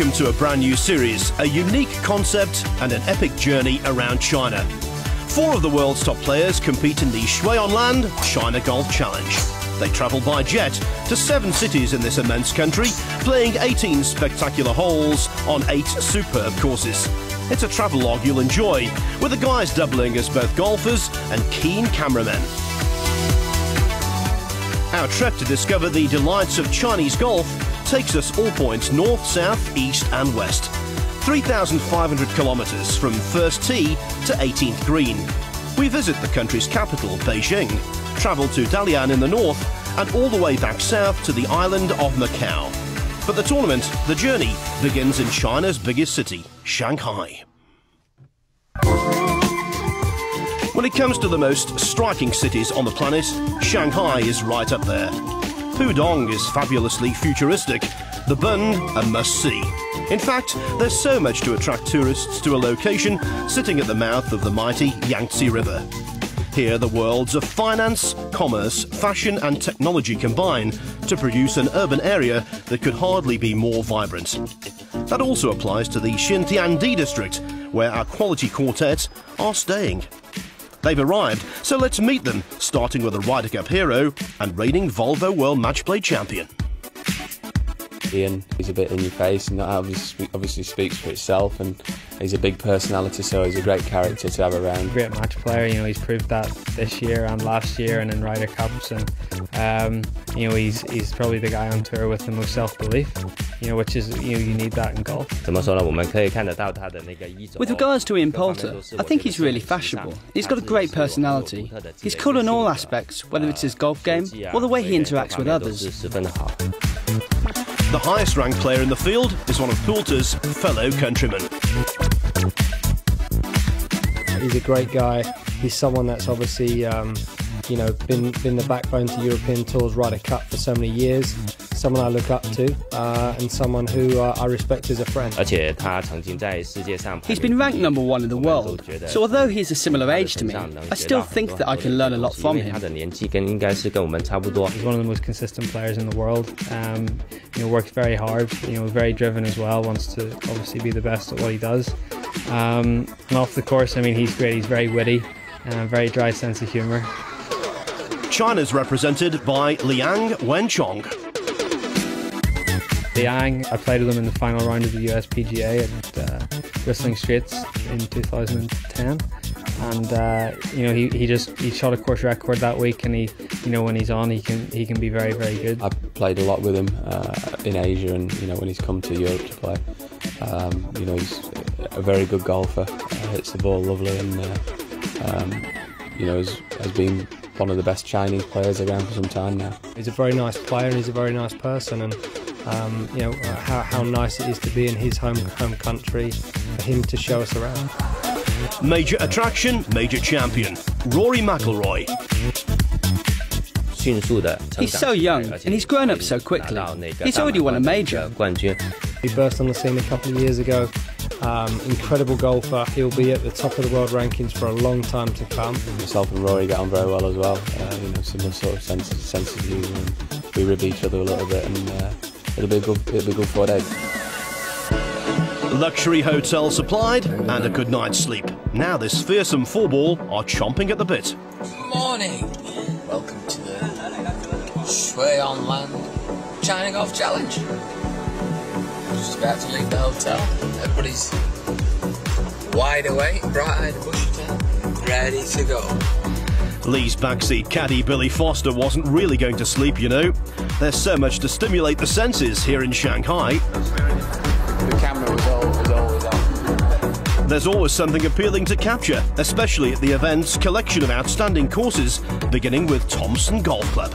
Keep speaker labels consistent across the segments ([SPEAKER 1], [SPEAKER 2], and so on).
[SPEAKER 1] Welcome to a brand new series, a unique concept and an epic journey around China. 4 of the world's top players compete in the Shuiyanlan China Golf Challenge. They travel by jet to 7 cities in this immense country, playing 18 spectacular holes on 8 superb courses. It's a travelogue you'll enjoy, with the guys doubling as both golfers and keen cameramen. Our trek to discover the delights of Chinese golf takes us all points north, south, east and west. 3,500 kilometres from first tee to 18th green. We visit the country's capital, Beijing, travel to Dalian in the north and all the way back south to the island of Macau. But the tournament, the journey, begins in China's biggest city, Shanghai. When it comes to the most striking cities on the planet, Shanghai is right up there. Pudong is fabulously futuristic, the Bund a must-see. In fact, there's so much to attract tourists to a location sitting at the mouth of the mighty Yangtze River. Here the worlds of finance, commerce, fashion and technology combine to produce an urban area that could hardly be more vibrant. That also applies to the Xintiandi district, where our quality quartet are staying. They've arrived, so let's meet them, starting with a Ryder Cup hero and reigning Volvo World Match Play champion.
[SPEAKER 2] Ian, he's a bit in your face, and that obviously speaks for itself, and he's a big personality, so he's a great character to have around.
[SPEAKER 3] Great match player, you know, he's proved that this year and last year and in Ryder Cups, and you know, he's probably the guy on tour with the most self-belief, you know, which is, you know, you need that in golf.
[SPEAKER 4] With regards to Ian Poulter, I think he's really fashionable. He's got a great personality. He's cool in all aspects, whether it's his golf game or the way he interacts with others.
[SPEAKER 1] The highest ranked player in the field is one of Poulter's fellow countrymen.
[SPEAKER 5] He's a great guy. He's someone that's obviously, you know, been the backbone to European Tour's Ryder Cup for so many years. Someone I look up to, and someone who I respect as a friend.
[SPEAKER 4] He's been ranked #1 in the world, so although he's a similar age to me, I still think that I can learn a lot from him.
[SPEAKER 3] He's one of the most consistent players in the world. You know, works very hard, you know, very driven as well, wants to obviously be the best at what he does. And off the course, I mean, he's great, he's very witty, very dry sense of humour.
[SPEAKER 1] China's represented by Liang Wenchong.
[SPEAKER 3] Liang, I played with him in the final round of the US PGA at Whistling Straits in 2010, and you know, he shot a course record that week, and he, you know, when he's on, he can be very, very good.
[SPEAKER 2] I played a lot with him in Asia, and you know, when he's come to Europe to play, you know, he's a very good golfer, hits the ball lovely, and you know, has been one of the best Chinese players around for some time now.
[SPEAKER 5] He's a very nice player and he's a very nice person, and you know, how nice it is to be in his home country, for him to show us around.
[SPEAKER 1] Major attraction, major champion, Rory McIlroy.
[SPEAKER 4] He's so young, and he's grown up so quickly. He's already won a major.
[SPEAKER 5] He burst on the scene a couple of years ago. Incredible golfer. He'll be at the top of the world rankings for a long time to come.
[SPEAKER 2] Myself and Rory get on very well as well. You know, similar sort of sense of humour, and we rib each other a little bit, and it'll be a good 4 days.
[SPEAKER 1] Luxury hotel supplied and a good night's sleep. Now this fearsome 4-ball are chomping at the bit.
[SPEAKER 6] Good morning. Welcome to the Shuiyanlan China Golf Challenge. Just about to leave the hotel. Everybody's wide awake, bright-eyed, bushy-tailed, ready to go.
[SPEAKER 1] Lee's backseat caddy Billy Foster wasn't really going to sleep, you know. There's so much to stimulate the senses here in Shanghai.
[SPEAKER 2] The camera was always on.
[SPEAKER 1] There's always something appealing to capture, especially at the event's collection of outstanding courses, beginning with Thompson Golf Club.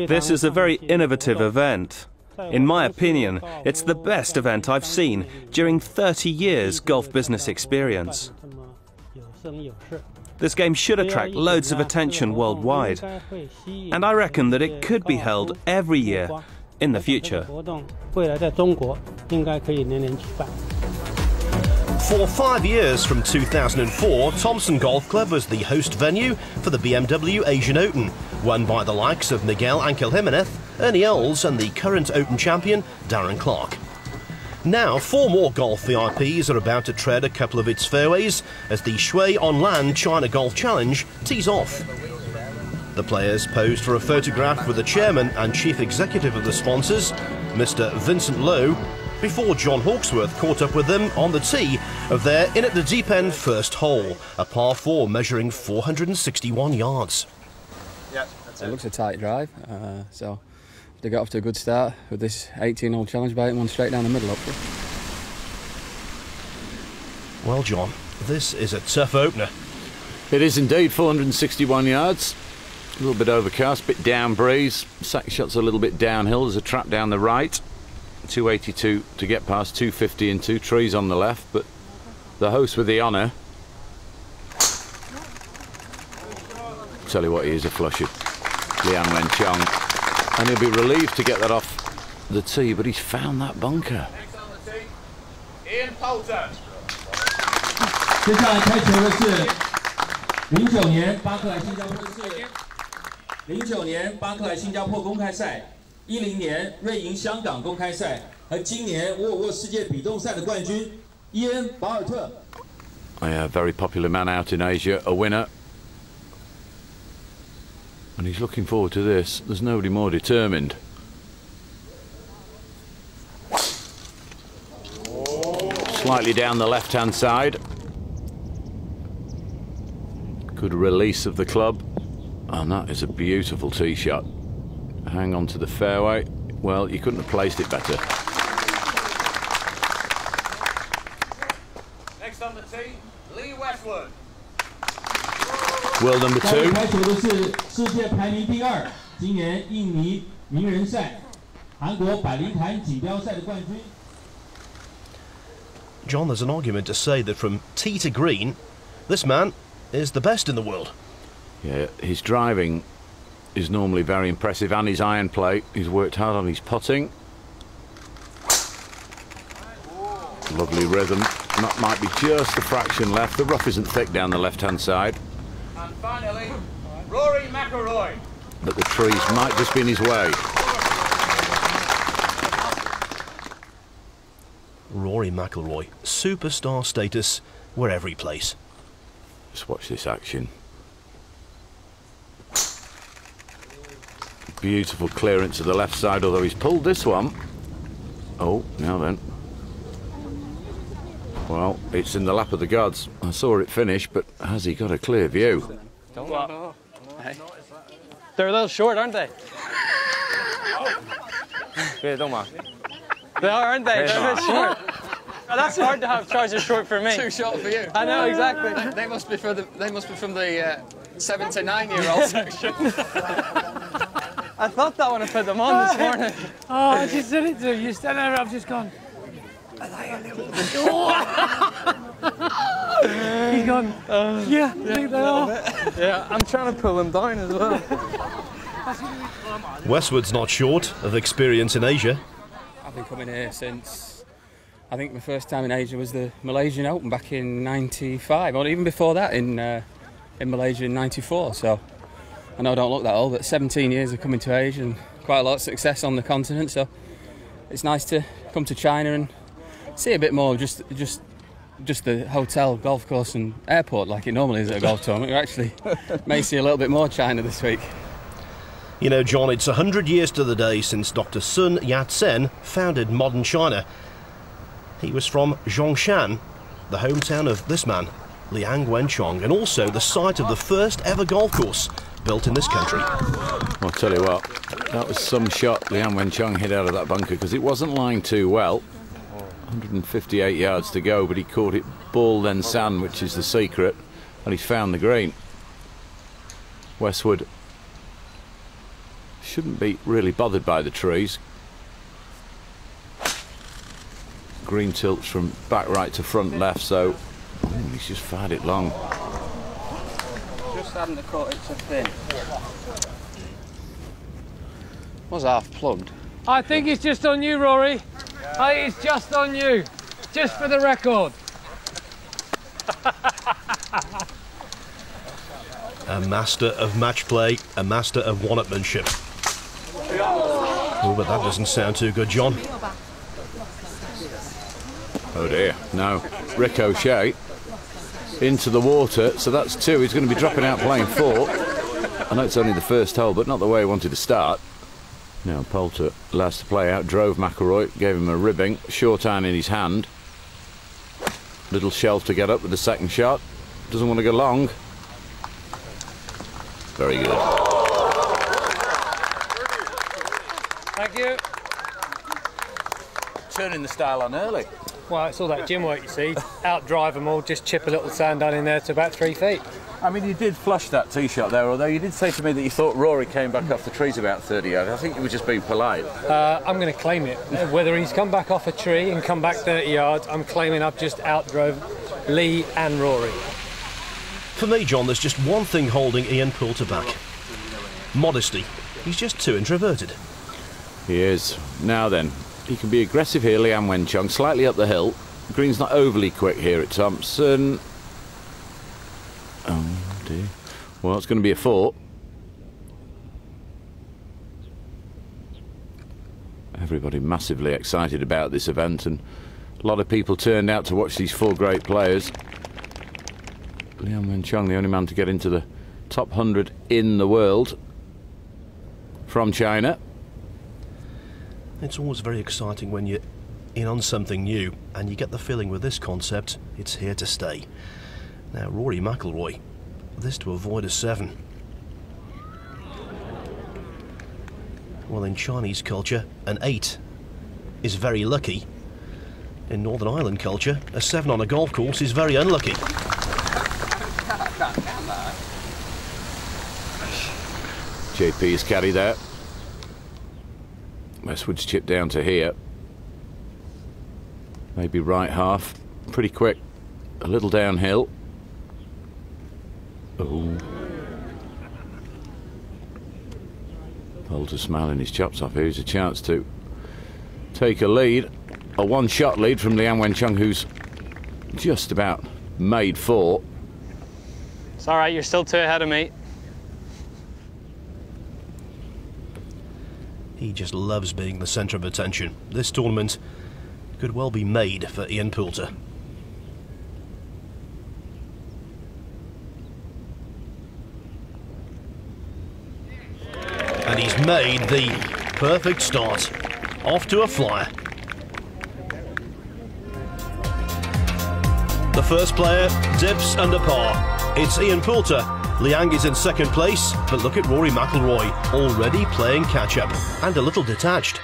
[SPEAKER 7] This is a very innovative event. In my opinion, it's the best event I've seen during 30 years golf business experience. This game should attract loads of attention worldwide, and I reckon that it could be held every year in the future.
[SPEAKER 1] For 5 years, from 2004, Thompson Golf Club was the host venue for the BMW Asian Open, won by the likes of Miguel Ángel Jiménez Ernie Els and the current Open champion, Darren Clark. Now, 4 more golf VIPs are about to tread a couple of its fairways as the Shui on Land China Golf Challenge tees off. The players posed for a photograph with the chairman and chief executive of the sponsors, Mr. Vincent Lowe, before John Hawksworth caught up with them on the tee of their in-at-the-deep-end first hole, a par 4 measuring 461 yards.
[SPEAKER 2] Yeah, it looks a tight drive, so they got off to a good start with this 18-hole challenge by hitting one straight down the middle.
[SPEAKER 1] Well, John, this is a tough opener.
[SPEAKER 8] It is indeed, 461 yards. A little bit overcast, bit down breeze. Sack shot's a little bit downhill. There's a trap down the right. 282 to get past, 250 and 2 trees on the left. But the host with the honour. Tell you what, he is a flusher. Lian Wen Chong. And he'll be relieved to get that off the tee, but he's found that bunker.
[SPEAKER 9] Next on the tee, Ian Poulter.
[SPEAKER 10] 接下来开球的是09年巴克莱新加坡09年巴克莱新加坡公开赛，10年瑞银香港公开赛和今年沃尔沃世界比动赛的冠军伊恩·保尔特。
[SPEAKER 8] A very popular man out in Asia, a winner. And he's looking forward to this. There's nobody more determined. Slightly down the left-hand side. Good release of the club. And that is a beautiful tee shot. Hang on to the fairway. Well, you couldn't have placed it better.
[SPEAKER 9] Next on the tee, Lee Westwood.
[SPEAKER 8] World number 2.
[SPEAKER 10] 开球的是世界排名第2，今年印尼名人赛、韩国百灵坛锦标赛的冠军。
[SPEAKER 1] John, there's an argument to say that from tee to green, this man is the best in the world.
[SPEAKER 8] Yeah, his driving is normally very impressive, and his iron play. He's worked hard on his putting. Lovely rhythm. That might be just a fraction left. The rough isn't thick down the left-hand side.
[SPEAKER 9] And finally, Rory McIlroy.
[SPEAKER 8] But the trees might just be in his way.
[SPEAKER 1] Rory McIlroy, superstar status wherever he plays.
[SPEAKER 8] Just watch this action. Beautiful clearance to the left side, although he's pulled this one. Oh, now then. Well, it's in the lap of the gods. I saw it finish, but has he got a clear view?
[SPEAKER 3] They're a little short, aren't they? They are, aren't they? They're a bit short. Oh, that's hard to have trousers short for me.
[SPEAKER 11] Too short for you.
[SPEAKER 3] I know, exactly.
[SPEAKER 11] They must be from the 7 to 9-year-old section.
[SPEAKER 3] I thought that when I put them on this morning.
[SPEAKER 12] Oh, I just said it to you. You stand there, I've just gone. He's gone. Yeah, I think they are.
[SPEAKER 3] Yeah, I'm trying to pull them down as well.
[SPEAKER 1] Westwood's not short of experience in Asia.
[SPEAKER 2] I've been coming here since, I think my first time in Asia was the Malaysian Open back in '95, or even before that in Malaysia in '94. So I know I don't look that old, but 17 years of coming to Asia and quite a lot of success on the continent. So it's nice to come to China and see a bit more of just the hotel, golf course and airport like it normally is at a golf tournament. We actually may see a little bit more China this week.
[SPEAKER 1] You know, John, it's 100 years to the day since Dr. Sun Yat-sen founded modern China. He was from Zhongshan, the hometown of this man, Liang Wenchong, and also the site of the first ever golf course built in this country.
[SPEAKER 8] I'll tell you what, that was some shot Liang Wenchong hit out of that bunker, because it wasn't lying too well. 158 yards to go, but he caught it ball then sand, which is the secret, and he's found the green. Westwood shouldn't be really bothered by the trees. Green tilts from back right to front left, so he's just fired it long.
[SPEAKER 2] Just hadn't caught it so thin. Was half plugged.
[SPEAKER 12] I think it's just on you, Rory. It's just on you. Just for the record.
[SPEAKER 1] A master of match play, a master of one-upmanship. Oh, but that doesn't sound too good, John.
[SPEAKER 8] Oh dear, no. Ricochet into the water, so that's 2. He's going to be dropping out playing 4. I know it's only the first hole, but not the way he wanted to start. Now Poulter, last to play out, drove McIlroy, gave him a ribbing, short iron in his hand. Little shelf to get up with the second shot. Doesn't want to go long. Very good.
[SPEAKER 12] Thank you.
[SPEAKER 8] Turning the style on early.
[SPEAKER 12] Well, it's all that gym work, you see. Out drive them all, just chip a little sand down in there to about 3 feet.
[SPEAKER 8] I mean, you did flush that tee shot there, although you did say to me that you thought Rory came back off the trees about 30 yards. I think you were just being polite.
[SPEAKER 12] I'm going to claim it. Whether he's come back off a tree and come back 30 yards, I'm claiming I've just outdrove Lee and Rory.
[SPEAKER 1] For me, John, there's just one thing holding Ian Poulter back. Modesty. He's just too introverted.
[SPEAKER 8] He is. Now then, he can be aggressive here, Liam Wenchong, slightly up the hill. Green's not overly quick here at Thompson. Oh dear. Well, it's going to be a 4. Everybody massively excited about this event, and a lot of people turned out to watch these 4 great players. Liam Wenchong, the only man to get into the top 100 in the world from China.
[SPEAKER 1] It's always very exciting when you're in on something new, and you get the feeling with this concept, it's here to stay. Now, Rory McIlroy, this to avoid a 7. Well, in Chinese culture, an 8 is very lucky. In Northern Ireland culture, a 7 on a golf course is very unlucky.
[SPEAKER 8] JP's caddy there. Westwood's chip down to here. Maybe right half. Pretty quick. A little downhill. Oh. Poulter smiling his chops off. Here's a chance to take a lead. A 1-shot lead from Liam Wenchong, who's just about made 4.
[SPEAKER 3] It's all right, you're still 2 ahead of me.
[SPEAKER 1] He just loves being the centre of attention. This tournament could well be made for Ian Poulter. And he's made the perfect start. Off to a flyer. The first player dips under par. It's Ian Poulter. Liang is in second place, but look at Rory McIlroy, already playing catch-up and a little detached.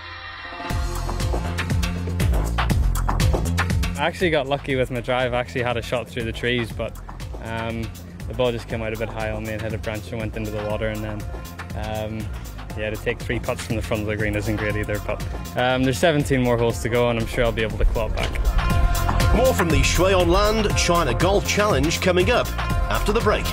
[SPEAKER 3] I actually got lucky with my drive. I actually had a shot through the trees, but the ball just came out a bit high on me and hit a branch and went into the water. And then, yeah, to take 3 putts from the front of the green isn't great either. But there's 17 more holes to go, and I'm sure I'll be able to claw it back.
[SPEAKER 1] More from the Shui on Land China Golf Challenge coming up after the break.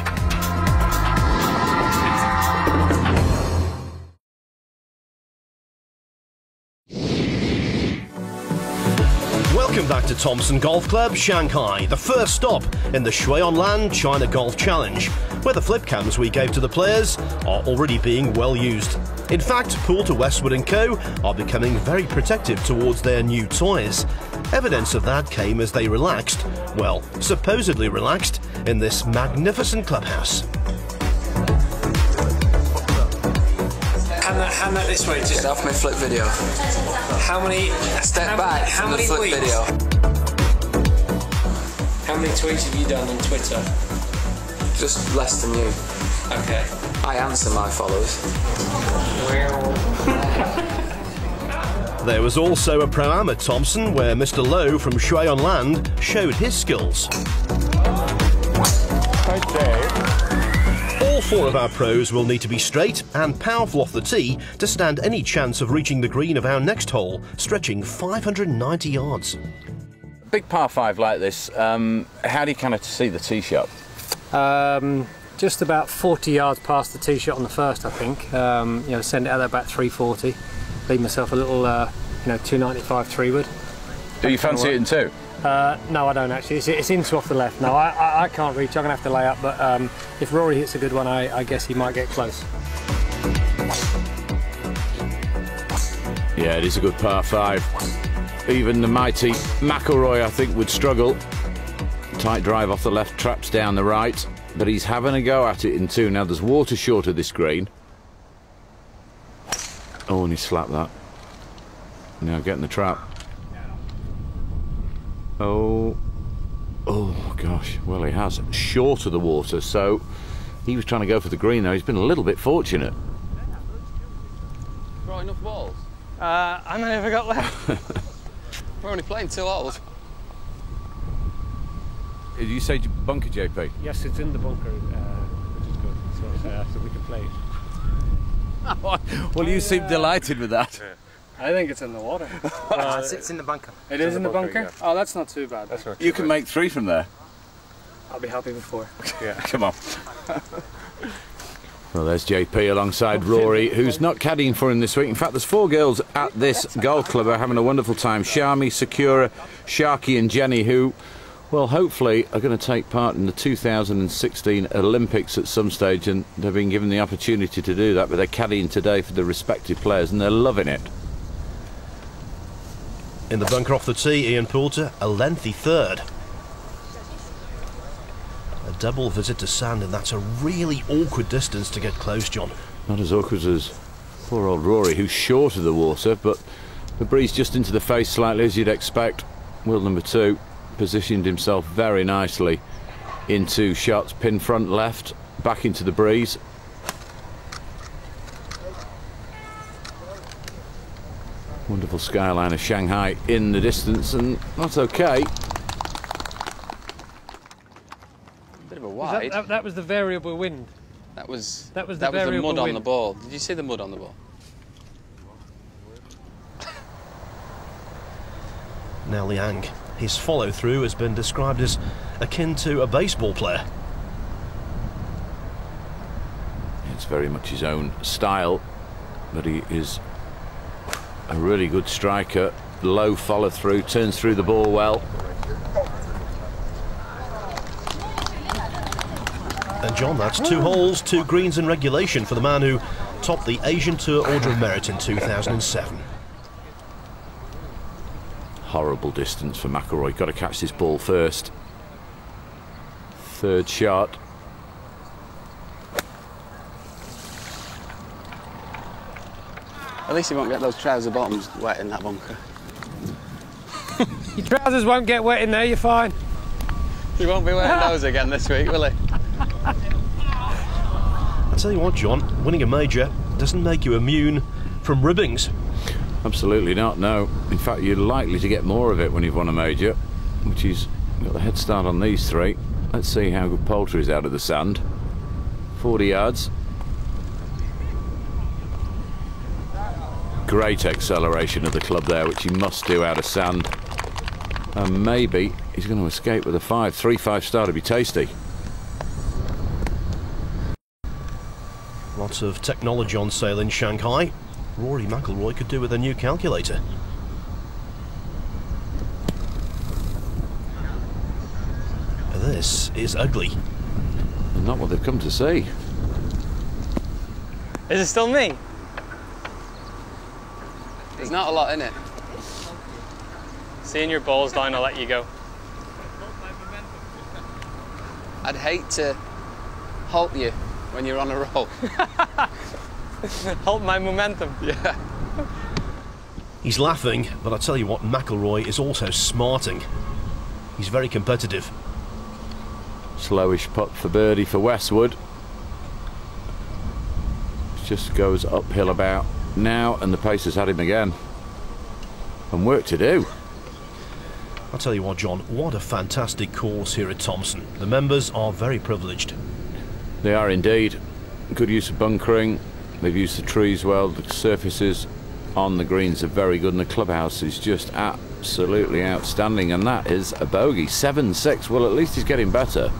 [SPEAKER 1] Welcome back to Thompson Golf Club, Shanghai, the first stop in the Shui on Land China Golf Challenge, where the flip cams we gave to the players are already being well used. In fact, Poulter, Westwood & Co. are becoming very protective towards their new toys. Evidence of that came as they relaxed, well, supposedly relaxed, in this magnificent clubhouse.
[SPEAKER 12] Hand that this way, just
[SPEAKER 6] Get off my flip video.
[SPEAKER 12] how many
[SPEAKER 6] Step back
[SPEAKER 12] how
[SPEAKER 6] from the
[SPEAKER 12] many
[SPEAKER 6] flip
[SPEAKER 12] tweets?
[SPEAKER 6] video.
[SPEAKER 12] How many tweets have you done on Twitter?
[SPEAKER 6] Just less than you.
[SPEAKER 12] Okay.
[SPEAKER 6] I answer my followers.
[SPEAKER 1] There was also a pro-am at Thompson where Mr. Lowe from Shui on Land showed his skills. All 4 of our pros will need to be straight and powerful off the tee to stand any chance of reaching the green of our next hole, stretching 590 yards.
[SPEAKER 8] Big par 5 like this, how do you kind of see the tee shot?
[SPEAKER 5] Just about 40 yards past the tee shot on the first, I think. You know, send it out at about 340. Leave myself a little, you know, 295 3-wood.
[SPEAKER 8] Do you fancy it in 2?
[SPEAKER 5] No, I don't actually. It's into off the left. No, I can't reach. I'm gonna have to lay up. But if Rory hits a good one, I guess he might get close.
[SPEAKER 8] Yeah, it is a good par 5. Even the mighty McIlroy, I think, would struggle. Tight drive off the left, traps down the right, but he's having a go at it in 2. Now there's water short of this green. Oh, and he slapped that. Now getting the trap. Oh gosh, well, he has short of the water, so he was trying to go for the green, though. He's been a little bit fortunate.
[SPEAKER 11] Got enough balls?
[SPEAKER 12] I never got left.
[SPEAKER 11] We're only playing 2 holes.
[SPEAKER 8] Did you say bunker, JP?
[SPEAKER 12] Yes, it's in the bunker, which is good. So we can play it.
[SPEAKER 8] Well, you seem delighted with that.
[SPEAKER 12] I think it's in the water.
[SPEAKER 13] It's in the bunker.
[SPEAKER 12] It is in the bunker?
[SPEAKER 13] Yeah.
[SPEAKER 12] Oh, that's not too bad. That's right.
[SPEAKER 8] You can make 3 from there.
[SPEAKER 12] I'll be happy with 4.
[SPEAKER 8] Yeah, come on. Well, there's JP alongside Rory, who's not caddying for him this week. In fact, there's 4 girls at this golf club are having a wonderful time. Shami, Sakura, Sharky and Jenny, who, well, hopefully are going to take part in the 2016 Olympics at some stage, and they've been given the opportunity to do that, but they're caddying today for the respective players, and they're loving it.
[SPEAKER 1] In the bunker off the tee, Ian Poulter, a lengthy 3rd. A double visit to sand, and that's a really awkward distance to get close, John.
[SPEAKER 8] Not as awkward as poor old Rory, who's short of the water, but the breeze just into the face slightly, as you'd expect. Will number 2 positioned himself very nicely in 2 shots, pin front left, back into the breeze. Wonderful skyline of Shanghai in the distance, and that's okay.
[SPEAKER 11] Bit of a wide.
[SPEAKER 12] That was the variable wind.
[SPEAKER 11] That was
[SPEAKER 12] the
[SPEAKER 11] mud
[SPEAKER 12] wind
[SPEAKER 11] on the ball. Did you see the mud on the ball?
[SPEAKER 1] Now Liang, his follow-through has been described as akin to a baseball player.
[SPEAKER 8] It's very much his own style, but he is a really good striker. Low follow-through, turns through the ball well.
[SPEAKER 1] And John, that's 2 holes, 2 greens in regulation for the man who topped the Asian Tour Order of Merit in 2007.
[SPEAKER 8] Horrible distance for McIlroy. Got to catch this ball first. 3rd shot.
[SPEAKER 11] At least you won't get those trouser bottoms wet in that bunker.
[SPEAKER 12] Your trousers won't get wet in there, you're fine.
[SPEAKER 11] You won't be wearing those again this week, will he?
[SPEAKER 1] I tell you what, John, winning a major doesn't make you immune from ribbings.
[SPEAKER 8] Absolutely not, no. In fact, you're likely to get more of it when you've won a major, which is got the head start on these 3. Let's see how good Poulter is out of the sand. 40 yards. Great acceleration of the club there, which he must do out of sand. And maybe he's going to escape with a 5. 3-5 star to be tasty.
[SPEAKER 1] Lots of technology on sale in Shanghai. Rory McIlroy could do with a new calculator. This is ugly.
[SPEAKER 8] And not what they've come to see.
[SPEAKER 12] Is it still me?
[SPEAKER 11] There's not a lot in it.
[SPEAKER 12] Seeing your balls down, I'll let you go.
[SPEAKER 11] I'd hate to halt you when you're on a roll.
[SPEAKER 12] Halt my momentum.
[SPEAKER 11] Yeah.
[SPEAKER 1] He's laughing, but I tell you what, McIlroy is also smarting. He's very competitive.
[SPEAKER 8] Slowish putt for birdie for Westwood. Just goes uphill about now, and the pace has had him again. And work to do.
[SPEAKER 1] I'll tell you what, John, what a fantastic course here at Thompson. The members are very privileged.
[SPEAKER 8] They are indeed. Good use of bunkering. They've used the trees well. The surfaces on the greens are very good, and the clubhouse is just absolutely outstanding. And that is a bogey. 7-6. Well, at least he's getting better.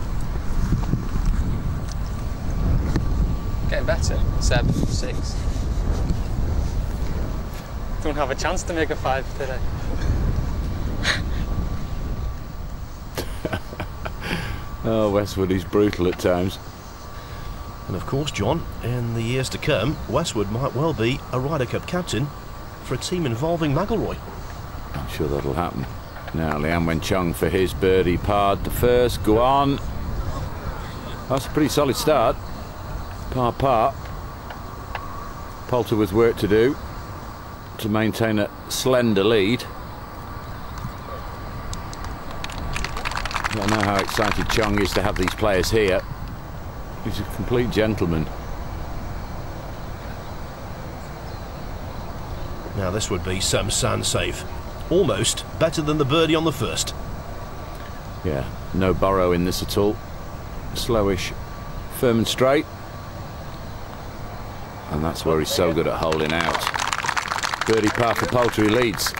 [SPEAKER 11] Getting better. 7-6.
[SPEAKER 12] Don't have a chance to make a 5 today.
[SPEAKER 8] Oh, Westwood is brutal at times.
[SPEAKER 1] And of course, John, in the years to come, Westwood might well be a Ryder Cup captain for a team involving McIlroy.
[SPEAKER 8] I'm sure that'll happen. Now Liang Wenchong for his birdie par, the first. Go on. That's a pretty solid start. Par. Poulter with work to do to maintain a slender lead. I know how excited Chong is to have these players here. He's a complete gentleman.
[SPEAKER 1] Now this would be some sand save. Almost better than the birdie on the first.
[SPEAKER 8] Yeah, no borrow in this at all. Slowish, firm and straight. And that's where he's so good at holding out. Birdie par for Poulter, he leads.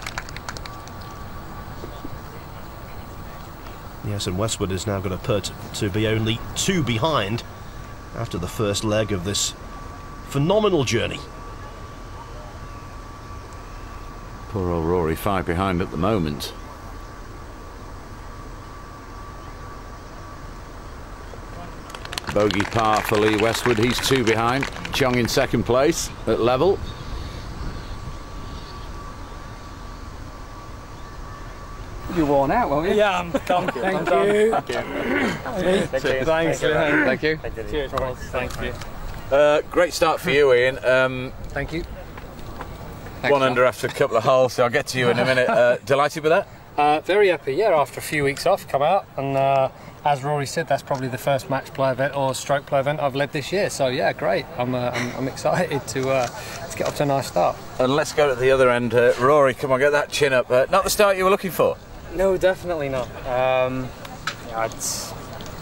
[SPEAKER 1] Yes, and Westwood is now going to put to be only 2 behind after the first leg of this phenomenal journey.
[SPEAKER 8] Poor old Rory, 5 behind at the moment. Bogey par for Lee Westwood, he's 2 behind. Chong in second place at level.
[SPEAKER 11] You're worn out, won't you?
[SPEAKER 12] Yeah, I'm done. Thank you. Thanks.
[SPEAKER 11] Thank you.
[SPEAKER 12] Cheers, boys. Thank you.
[SPEAKER 8] Great start for you, Ian.
[SPEAKER 12] Thank you.
[SPEAKER 11] Thanks,
[SPEAKER 8] One under after a couple of holes, so I'll get to you in a minute. Delighted with that?
[SPEAKER 12] Very happy, yeah, after a few weeks off, come out, and as Rory said, that's probably the first match play event or stroke play event I've led this year, so yeah, great. I'm excited to get off to a nice start.
[SPEAKER 8] And let's go to the other end. Rory, come on, get that chin up. Not the start you were looking for?
[SPEAKER 12] No, definitely not. It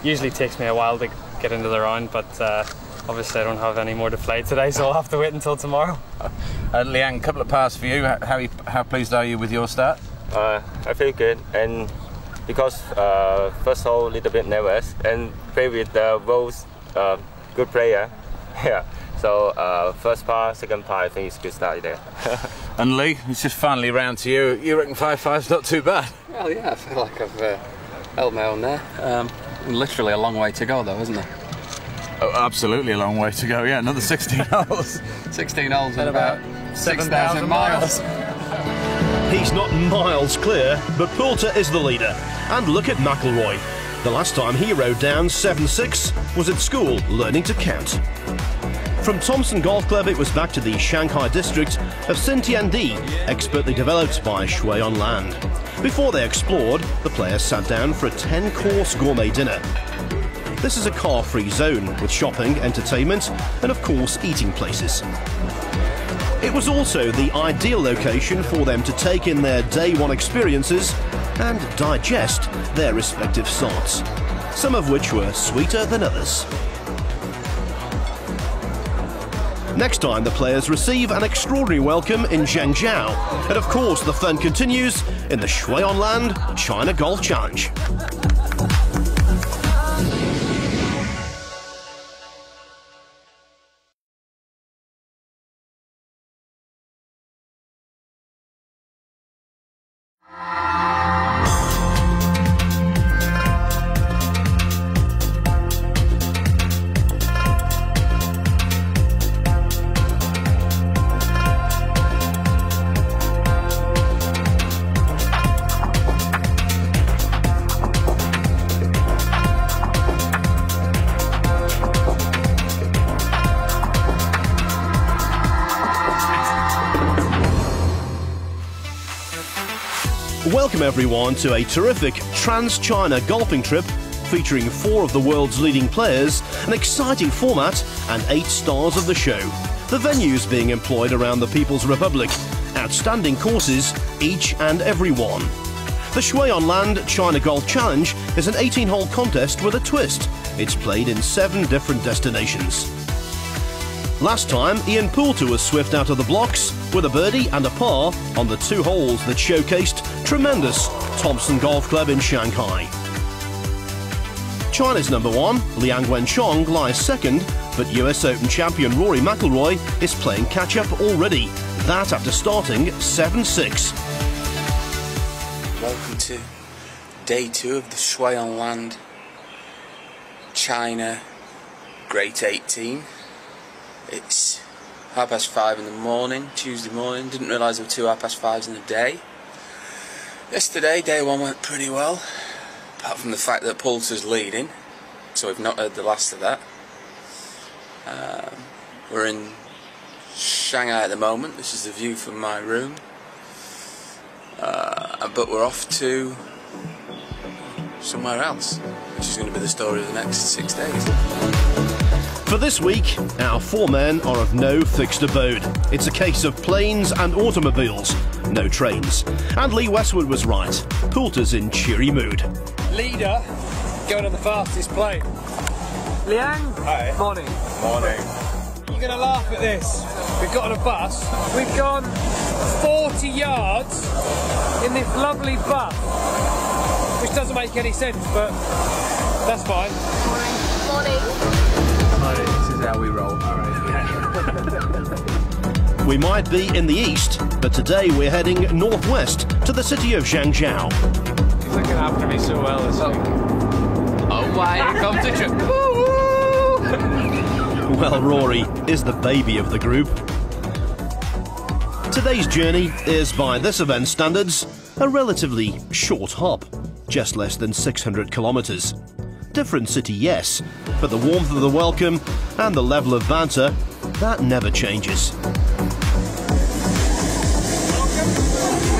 [SPEAKER 12] usually takes me a while to get into the round, but obviously I don't have any more to play today, so I'll have to wait until tomorrow.
[SPEAKER 8] And Liang, a couple of pars for you. How pleased are you with your start?
[SPEAKER 13] I feel good, and because first hole a little bit nervous, and play with the Rose, good player. Yeah. So first par, second par, I think it's a good start there.
[SPEAKER 8] And Lee, it's just finally round to you. You reckon 5-5's not too bad?
[SPEAKER 11] Well, yeah, I feel like I've held my own there. Literally a long way to go, though, isn't there?
[SPEAKER 8] Oh, absolutely a long way to go. Yeah, another 16 holes.
[SPEAKER 11] 16 holes and about 6,000 miles.
[SPEAKER 1] He's not miles clear, but Poulter is the leader. And look at McIlroy. The last time he rode down 7-6 was at school learning to count. From Thompson Golf Club, it was back to the Shanghai district of Xintiandi, expertly developed by Shui on Land. Before they explored, the players sat down for a 10-course gourmet dinner. This is a car-free zone with shopping, entertainment, and of course eating places. It was also the ideal location for them to take in their day one experiences and digest their respective salts, some of which were sweeter than others. Next time, the players receive an extraordinary welcome in Zhengzhou. And of course, the fun continues in the Shui on Land China Golf Challenge. Welcome everyone to a terrific trans-China golfing trip featuring 4 of the world's leading players, an exciting format and 8 stars of the show. The venues being employed around the People's Republic. Outstanding courses, each and every one. The Shui on Land China Golf Challenge is an 18-hole contest with a twist. It's played in 7 different destinations. Last time, Ian Poulter was swift out of the blocks with a birdie and a par on the 2 holes that showcased tremendous Thompson Golf Club in Shanghai. China's number 1, Liang Wenchong, lies second, but US Open champion Rory McIlroy is playing catch-up already. That after starting 7-6.
[SPEAKER 11] Welcome to day 2 of the Shui on Land China Great 18. It's 5:30 in the morning, Tuesday morning. Didn't realise there were 2 5:30s in a day. Yesterday, day 1 went pretty well, apart from the fact that Poulter's leading, so we've not heard the last of that. We're in Shanghai at the moment. This is the view from my room. But we're off to somewhere else, which is going to be the story of the next 6 days.
[SPEAKER 1] For this week, our 4 men are of no fixed abode. It's a case of planes and automobiles, no trains. And Lee Westwood was right. Poulter's in cheery mood.
[SPEAKER 12] Leader going on the fastest plane. Liang?
[SPEAKER 9] Hi.
[SPEAKER 12] Morning.
[SPEAKER 9] Morning.
[SPEAKER 12] You're going to laugh at this. We've got on a bus. We've gone 40 yards in this lovely bus, which doesn't make any sense, but that's fine.
[SPEAKER 14] Morning.
[SPEAKER 11] This is how we roll.
[SPEAKER 1] We might be in the east, but today we're heading northwest to the city of Zhangjiao.
[SPEAKER 12] He's looking after me so well this week.
[SPEAKER 11] Oh, why? Here comes the trip.
[SPEAKER 1] Well, Rory is the baby of the group. Today's journey is, by this event standards, a relatively short hop, just less than 600 kilometres. Different city, yes, but the warmth of the welcome and the level of banter, that never changes.
[SPEAKER 12] Welcome,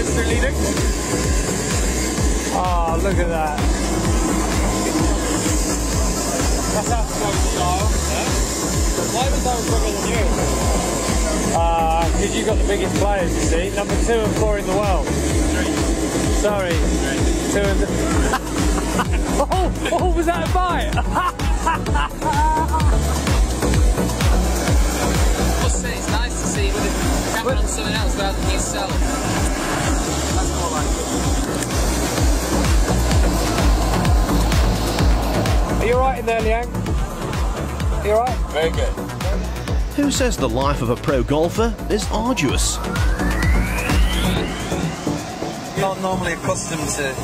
[SPEAKER 12] Mr. Leader. Oh, look at that. That's absolute style. Yeah? Why was I stronger than you? Because you've got the biggest players, you see. Number 2 and 4 in the world. 3. Sorry. 2 and... oh, was that a bite?
[SPEAKER 11] I must say, it's nice to see with the camera on someone else rather than yourself. That's more like it.
[SPEAKER 12] Are you alright in there, Liang? You alright?
[SPEAKER 11] Very good.
[SPEAKER 1] Who says the life of a pro golfer is arduous?
[SPEAKER 11] Not normally accustomed to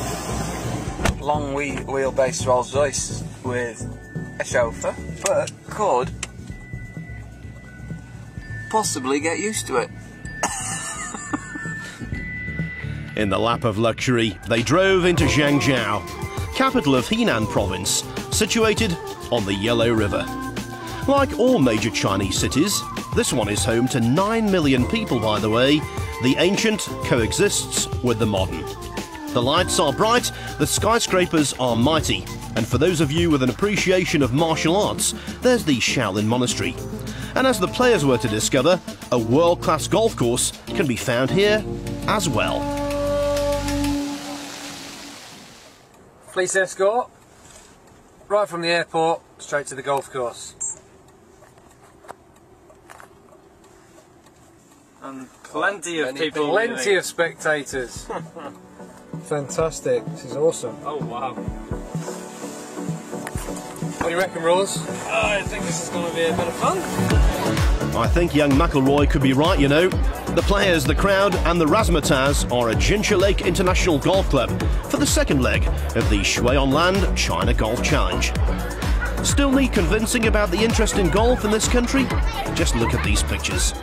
[SPEAKER 11] long wheelbase Rolls Royce with a chauffeur, but could possibly get used to it.
[SPEAKER 1] In the lap of luxury, they drove into Zhangjiao, capital of Henan province, situated on the Yellow River. Like all major Chinese cities, this one is home to 9 million people, by the way. The ancient coexists with the modern. The lights are bright, the skyscrapers are mighty, and for those of you with an appreciation of martial arts, there's the Shaolin Monastery. And as the players were to discover, a world-class golf course can be found here as well.
[SPEAKER 12] Police escort, right from the airport, straight to the golf course.
[SPEAKER 15] And plenty of people.
[SPEAKER 12] Plenty of spectators. Fantastic. This is awesome.
[SPEAKER 15] Oh, wow.
[SPEAKER 12] What do you reckon, Ross?
[SPEAKER 15] I think this is going to be a bit of fun.
[SPEAKER 1] I think young McIlroy could be right, you know. The players, the crowd and the razzmatazz are at Jincha Lake International Golf Club for the second leg of the Shui on Land China Golf Challenge. Still need convincing about the interest in golf in this country? Just look at these pictures.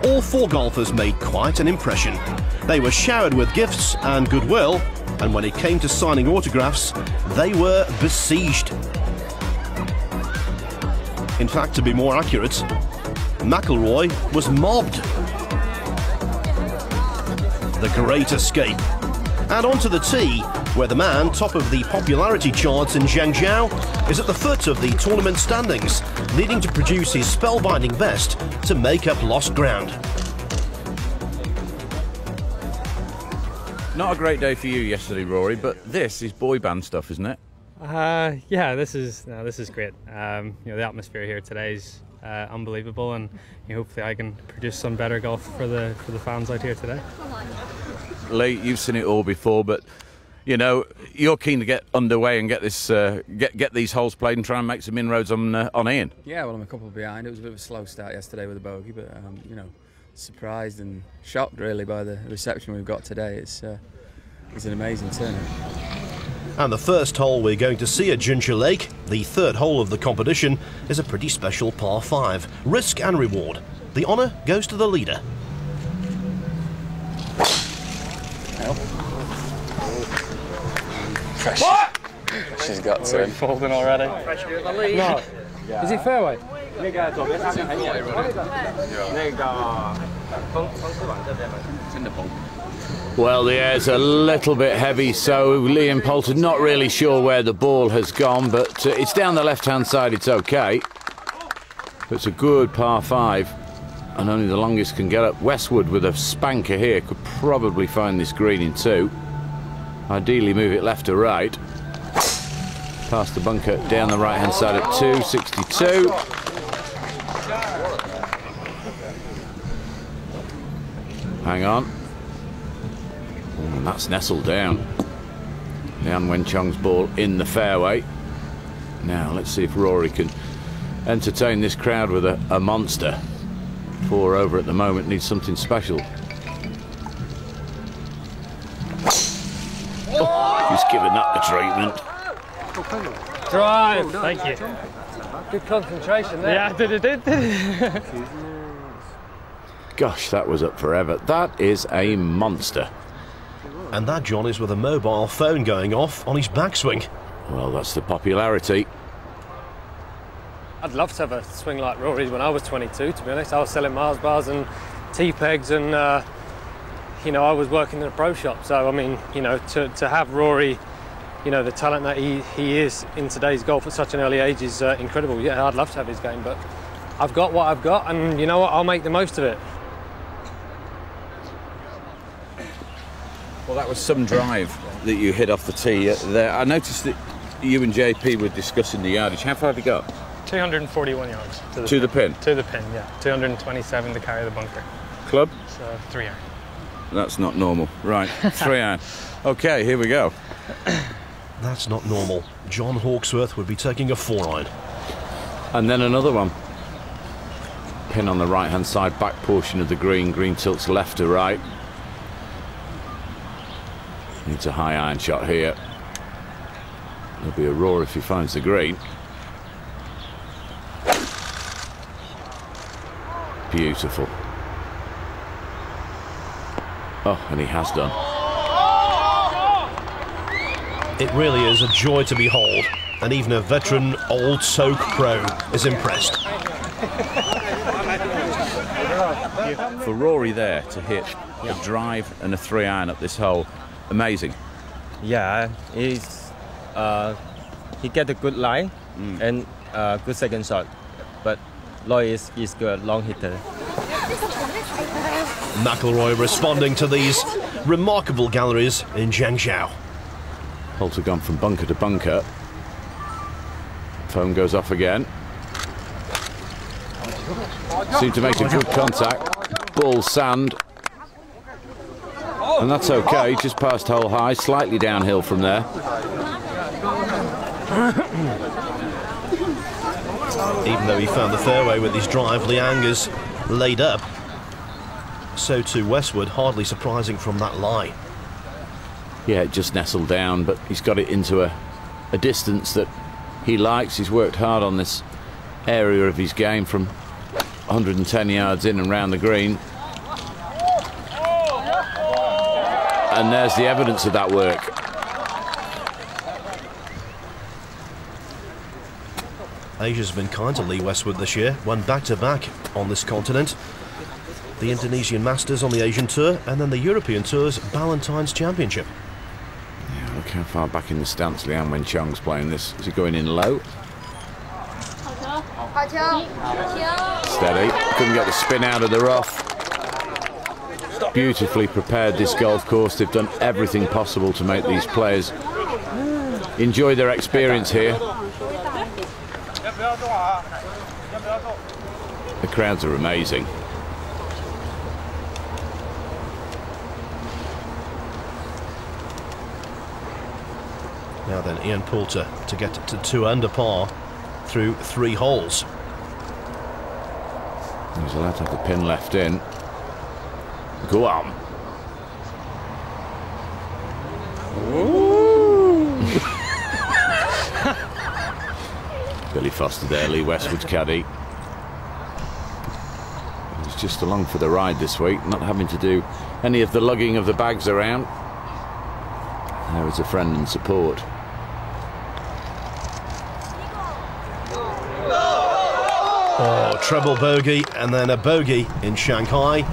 [SPEAKER 1] All 4 golfers made quite an impression. They were showered with gifts and goodwill, and when it came to signing autographs, they were besieged. In fact, to be more accurate, McIlroy was mobbed. The great escape. And onto the tee, where the man top of the popularity charts in Zhangjiao is at the foot of the tournament standings, needing to produce his spellbinding best to make up lost ground.
[SPEAKER 8] Not a great day for you yesterday, Rory, but this is boy band stuff, isn't it?
[SPEAKER 3] Yeah, this is great. You know, the atmosphere here today is unbelievable, and hopefully I can produce some better golf for the fans out here today.
[SPEAKER 8] Lee, you've seen it all before, but you know you're keen to get underway and get this get these holes played and try and make some inroads on Ian.
[SPEAKER 11] Yeah, well, I'm a couple behind. It was a bit of a slow start yesterday with a bogey, but you know, surprised and shocked really by the reception we've got today. It's an amazing turnout.
[SPEAKER 1] And the first hole we're going to see at Jincha Lake, the third hole of the competition, is a pretty special par 5. Risk and reward. The honour goes to the leader.
[SPEAKER 11] Fresh. She's got to him.
[SPEAKER 15] Folding already.
[SPEAKER 3] No. Is it fairway?
[SPEAKER 8] Well, the air's a little bit heavy, so Liam Poulter not really sure where the ball has gone, but it's down the left-hand side, it's okay. It's a good par 5, and only the longest can get up. Westwood with a spanker here could probably find this green in 2. Ideally move it left to right. Past the bunker down the right-hand side at 262. Hang on. And that's nestled down. Liang Wenchong's ball in the fairway. Now let's see if Rory can entertain this crowd with a monster. 4 over at the moment, needs something special. Oh, he's given that the treatment.
[SPEAKER 3] Drive. Thank you. Good concentration there. Yeah, did.
[SPEAKER 8] Gosh, that was up forever. That is a monster.
[SPEAKER 1] And that, John, is with a mobile phone going off on his backswing.
[SPEAKER 8] Well, that's the popularity.
[SPEAKER 3] I'd love to have a swing like Rory's when I was 22, to be honest. I was selling Mars bars and T-pegs and, you know, I was working in a pro shop. So, I mean, you know, to have Rory, you know, the talent that he is in today's golf at such an early age is incredible. Yeah, I'd love to have his game, but I've got what I've got, and you know what, I'll make the most of it.
[SPEAKER 8] Well, that was some drive that you hit off the tee there. I noticed that you and JP were discussing the yardage. How far have you got?
[SPEAKER 3] 241 yards.
[SPEAKER 8] To the pin?
[SPEAKER 3] To the pin, yeah. 227 to carry the bunker.
[SPEAKER 8] Club?
[SPEAKER 3] So 3 iron.
[SPEAKER 8] That's not normal. Right, 3 iron. Okay, here we go.
[SPEAKER 1] That's not normal. John Hawksworth would be taking a 4 iron.
[SPEAKER 8] And then another one. Pin on the right-hand side, back portion of the green. Green tilts left to right. Needs a high iron shot here. There'll be a roar if he finds the green. Beautiful. Oh, and he has done.
[SPEAKER 1] It really is a joy to behold, and even a veteran old soak pro is impressed.
[SPEAKER 8] For Rory there to hit a drive and a 3 iron up this hole, amazing.
[SPEAKER 13] Yeah, he get a good line and good second shot, but Lloyd is good long hitter.
[SPEAKER 1] McIlroy responding to these remarkable galleries in Zhangzhou.
[SPEAKER 8] Poulter gone from bunker to bunker. Phone goes off again. Seemed to make a good contact. Ball sand. And that's okay, just past hole high, slightly downhill from there.
[SPEAKER 1] Even though he found the fairway with his drive, Liang is laid up. So too Westwood, hardly surprising from that lie.
[SPEAKER 8] Yeah, it just nestled down, but he's got it into a distance that he likes. He's worked hard on this area of his game from 110 yards in and round the green. And there's the evidence of that work.
[SPEAKER 1] Asia's been kind to Lee Westwood this year, won back-to-back on this continent. The Indonesian Masters on the Asian Tour, and then the European Tour's Ballantines Championship.
[SPEAKER 8] Yeah, look how far back in the stance Liang Wenchong's playing this. Is he going in low? Steady. Couldn't get the spin out of the rough. Beautifully prepared, this golf course. They've done everything possible to make these players enjoy their experience here. The crowds are amazing.
[SPEAKER 1] Now then, Ian Poulter to get to 2 under par through 3 holes.
[SPEAKER 8] He's allowed to have the pin left in. Go on. Billy Foster there, Lee Westwood's caddy. just along for the ride this week, not having to do any of the lugging of the bags around. There is a friend and support.
[SPEAKER 1] Oh, treble bogey and then a bogey in Shanghai.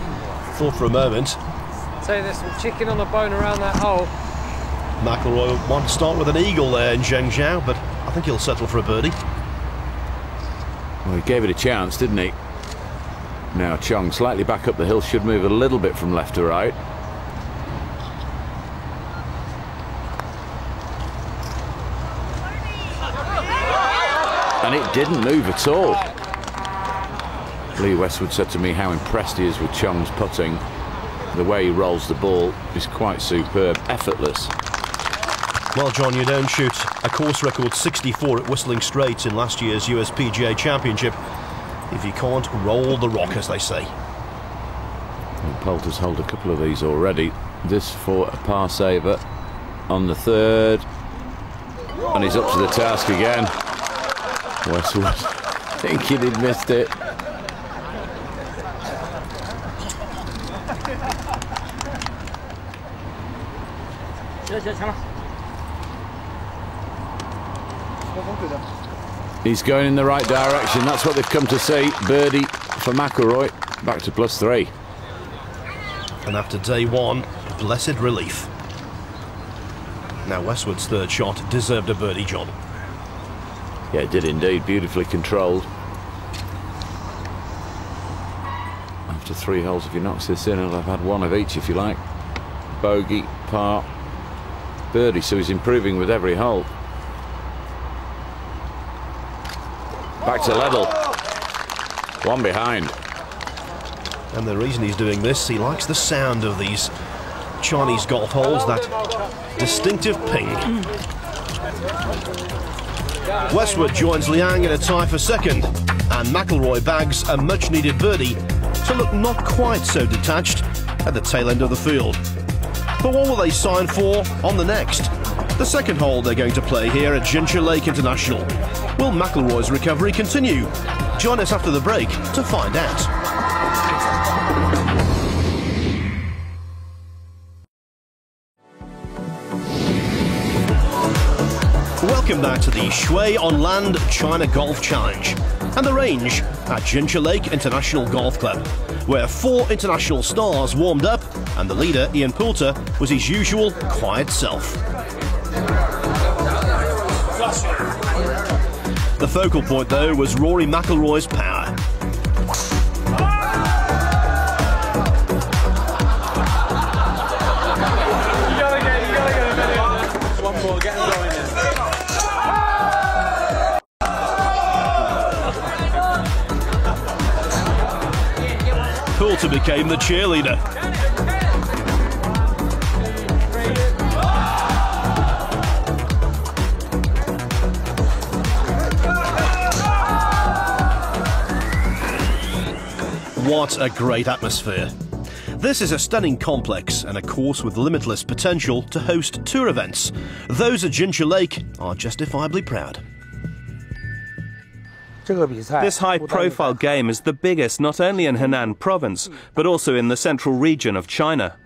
[SPEAKER 1] Thought for a moment
[SPEAKER 12] Say there's some chicken on the bone around that hole.
[SPEAKER 1] McIlroy wanted to start with an eagle there in Zhengzhou, but I think he'll settle for a birdie.
[SPEAKER 8] Well, he gave it a chance, didn't he? Now Chong slightly back up the hill, should move a little bit from left to right. And it didn't move at all. Lee Westwood said to me how impressed he is with Chong's putting. The way he rolls the ball is quite superb, effortless.
[SPEAKER 1] Well, John, you don't shoot a course record 64 at Whistling Straits in last year's USPGA Championship if you can't roll the rock, as they say.
[SPEAKER 8] And Poulter's held a couple of these already. This for a par saver on the third. And he's up to the task again. Westwood thinking he'd missed it. He's going in the right direction. That's what they've come to see. Birdie for McIlroy. Back to +3.
[SPEAKER 1] And after day one, blessed relief. Now Westwood's third shot deserved a birdie, John.
[SPEAKER 8] Yeah, it did indeed. Beautifully controlled. After 3 holes, if he knocks this in, he'll have had one of each, if you like. Bogey, par, birdie. So he's improving with every hole. Back to level. One behind.
[SPEAKER 1] And the reason he's doing this, he likes the sound of these Chinese golf holes, that distinctive ping. Westwood joins Liang in a tie for second, and McIlroy bags a much-needed birdie to look not quite so detached at the tail end of the field. But what will they sign for on the next? The second hole they're going to play here at Jincha Lake International. Will McIlroy's recovery continue? Join us after the break to find out. Welcome back to the Shui on Land China Golf Challenge and the range at Jincha Lake International Golf Club, where 4 international stars warmed up and the leader, Ian Poulter, was his usual quiet self. The focal point, though, was Rory McIlroy's power.
[SPEAKER 12] You gotta get a minute. One more, get him going then.
[SPEAKER 1] Poulter became the cheerleader. What a great atmosphere. This is a stunning complex and a course with limitless potential to host tour events. Those at Jincha Lake are justifiably proud.
[SPEAKER 7] This high-profile game is the biggest not only in Henan province, but also in the central region of China.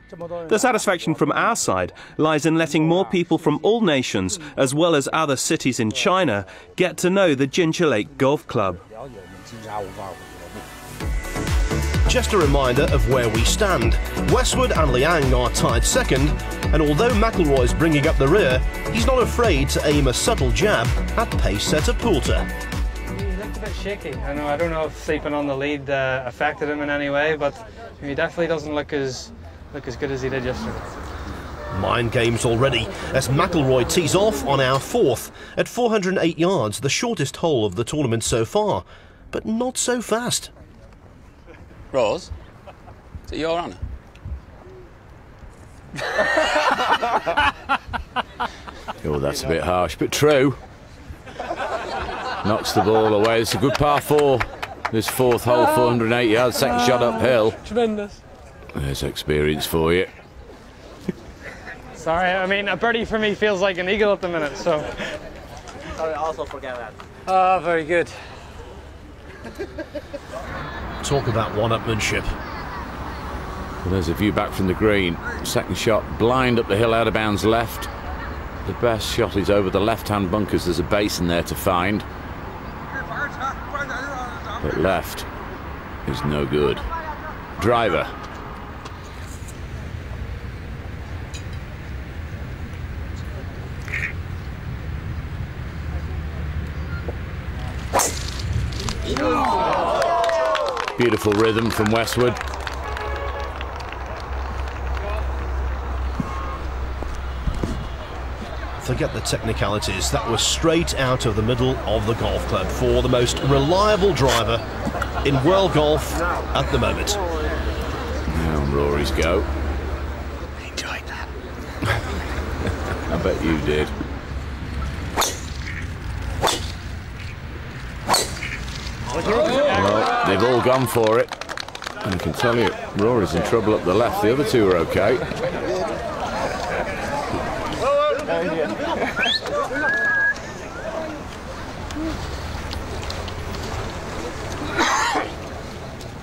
[SPEAKER 7] The satisfaction from our side lies in letting more people from all nations, as well as other cities in China, get to know the Jincha Lake Golf Club.
[SPEAKER 1] Just a reminder of where we stand. Westwood and Liang are tied second, and although McIlroy's bringing up the rear, he's not afraid to aim a subtle jab at pace setter Poulter.
[SPEAKER 3] He looked a bit shaky. I don't know if sleeping on the lead affected him in any way, but he definitely doesn't look as good as he did yesterday.
[SPEAKER 1] Mind games already, as McIlroy tees off on our 4th at 408 yards, the shortest hole of the tournament so far, but not so fast.
[SPEAKER 11] Rose, is it your honour?
[SPEAKER 8] Oh, that's a bit harsh, but true. Knocks the ball away. It's a good par 4. This 4th hole, 408 yards, second shot uphill.
[SPEAKER 12] Tremendous.
[SPEAKER 8] There's experience for you.
[SPEAKER 3] Sorry, I mean, a birdie for me feels like an eagle at the minute, so.
[SPEAKER 15] Sorry, I also forget that.
[SPEAKER 12] Ah, very good.
[SPEAKER 1] Talk about one-upmanship.
[SPEAKER 8] Well, there's a view back from the green. Second shot, blind up the hill, out of bounds left. The best shot is over the left-hand bunkers. There's a basin there to find. But left is no good. Driver. Beautiful rhythm from Westwood.
[SPEAKER 1] Forget the technicalities, that was straight out of the middle of the golf club for the most reliable driver in world golf at the moment.
[SPEAKER 8] Now on Rory's go.
[SPEAKER 1] Enjoyed that.
[SPEAKER 8] I bet you did. Well, they've all gone for it. And I can tell you, Rory's in trouble up the left. The other two are okay.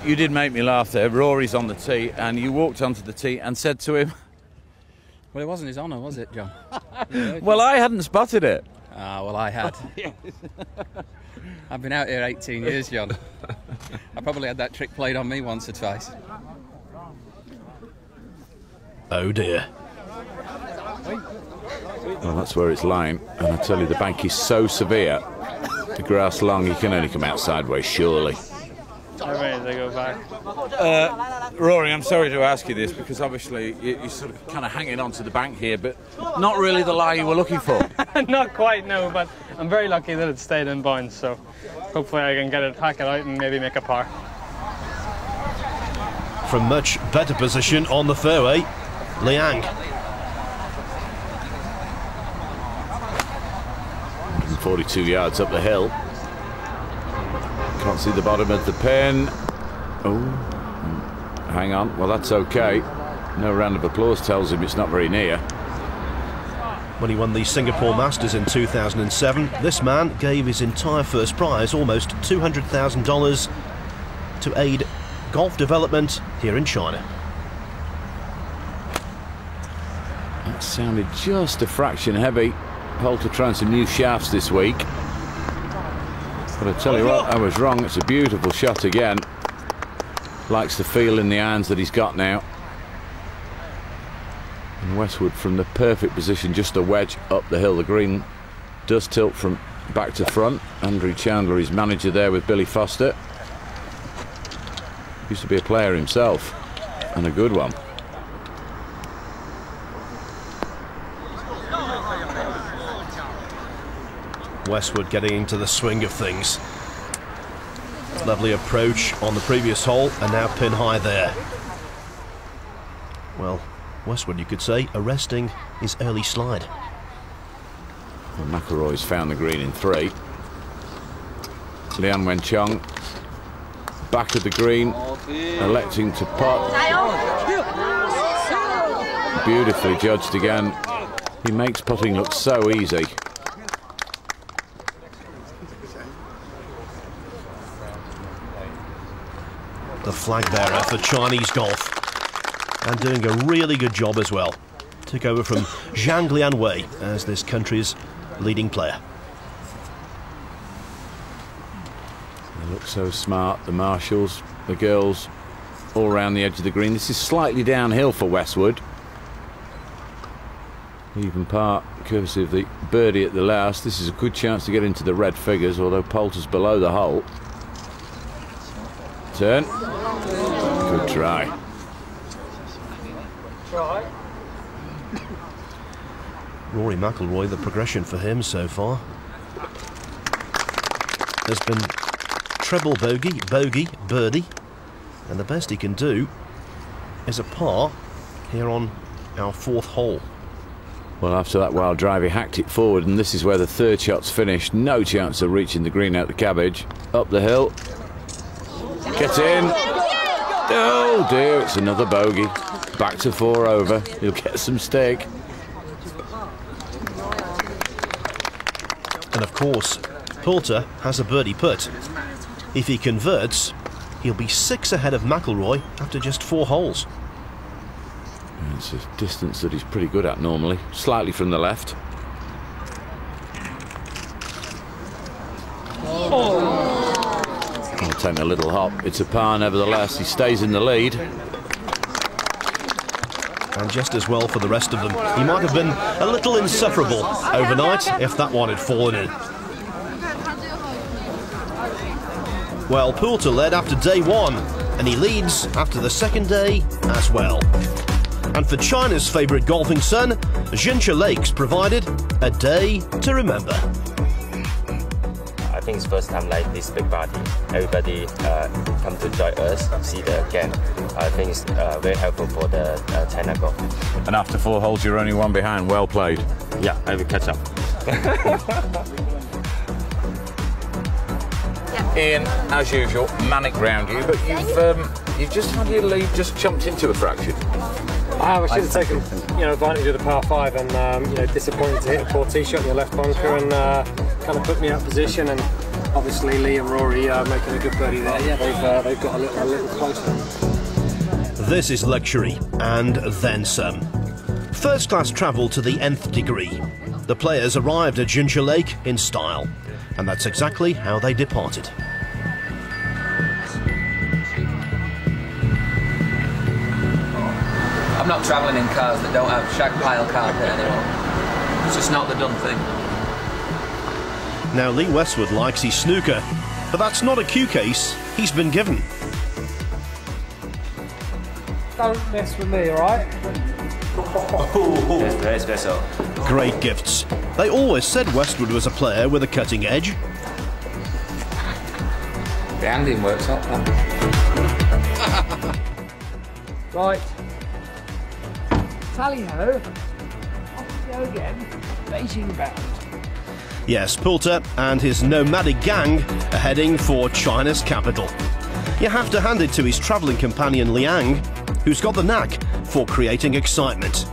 [SPEAKER 8] You did make me laugh there. Rory's on the tee, and you walked onto the tee and said to him...
[SPEAKER 14] Well, it wasn't his honour, was it, John?
[SPEAKER 8] Well, I hadn't spotted it.
[SPEAKER 14] Ah, well, I had. I've been out here 18 years, John. I probably had that trick played on me once or twice.
[SPEAKER 1] Oh dear.
[SPEAKER 8] Well, that's where it's lying, and I tell you, the bank is so severe. The grass long, you can only come out sideways, surely.
[SPEAKER 12] How many they go back?
[SPEAKER 8] Rory, I'm sorry to ask you this, because obviously you're sort of kind of hanging on to the bank here, but not really the lie you were looking for.
[SPEAKER 12] Not quite, no, but I'm very lucky that it stayed in bounds, so hopefully I can get it, hack it out and maybe make a par.
[SPEAKER 1] From much better position on the fairway, Liang.
[SPEAKER 8] 142 yards up the hill. Can't see the bottom of the pin. Oh, hang on. Well, that's okay. No round of applause tells him it's not very near.
[SPEAKER 1] When he won the Singapore Masters in 2007, this man gave his entire first prize, almost $200,000, to aid golf development here in China.
[SPEAKER 8] That sounded just a fraction heavy. Poulter trying some new shafts this week. But I tell you what, I was wrong. It's a beautiful shot again. Likes the feel in the irons that he's got now. And Westwood from the perfect position, just a wedge up the hill. The green does tilt from back to front. Andrew Chandler, his manager there with Billy Foster. Used to be a player himself, and a good one.
[SPEAKER 1] Westwood getting into the swing of things. Lovely approach on the previous hole, and now pin high there. Well, Westwood, you could say, arresting his early slide.
[SPEAKER 8] Well, McIlroy's found the green in 3. Lian Wenchong, back of the green, electing to putt. Beautifully judged again. He makes putting look so easy.
[SPEAKER 1] The flag bearer for Chinese golf, and doing a really good job as well. Took over from Zhang Lianwei as this country's leading player.
[SPEAKER 8] They look so smart, the marshals, the girls, all around the edge of the green. This is slightly downhill for Westwood. Even par, courtesy of the birdie at the last. This is a good chance to get into the red figures, although Poulter's below the hole. Turn. Good try.
[SPEAKER 1] Rory McIlroy, the progression for him so far has been treble bogey, bogey, birdie, and the best he can do is a par here on our 4th hole.
[SPEAKER 8] Well, after that wild drive, he hacked it forward, and this is where the 3rd shot's finished. No chance of reaching the green out the cabbage. Up the hill. Get in. Oh dear, it's another bogey. Back to 4 over. He'll get some stick.
[SPEAKER 1] And of course, Poulter has a birdie putt. If he converts, he'll be 6 ahead of McIlroy after just 4 holes.
[SPEAKER 8] It's a distance that he's pretty good at normally, slightly from the left. I'll take a little hop. It's a par nevertheless. He stays in the lead.
[SPEAKER 1] And just as well for the rest of them. He might have been a little insufferable overnight if that one had fallen in. Well, Poulter led after day 1, and he leads after the second day as well. And for China's favourite golfing son, Jincha Lakes provided a day to remember.
[SPEAKER 13] I think it's first time like this big party. Everybody come to join us, see the game. I think it's very helpful for the China golf.
[SPEAKER 8] And after 4 holes, you're only 1 behind. Well played.
[SPEAKER 13] Yeah, I will catch up.
[SPEAKER 8] Ian, as usual, manic round you, but you've just had your lead just jumped into a fraction.
[SPEAKER 5] I should have taken advantage of the par 5 and disappointed to hit a poor tee shot in the left bunker and kind of put me out of position. And obviously Lee and Rory making a good birdie there. Yeah, they've got a little closer.
[SPEAKER 1] This is luxury and then some. First class travel to the nth degree. The players arrived at Jincha Lake in style, and that's exactly how they departed.
[SPEAKER 11] I'm not travelling in cars that don't have shag pile carpet anymore. It's just not the done thing.
[SPEAKER 1] Now Lee Westwood likes his snooker, but that's not a cue case he's been given.
[SPEAKER 5] Don't mess with me, alright?
[SPEAKER 13] That's very special.
[SPEAKER 1] Great gifts. They always said Westwood was a player with a cutting edge.
[SPEAKER 11] The handling works out.
[SPEAKER 5] Right. Tally-ho. Off we go again. Beijing bound.
[SPEAKER 1] Yes, Poulter and his nomadic gang are heading for China's capital. You have to hand it to his travelling companion Liang, who's got the knack for creating excitement.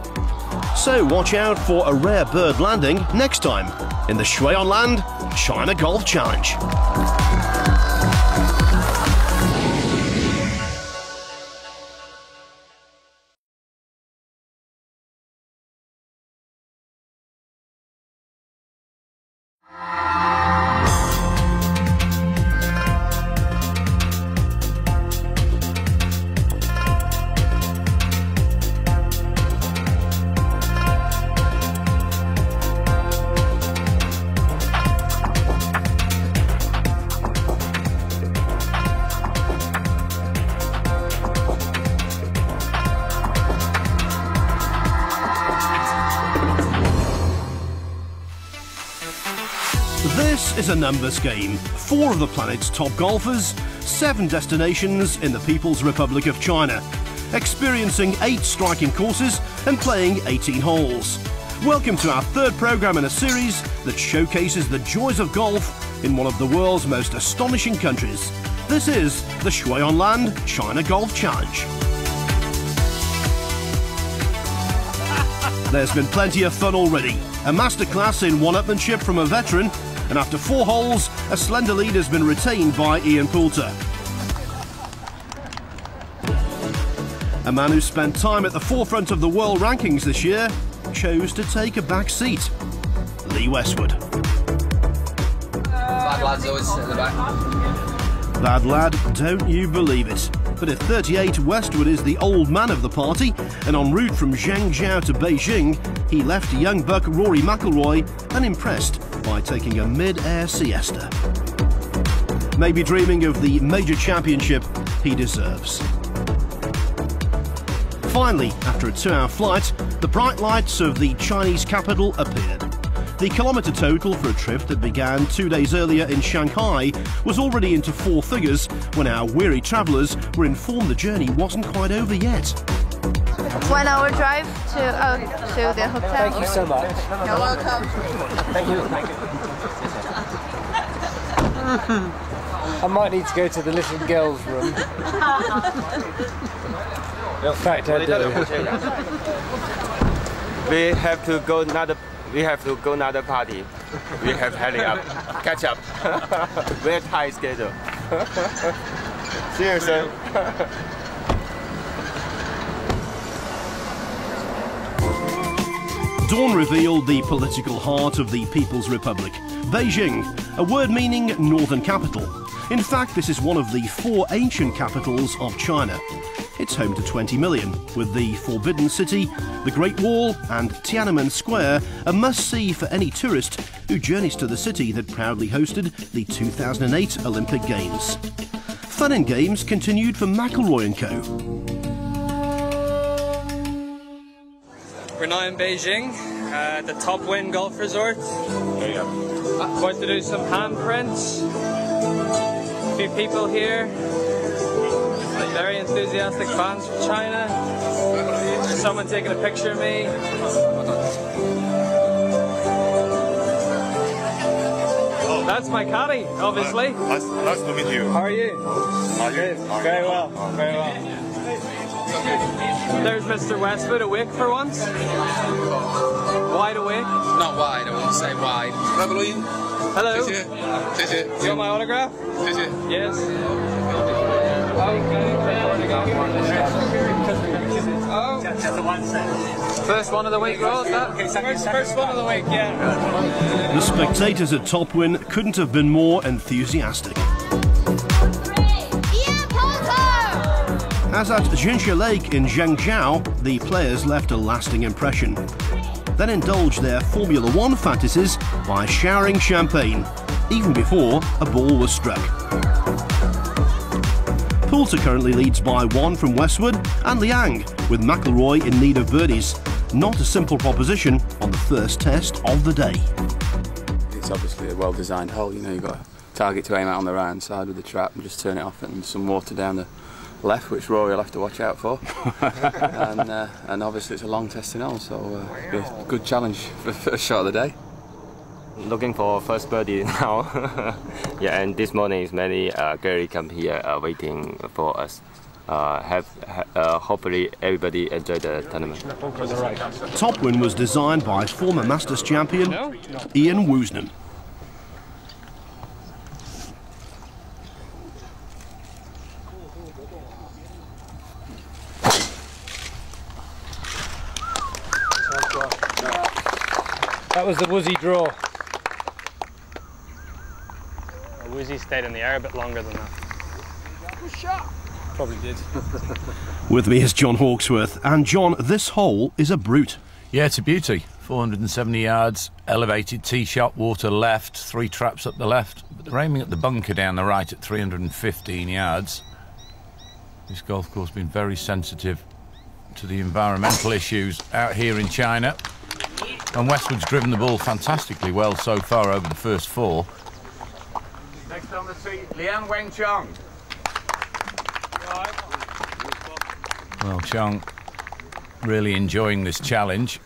[SPEAKER 1] So watch out for a rare bird landing next time in the Shui on Land China Golf Challenge. This is a numbers game. 4 of the planet's top golfers, 7 destinations in the People's Republic of China, experiencing 8 striking courses and playing 18 holes. Welcome to our 3rd programme in a series that showcases the joys of golf in one of the world's most astonishing countries. This is the Shui on Land China Golf Challenge. There's been plenty of fun already. A masterclass in one-upmanship from a veteran, and after 4 holes, a slender lead has been retained by Ian Poulter. A man who spent time at the forefront of the world rankings this year chose to take a back seat. Lee Westwood.
[SPEAKER 11] Bad lads always sit at the back.
[SPEAKER 1] Bad lad, don't you believe it. But at 38, Westwood is the old man of the party, and en route from Zhengzhou to Beijing, he left young buck Rory McIlroy unimpressed by taking a mid-air siesta. Maybe dreaming of the major championship he deserves. Finally, after a 2-hour flight, the bright lights of the Chinese capital appeared. The kilometre total for a trip that began 2 days earlier in Shanghai was already into 4 figures when our weary travellers were informed the journey wasn't quite over yet.
[SPEAKER 16] 1 hour drive to the hotel.
[SPEAKER 5] Thank you so much.
[SPEAKER 16] You're welcome.
[SPEAKER 5] Thank you. I might need to go to the little girls' room. In fact, I do.
[SPEAKER 13] We have to go another party. We have hurry up, catch up. Very tight schedule. See you soon.
[SPEAKER 1] Dawn revealed the political heart of the People's Republic, Beijing, a word meaning northern capital. In fact, this is one of the 4 ancient capitals of China. It's home to 20 million, with the Forbidden City, the Great Wall and Tiananmen Square a must-see for any tourist who journeys to the city that proudly hosted the 2008 Olympic Games. Fun and games continued for McElroy & Co.
[SPEAKER 12] We're now in Beijing, the Top Wind Golf Resort.
[SPEAKER 13] There you go.
[SPEAKER 12] About to do some handprints. A few people here. Very enthusiastic fans from China. There's someone taking a picture of me. That's my caddy, obviously.
[SPEAKER 17] Nice to meet you.
[SPEAKER 12] How are you?
[SPEAKER 17] How are you?
[SPEAKER 12] Good. Very well. Very well. There's Mr. Westwood, awake for once. Wide awake.
[SPEAKER 11] Not wide, I wouldn't say wide.
[SPEAKER 12] Hello. You want my autograph? Yes. First one of the week, Rod. First one of the week, yeah.
[SPEAKER 1] The spectators at Top Win couldn't have been more enthusiastic. As at Jinsha Lake in Zhengzhou, the players left a lasting impression. Then indulged their Formula One fantasies by showering champagne, even before a ball was struck. Poulter currently leads by 1 from Westwood and Liang, with McElroy in need of birdies. Not a simple proposition on the first test of the day.
[SPEAKER 2] It's obviously a well-designed hole, you know, you've got a target to aim at on the right-hand side with the trap and just turn it off, and some water down the left, which Rory will have to watch out for. and obviously it's a long testing hole, so it'll be a good challenge for the first shot of the day.
[SPEAKER 13] Looking for first birdie now. Yeah, and this morning is many girls come here waiting for us. Hopefully everybody enjoy the tournament.
[SPEAKER 1] Top Win was designed by former Masters champion Ian Woosnam.
[SPEAKER 12] That was the Woozy draw. Woozy stayed in the air a bit longer than that. Good shot. Probably did.
[SPEAKER 1] With me is John Hawksworth, and John, this hole is a brute.
[SPEAKER 8] Yeah, it's a beauty. 470 yards, elevated tee shot, water left, 3 traps up the left. But they're aiming at the bunker down the right at 315 yards. This golf course has been very sensitive to the environmental issues out here in China. And Westwood's driven the ball fantastically well so far over the first 4.
[SPEAKER 9] Next on the tee, Liang Wenchong.
[SPEAKER 8] Well, Chong really enjoying this challenge.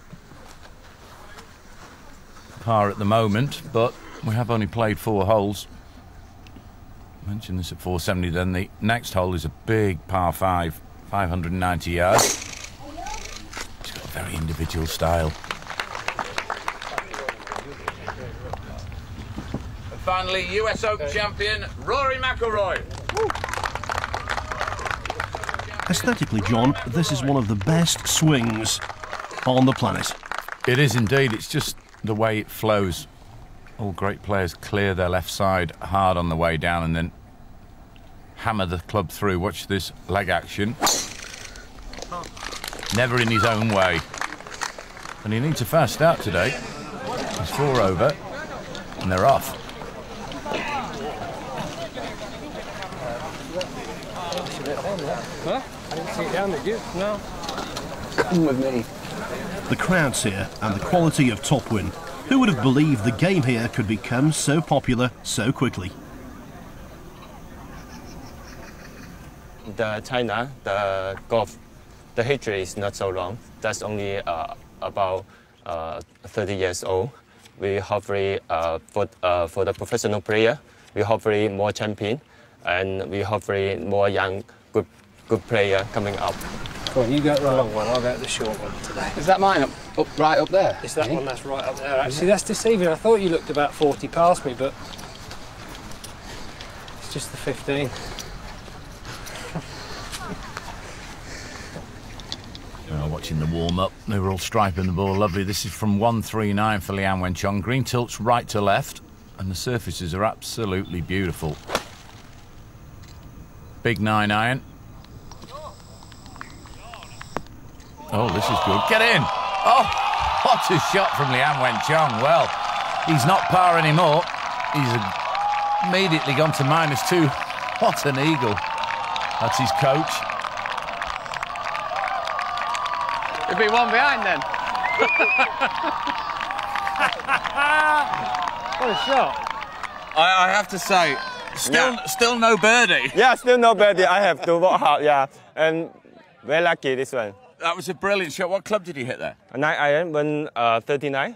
[SPEAKER 8] Par at the moment, but we have only played 4 holes. I mentioned this at 470, then the next hole is a big par 5, 590 yards. It's got a very individual style.
[SPEAKER 9] And finally, US Open champion, Rory McIlroy.
[SPEAKER 1] Aesthetically, John, this is one of the best swings on the planet.
[SPEAKER 8] It is indeed. It's just the way it flows. All great players clear their left side hard on the way down and then hammer the club through. Watch this leg action. Never in his own way. And he needs a fast start today. He's 4 over and they're off.
[SPEAKER 12] Huh? I didn't see it down there, did you? No.
[SPEAKER 2] Come with me.
[SPEAKER 1] The crowds here and the quality of Top Win. Who would have believed the game here could become so popular so quickly?
[SPEAKER 13] China, the golf, the history is not so long. That's only about 30 years old. We hopefully for the professional player, we hopefully more champion, and we hopefully more young good player coming up.
[SPEAKER 5] Go on, you go the long one, I'll go the short one today.
[SPEAKER 2] Is that mine right up there?
[SPEAKER 5] It's that one that's right up there. Actually, that's deceiving. I thought you looked about 40 past me, but it's
[SPEAKER 3] just the 15.
[SPEAKER 8] Watching the warm-up, they were all striping the ball lovely. This is from 139 for Liang Wenchong. Green tilts right to left, and the surfaces are absolutely beautiful. Big 9-iron. Oh, this is good. Get in! Oh, what a shot from Liang Wenchong. Well, he's not par anymore. He's immediately gone to -2. What an eagle. That's his coach.
[SPEAKER 14] You'd be one behind then.
[SPEAKER 12] What a shot.
[SPEAKER 9] I have to say, still no birdie.
[SPEAKER 18] Yeah, still no birdie. I have to work hard, yeah. And very lucky this one.
[SPEAKER 9] That was a brilliant shot. What club did you hit there?
[SPEAKER 18] A 9-iron, 139.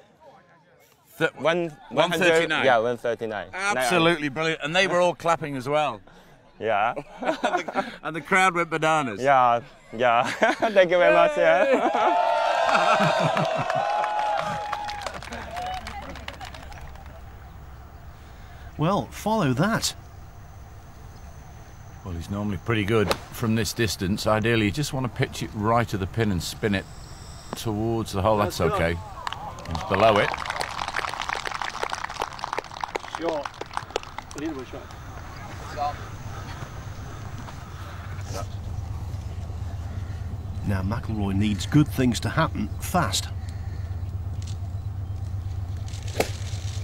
[SPEAKER 9] 139?
[SPEAKER 18] Yeah, 139.
[SPEAKER 9] Absolutely brilliant. And they were all clapping as well.
[SPEAKER 18] Yeah.
[SPEAKER 9] And the crowd went bananas.
[SPEAKER 18] Yeah, yeah. Thank you very much, yeah.
[SPEAKER 1] Well, follow that.
[SPEAKER 8] Well, he's normally pretty good from this distance. Ideally, you just want to pitch it right to the pin and spin it towards the hole. That's okay. He's below it.
[SPEAKER 12] Shot. Unbelievable shot.
[SPEAKER 1] Now McIlroy needs good things to happen fast.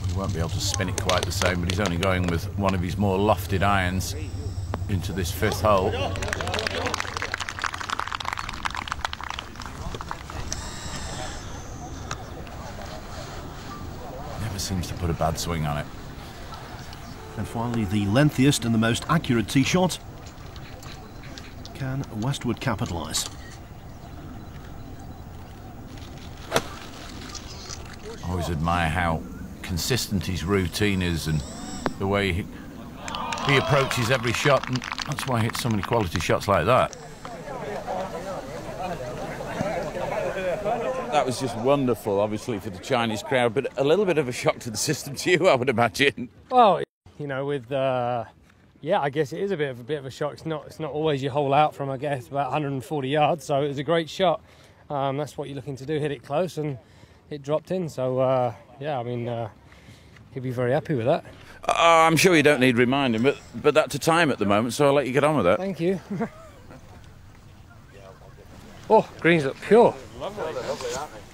[SPEAKER 8] He won't be able to spin it quite the same, but he's only going with one of his more lofted irons into this 5th hole. Never seems to put a bad swing on it.
[SPEAKER 1] And finally, the lengthiest and the most accurate tee shot. Can Westwood capitalise?
[SPEAKER 8] I always admire how consistent his routine is and the way he approaches every shot, and that's why he hits so many quality shots like that. That was just wonderful, obviously, for the Chinese crowd, but a little bit of a shock to the system to you, I would imagine.
[SPEAKER 5] Well, you know, with yeah, I guess it is a bit of a shock. It's not always you hole out from, I guess, about 140 yards. So it was a great shot. That's what you're looking to do, hit it close, and it dropped in. So yeah, I mean, he'd be very happy with that.
[SPEAKER 8] I'm sure you don't need reminding, but that's a time at the moment, so I'll let you get on with it.
[SPEAKER 5] Thank you. Oh, greens look pure.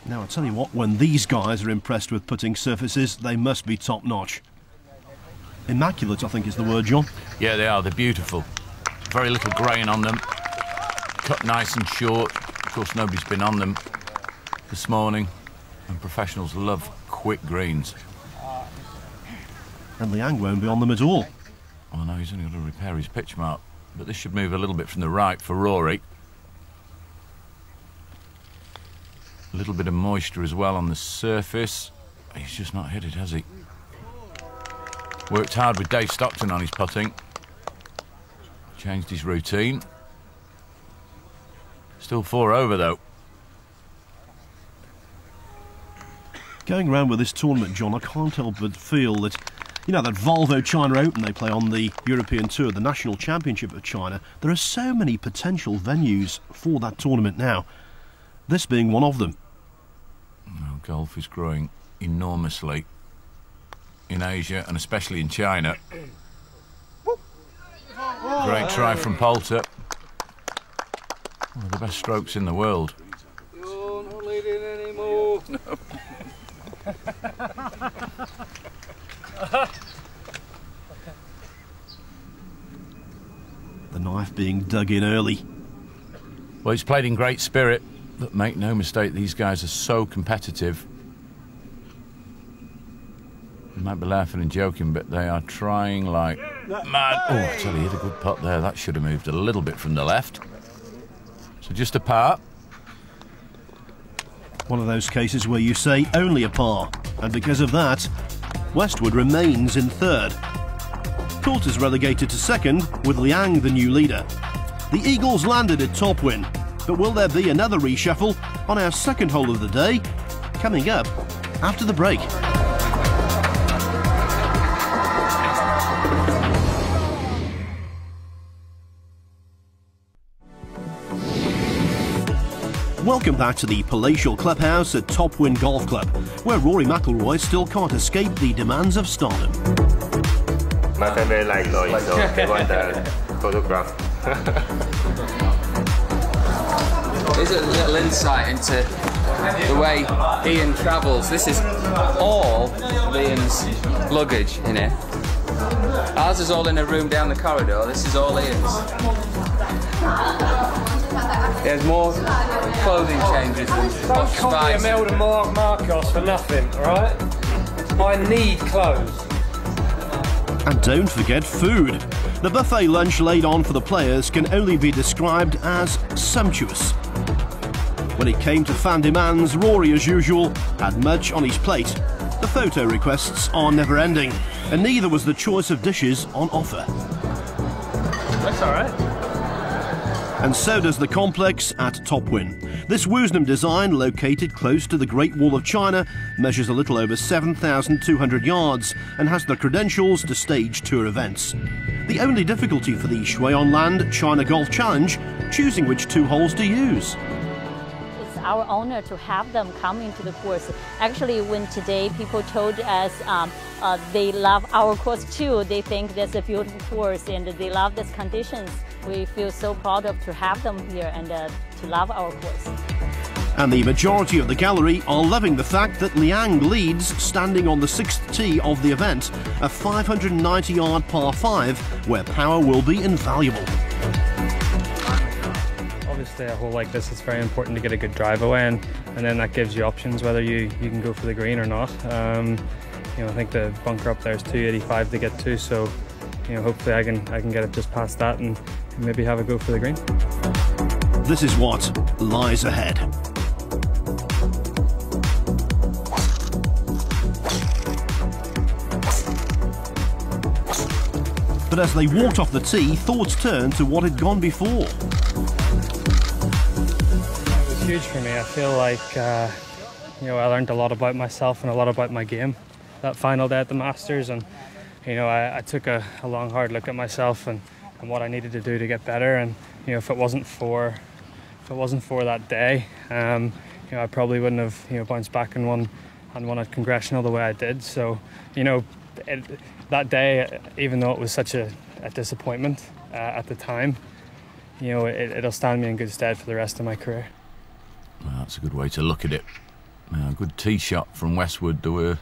[SPEAKER 1] Now, I tell you what, when these guys are impressed with putting surfaces, they must be top-notch. Immaculate, I think is the word, John.
[SPEAKER 8] Yeah, they are. They're beautiful. Very little grain on them. Cut nice and short. Of course, nobody's been on them this morning, and professionals love quick greens.
[SPEAKER 1] And Liang won't be on them at all.
[SPEAKER 8] Oh no, he's only got to repair his pitch mark. But this should move a little bit from the right for Rory. A little bit of moisture as well on the surface. He's just not hit it, has he? Worked hard with Dave Stockton on his putting. Changed his routine. Still 4 over though.
[SPEAKER 1] Going around with this tournament, John, I can't help but feel that, you know, that Volvo China Open they play on the European Tour, the National Championship of China, there are so many potential venues for that tournament now, this being one of them.
[SPEAKER 8] Well, golf is growing enormously in Asia and especially in China. Great try from Poulter. One of the best strokes in the world.
[SPEAKER 12] You're not leading anymore.
[SPEAKER 1] The knife being dug in early.
[SPEAKER 8] Well, he's played in great spirit, but make no mistake, these guys are so competitive. You might be laughing and joking, but they are trying like mad. Oh, I tell you, he had a good putt there. That should have moved a little bit from the left. So just a par.
[SPEAKER 1] One of those cases where you say only a par, and because of that, Westwood remains in third. Coulter's relegated to second, with Liang the new leader. The Eagles landed at top win, but will there be another reshuffle on our second hole of the day? Coming up after the break. Welcome back to the palatial clubhouse at Top Wind Golf Club, where Rory McIlroy still can't escape the demands of stardom.
[SPEAKER 13] My family like Rory, so they want the photograph.
[SPEAKER 11] Here's a little insight into the way Ian travels. This is all of Ian's luggage in here. Ours is all in a room down the corridor. This is all Ian's. There's more clothing changes than
[SPEAKER 12] Don't call me Imelda Marcos for nothing, alright? I need clothes.
[SPEAKER 1] And don't forget food. The buffet lunch laid on for the players can only be described as sumptuous. When it came to fan demands, Rory, as usual, had much on his plate. The photo requests are never ending, and neither was the choice of dishes on offer.
[SPEAKER 12] That's alright.
[SPEAKER 1] And so does the complex at Top Wind. This Woosnam design, located close to the Great Wall of China, measures a little over 7,200 yards and has the credentials to stage tour events. The only difficulty for the Shui On Land China Golf Challenge, choosing which 2 holes to use.
[SPEAKER 19] It's our honor to have them come into the course. Actually, when today people told us they love our course too, they think that's a beautiful course and they love these conditions. We feel so proud to have them here and to love our course.
[SPEAKER 1] And the majority of the gallery are loving the fact that Liang leads, standing on the 6th tee of the event, a 590-yard par 5, where power will be invaluable.
[SPEAKER 3] Obviously, a hole like this, it's very important to get a good drive away, and then that gives you options whether you can go for the green or not. You know, I think the bunker up there is 285 to get to, so you know, hopefully I can get it just past that and maybe have a go for the green.
[SPEAKER 1] This is what lies ahead. But as they walked off the tee, thoughts turned to what had gone before.
[SPEAKER 3] It was huge for me. I feel like you know, I learned a lot about myself and a lot about my game that final day at the Masters, and you know, I took a long hard look at myself and what I needed to do to get better. And you know, if it wasn't for that day, you know, I probably wouldn't have bounced back and won at Congressional the way I did. So you know, that day, even though it was such a disappointment at the time, you know, it'll stand me in good stead for the rest of my career.
[SPEAKER 8] Well, that's a good way to look at it. A good tee shot from Westwood. There were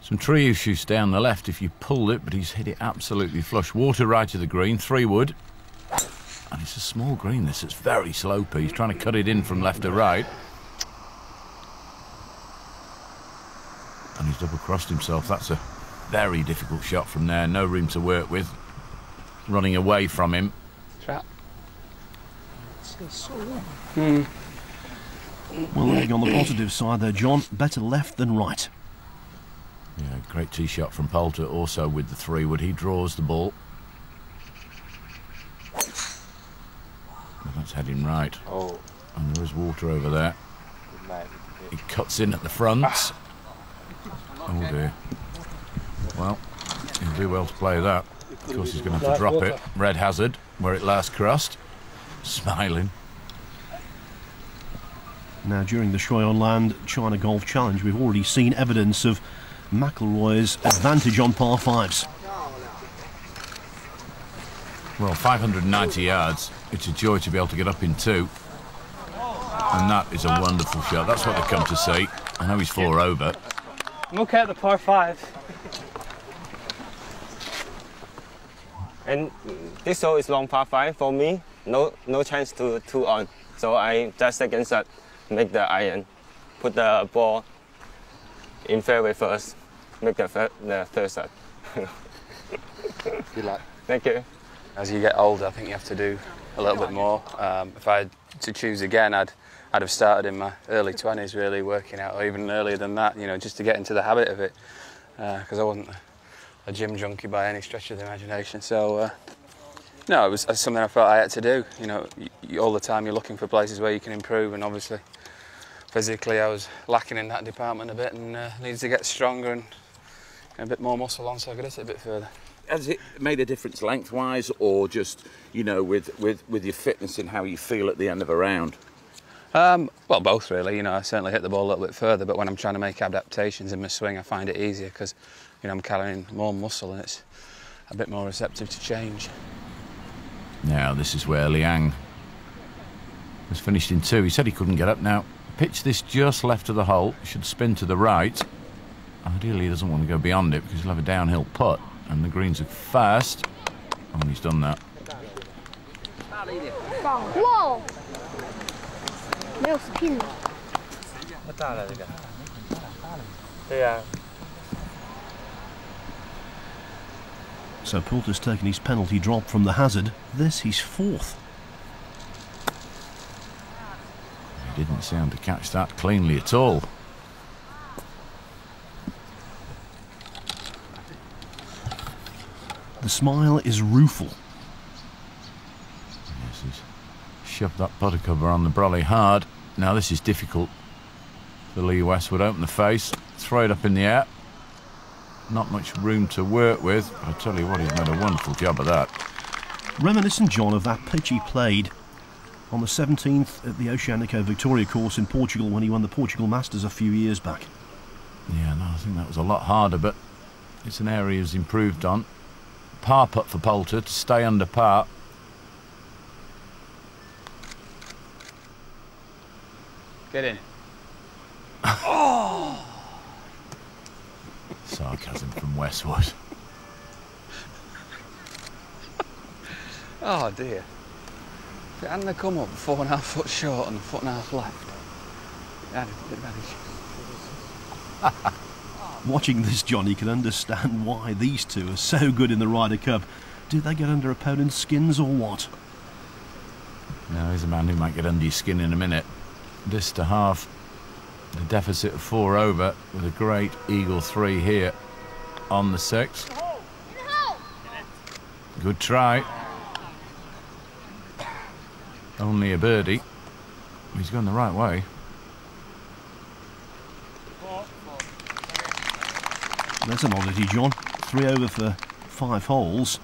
[SPEAKER 8] some tree issues down the left if you pulled it, but he's hit it absolutely flush. Water right to the green, 3-wood. And it's a small green, this. It's very slopey. He's trying to cut it in from left to right. And he's double-crossed himself. That's a very difficult shot from there. No room to work with. Running away from him.
[SPEAKER 11] Trap.
[SPEAKER 1] Well, looking on the positive side there, John, better left than right.
[SPEAKER 8] Yeah, great tee shot from Poulter, also with the 3-wood. He draws the ball. Well, that's heading right.
[SPEAKER 13] Oh.
[SPEAKER 8] And there is water over there. He cuts in at the front. Oh dear. Well, he'll do well to play that. Of course, he's going to have to drop it. Red hazard, where it last crossed. Smiling.
[SPEAKER 1] Now, during the Shui On Land China Golf Challenge, we've already seen evidence of McIlroy's advantage on par 5s.
[SPEAKER 8] Well, 590 yards. It's a joy to be able to get up in 2. And that is a wonderful shot. That's what they've come to see. I know he's 4 over.
[SPEAKER 12] I'm okay at the par 5.
[SPEAKER 18] And this hole is long par 5 for me. No chance to 2 on. So I just against that, make the iron, put the ball in fairway first, make the third shot.
[SPEAKER 14] Good luck.
[SPEAKER 18] Thank you.
[SPEAKER 14] As you get older, I think you have to do a little bit more. If I had to choose again, I'd have started in my early 20s, really working out, or even earlier than that, you know, just to get into the habit of it, because I wasn't a gym junkie by any stretch of the imagination. So, no, it was something I felt I had to do. You know, all the time you're looking for places where you can improve, and obviously, physically, I was lacking in that department a bit, and needed to get stronger and a bit more muscle on, so I could hit it a bit further.
[SPEAKER 8] Has it made a difference lengthwise, or just, you know, with your fitness in how you feel at the end of a round?
[SPEAKER 14] Well, both really. You know, I certainly hit the ball a little bit further, but when I'm trying to make adaptations in my swing, I find it easier because, you know, I'm carrying more muscle and it's a bit more receptive to change.
[SPEAKER 8] Now this is where Liang was finished in 2. He said he couldn't get up. Now, pitch this just left of the hole. Should spin to the right. Ideally, he doesn't want to go beyond it because he'll have a downhill putt, and the greens are fast. Oh, and he's done that.
[SPEAKER 16] Whoa! 没有 spin 了。
[SPEAKER 13] 太大了这个。对呀。
[SPEAKER 1] So Poulter's taken his penalty drop from the hazard. This he's 4th.
[SPEAKER 8] He didn't sound to catch that cleanly at all.
[SPEAKER 1] The smile is rueful.
[SPEAKER 8] Yes, he's shoved that putter cover on the brolly hard. Now this is difficult for Lee Westwood. Open the face, throw it up in the air. Not much room to work with. I tell you what, he's made a wonderful job of that.
[SPEAKER 1] Reminiscent, John, of that pitch he played on the 17th at the Oceanico Victoria course in Portugal when he won the Portugal Masters a few years back.
[SPEAKER 8] Yeah, no, I think that was a lot harder, but it's an area he's improved on. Par putt for Poulter to stay under par.
[SPEAKER 14] Get in.
[SPEAKER 8] Oh! Sarcasm from Westwood.
[SPEAKER 14] Oh dear. If it hadn't come up 4.5 foot short and a foot and a half left, it had a bit advantage.
[SPEAKER 1] Watching this, John, you can understand why these two are so good in the Ryder Cup. Do they get under opponents' skins or what?
[SPEAKER 8] No, he's a man who might get under your skin in a minute. This to half the deficit of 4 over with a great eagle 3 here on the 6. Good try. Only a birdie. He's going the right way.
[SPEAKER 1] That's an oddity, John. 3 over for 5 holes.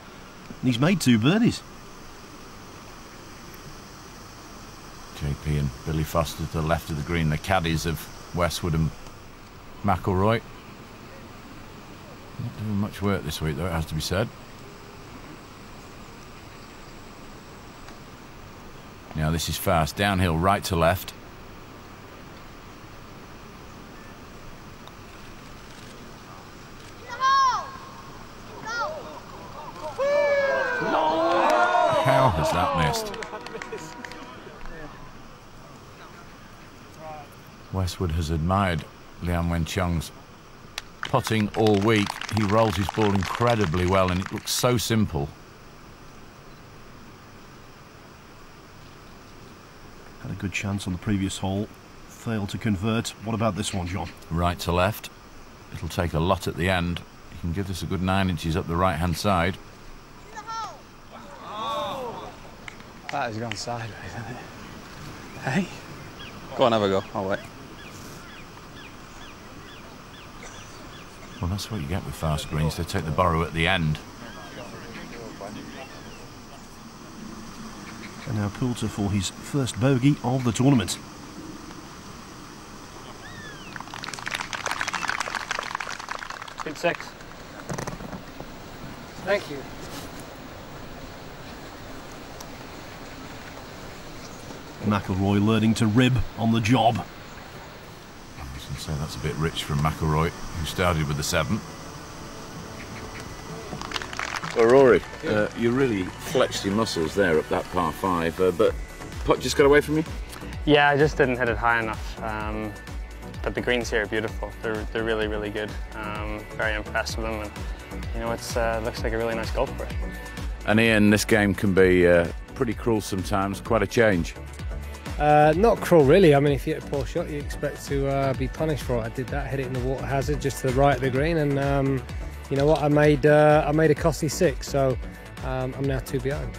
[SPEAKER 1] And he's made 2 birdies.
[SPEAKER 8] JP and Billy Foster to the left of the green, the caddies of Westwood and McIlroy. Not doing much work this week, though, it has to be said. Now this is fast, downhill, right to left. How has that missed? Westwood has admired Liang Wencheng's putting all week. He rolls his ball incredibly well and it looks so simple.
[SPEAKER 1] Had a good chance on the previous hole. Failed to convert. What about this one, John?
[SPEAKER 8] Right to left. It'll take a lot at the end. You can give this a good 9 inches up the right-hand side.
[SPEAKER 14] That has gone sideways, hasn't it? Hey? Go on, have a go. I'll wait.
[SPEAKER 8] Well, that's what you get with fast greens. They take the borrow at the end.
[SPEAKER 1] And now Poulter for his first bogey of the tournament.
[SPEAKER 12] Pin 6. Thank you.
[SPEAKER 1] McIlroy learning to rib on the job.
[SPEAKER 8] I was going to say that's a bit rich from McIlroy, who started with the 7. Well, Rory, you really flexed your muscles there up that par 5, but putt just got away from you?
[SPEAKER 3] Yeah, I just didn't hit it high enough. But the greens here are beautiful. They're really, really good. Very impressed with them, and you know, it's looks like a really nice golf course.
[SPEAKER 8] And Ian, this game can be pretty cruel sometimes. Quite a change.
[SPEAKER 5] Not cruel, really. I mean, if you hit a poor shot, you expect to be punished for it. I did that, hit it in the water hazard just to the right of the green, and you know what? I made a costly 6, so I'm now 2 behind.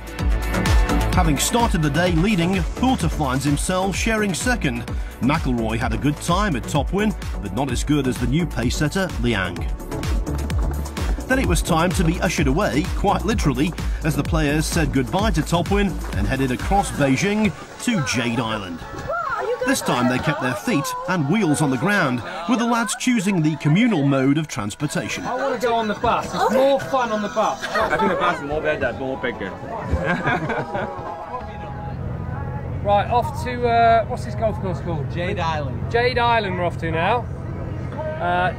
[SPEAKER 1] Having started the day leading, Poulter finds himself sharing second. McIlroy had a good time at top win, but not as good as the new pace setter Liang. Then it was time to be ushered away, quite literally, as the players said goodbye to Topwin and headed across Beijing to Jade Island.
[SPEAKER 16] Wow, you
[SPEAKER 1] This time they kept their feet and wheels on the ground, with the lads choosing the communal mode of transportation.
[SPEAKER 12] I want to go on the bus. It's more fun on the bus.
[SPEAKER 15] I think the bus is more better, more bigger.
[SPEAKER 12] Right, off to, what's this golf course called?
[SPEAKER 15] Jade Island.
[SPEAKER 12] Jade Island we're off to now.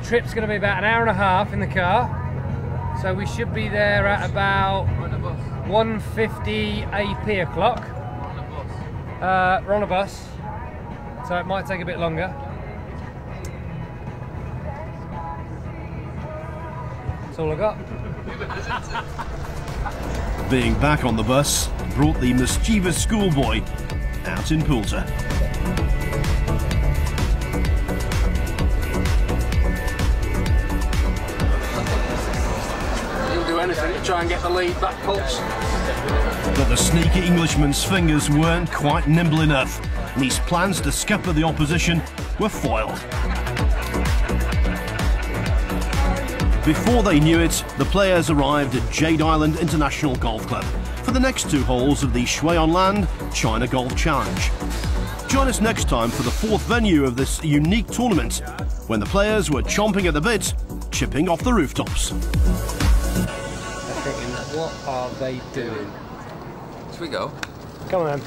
[SPEAKER 12] Trip's going to be about an hour and a half in the car. So we should be there at about 1:50 AP o'clock. We're on a bus, so it might take a bit longer. That's all I got.
[SPEAKER 1] Being back on the bus brought the mischievous schoolboy out in Poulter.
[SPEAKER 15] He'll do anything to try and get the lead back, Pulse.
[SPEAKER 1] But the sneaky Englishman's fingers weren't quite nimble enough, and his plans to scupper the opposition were foiled. Before they knew it, the players arrived at Jade Island International Golf Club for the next 2 holes of the Shui on Land China Golf Challenge. Join us next time for the 4th venue of this unique tournament, when the players were chomping at the bit, chipping off the rooftops.
[SPEAKER 12] What are they doing?
[SPEAKER 6] Should we go?
[SPEAKER 12] Come on then.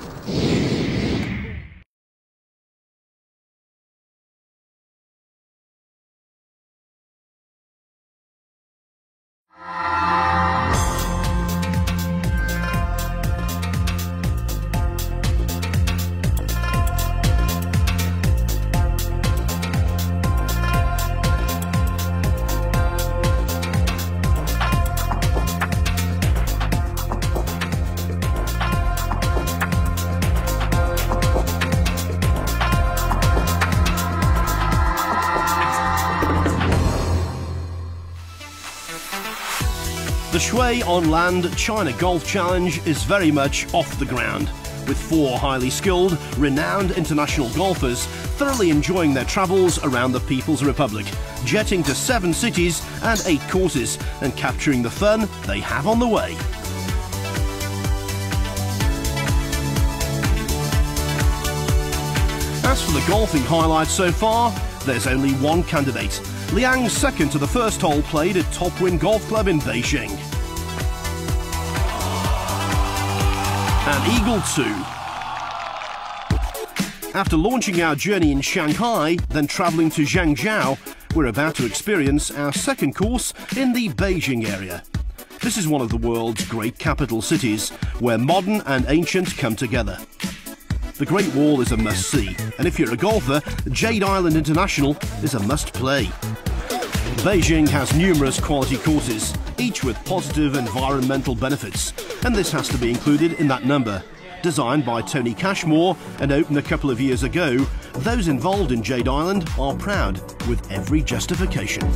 [SPEAKER 1] The Shui on Land China Golf Challenge is very much off the ground, with 4 highly skilled, renowned international golfers thoroughly enjoying their travels around the People's Republic, jetting to 7 cities and 8 courses and capturing the fun they have on the way. As for the golfing highlights so far, there's only one candidate. Liang's second to the first hole played at Top Wind Golf Club in Beijing. And Eagle 2. After launching our journey in Shanghai, then travelling to Zhangjiao, we're about to experience our second course in the Beijing area. This is one of the world's great capital cities, where modern and ancient come together. The Great Wall is a must-see, and if you're a golfer, Jade Island International is a must-play. Beijing has numerous quality courses, each with positive environmental benefits, and this has to be included in that number. Designed by Tony Cashmore and opened a couple of years ago, those involved in Jade Island are proud, with every justification.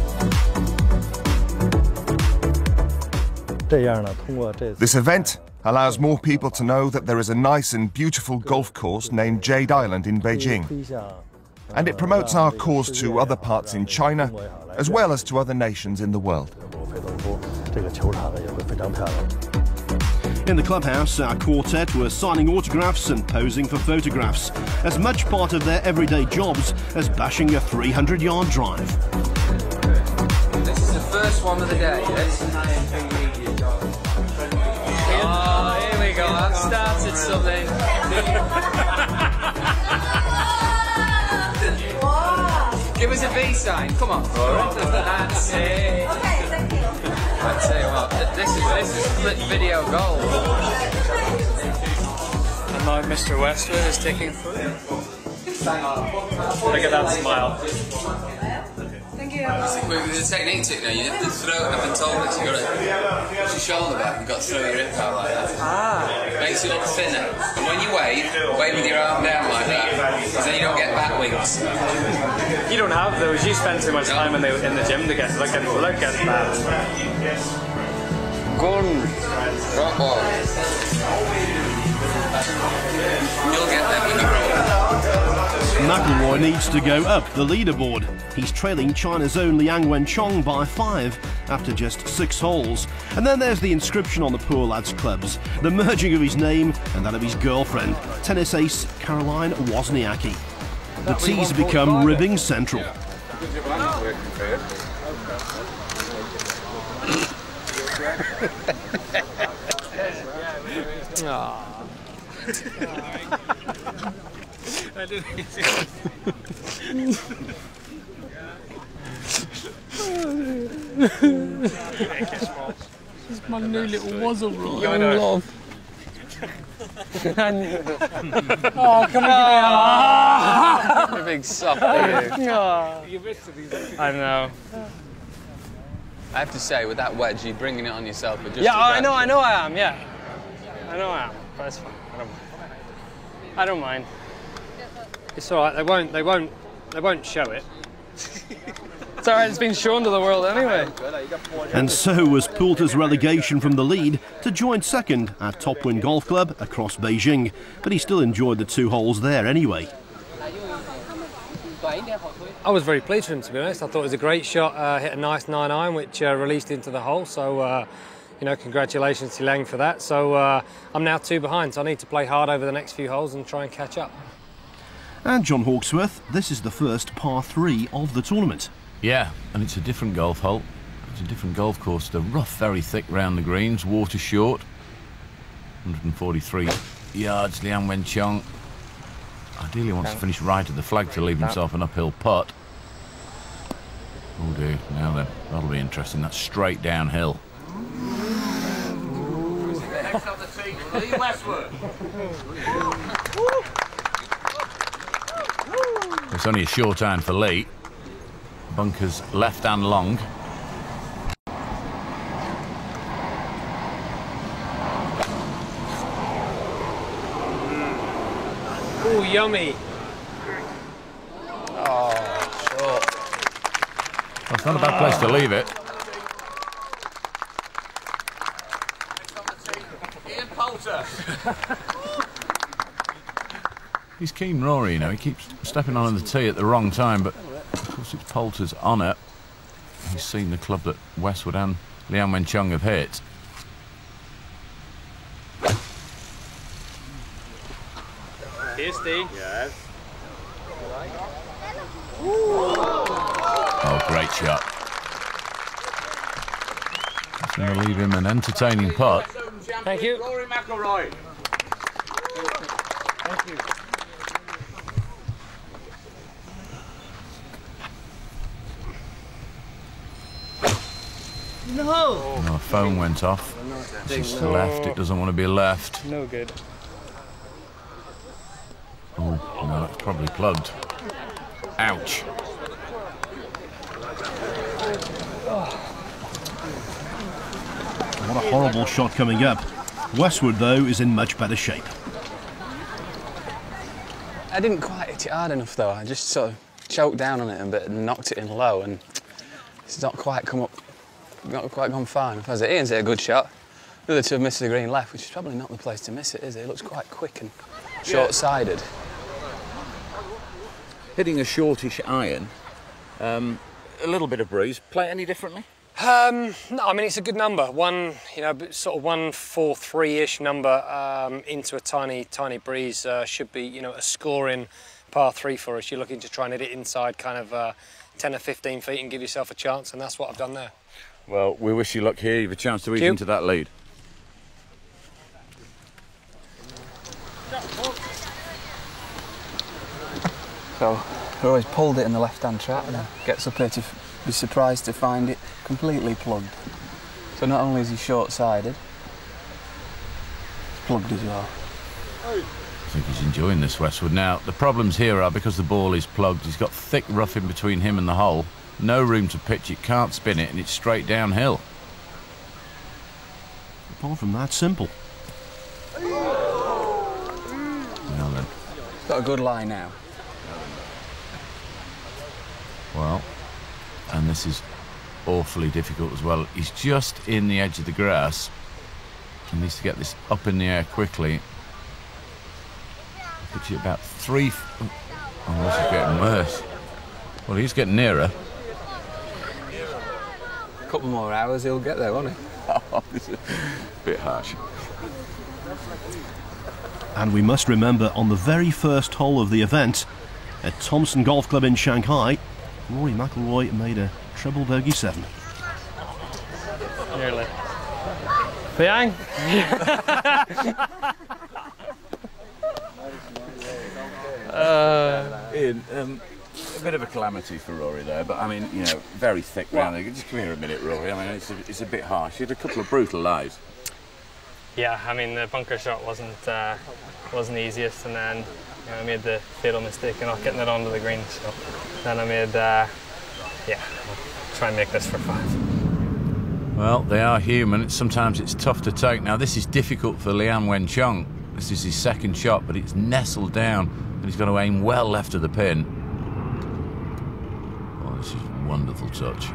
[SPEAKER 20] This event allows more people to know that there is a nice and beautiful golf course named Jade Island in Beijing. And it promotes our cause to other parts in China, as well as to other nations in the world.
[SPEAKER 1] In the clubhouse, our quartet were signing autographs and posing for photographs, as much part of their everyday jobs as bashing a 300-yard drive.
[SPEAKER 6] This is the first one of the day, yes? Oh, here we go, I've started something. Give us a V sign, come on. That's it. I tell you what, this is split video gold.
[SPEAKER 12] And now Mr. Westwood is taking foot. Look at that smile.
[SPEAKER 6] Thank you. There's a technique to it now. You have to throw, I've been told this, you've got to push your shoulder back, you've got to throw your hip out like that. Makes you look thinner. And when you wave with your arm down like that, because then you don't get back wings.
[SPEAKER 12] You don't have those, you spend too much time in the gym to get look at that.
[SPEAKER 6] Gun. Drop ball. You'll get there when you roll.
[SPEAKER 1] McIlroy needs to go up the leaderboard. He's trailing China's own Liang Wenchong by 5 after just 6 holes. And then there's the inscription on the poor lad's clubs, the merging of his name and that of his girlfriend, tennis ace Caroline Wozniacki. The tees become ribbing central.
[SPEAKER 12] This is my new little wazzle ride.
[SPEAKER 14] Young love.
[SPEAKER 12] Oh, come on,
[SPEAKER 14] You big softy.
[SPEAKER 12] I know.
[SPEAKER 14] I have to say, with that wedge, you're bringing it on yourself. But just
[SPEAKER 12] Yeah, I know I am. Yeah, I know I am. But it's fine. I don't mind. It's all right. They won't show it. It's all right. It's been shown to the world anyway.
[SPEAKER 1] And so was Poulter's relegation from the lead to join second at Top Wind Golf Club across Beijing, but he still enjoyed the 2 holes there anyway.
[SPEAKER 12] I was very pleased with him, to be honest. I thought it was a great shot, hit a nice 9-iron, which released into the hole. So, you know, congratulations to Lang for that. So I'm now 2 behind, so I need to play hard over the next few holes and try and catch up.
[SPEAKER 1] And John Hawksworth, this is the first par 3 of the tournament.
[SPEAKER 8] Yeah, and it's a different golf hole. It's a different golf course. The rough very thick round the greens, water short. 143 yards, Liang Wenchong. Ideally wants to finish right at the flag to leave himself an uphill putt. Oh dear, now then, that'll be interesting. That's straight downhill.
[SPEAKER 9] Next on the tee, Lee Westwood.
[SPEAKER 8] It's only a short iron for Lee. Bunkers left and long.
[SPEAKER 12] Oh, yummy.
[SPEAKER 14] Oh, short.
[SPEAKER 8] Well, it's not a bad place to leave it.
[SPEAKER 9] Ian Poulter.
[SPEAKER 8] He's keen, Rory, you know. He keeps stepping on the tee at the wrong time, but of course it's Poulter's honour. He's seen the club that Westwood and Liang Wenchong have hit.
[SPEAKER 12] Here's Steve. Yes.
[SPEAKER 8] Oh, great shot. That's going to leave him an entertaining putt.
[SPEAKER 12] Thank you.
[SPEAKER 9] Rory McIlroy.
[SPEAKER 12] Thank you.
[SPEAKER 4] No!
[SPEAKER 8] Oh, phone went off. It's left. It doesn't want to be left.
[SPEAKER 12] No good.
[SPEAKER 8] Oh, no, that's probably plugged. Ouch.
[SPEAKER 1] What a horrible shot coming up. Westwood, though, is in much better shape.
[SPEAKER 14] I didn't quite hit it hard enough, though. I just sort of choked down on it a bit and knocked it in low, and it's not quite come up, not quite gone far enough, has it? Ian's hit a good shot. The other two have missed the green left, which is probably not the place to miss it, is it? It looks quite quick and short-sided.
[SPEAKER 8] Hitting a shortish iron, a little bit of breeze. Play it any differently?
[SPEAKER 12] No, I mean, it's a good number. One, you know, sort of 143-ish number into a tiny breeze should be, you know, a scoring par 3 for us. You're looking to try and hit it inside kind of 10 or 15 feet and give yourself a chance, and that's what I've done there.
[SPEAKER 8] Well, we wish you luck here. You have a chance to ease into that lead.
[SPEAKER 14] So, Rory's pulled it in the left-hand trap and gets up here to be surprised to find it completely plugged. So not only is he short-sided, it's plugged as well.
[SPEAKER 8] I think he's enjoying this, Westwood. Now, the problems here are because the ball is plugged, he's got thick rough in between him and the hole, no room to pitch it, can't spin it, and it's straight downhill.
[SPEAKER 1] Apart from that, simple.
[SPEAKER 8] Now then.
[SPEAKER 14] He's got a good lie now.
[SPEAKER 8] Well, and this is awfully difficult as well. He's just in the edge of the grass. He needs to get this up in the air quickly. Puts you about 3. Oh, this is getting worse. Well, he's getting nearer.
[SPEAKER 14] A couple more hours, he'll get there, won't he?
[SPEAKER 8] This is a bit harsh.
[SPEAKER 1] And we must remember, on the very first hole of the event, At Thompson Golf Club in Shanghai, Rory McIlroy made a treble bogey 7.
[SPEAKER 3] Nearly. Piang?
[SPEAKER 8] Ian, a bit of a calamity for Rory there, but I mean, you know, very thick round there. Just come here a minute, Rory. I mean, it's a bit harsh. You had a couple of brutal lies.
[SPEAKER 3] Yeah, I mean, the bunker shot wasn't the easiest, and then I made the fatal mistake of not getting it onto the green. So then I made, I'll try and make this for 5.
[SPEAKER 8] Well, they are human. Sometimes it's tough to take. Now, this is difficult for Liang Wenchong. This is his second shot, but it's nestled down, and he's got to aim well left of the pin. Oh, this is a wonderful touch.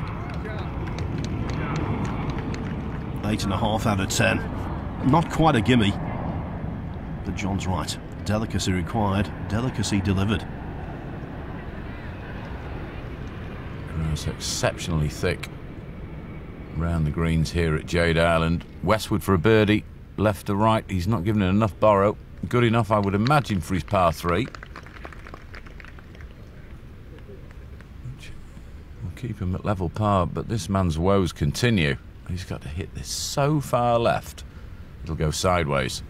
[SPEAKER 1] 8.5 out of 10. Not quite a gimme. But John's right. Delicacy required, delicacy delivered.
[SPEAKER 8] It's exceptionally thick round the greens here at Jade Island. Westwood for a birdie, left to right. He's not given it enough borrow. Good enough, I would imagine, for his par 3. We'll keep him at level par, but this man's woes continue. He's got to hit this so far left, it'll go sideways.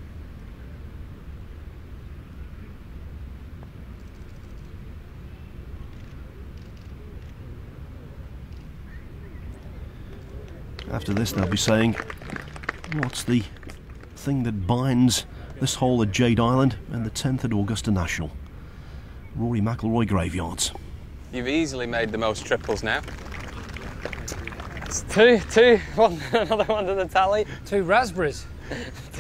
[SPEAKER 1] After this, they'll be saying, what's the thing that binds this hole at Jade Island and the 10th at Augusta National? Rory McIlroy graveyards.
[SPEAKER 14] You've easily made the most triples now.
[SPEAKER 3] It's two, one, another one to the tally.
[SPEAKER 5] 2 raspberries.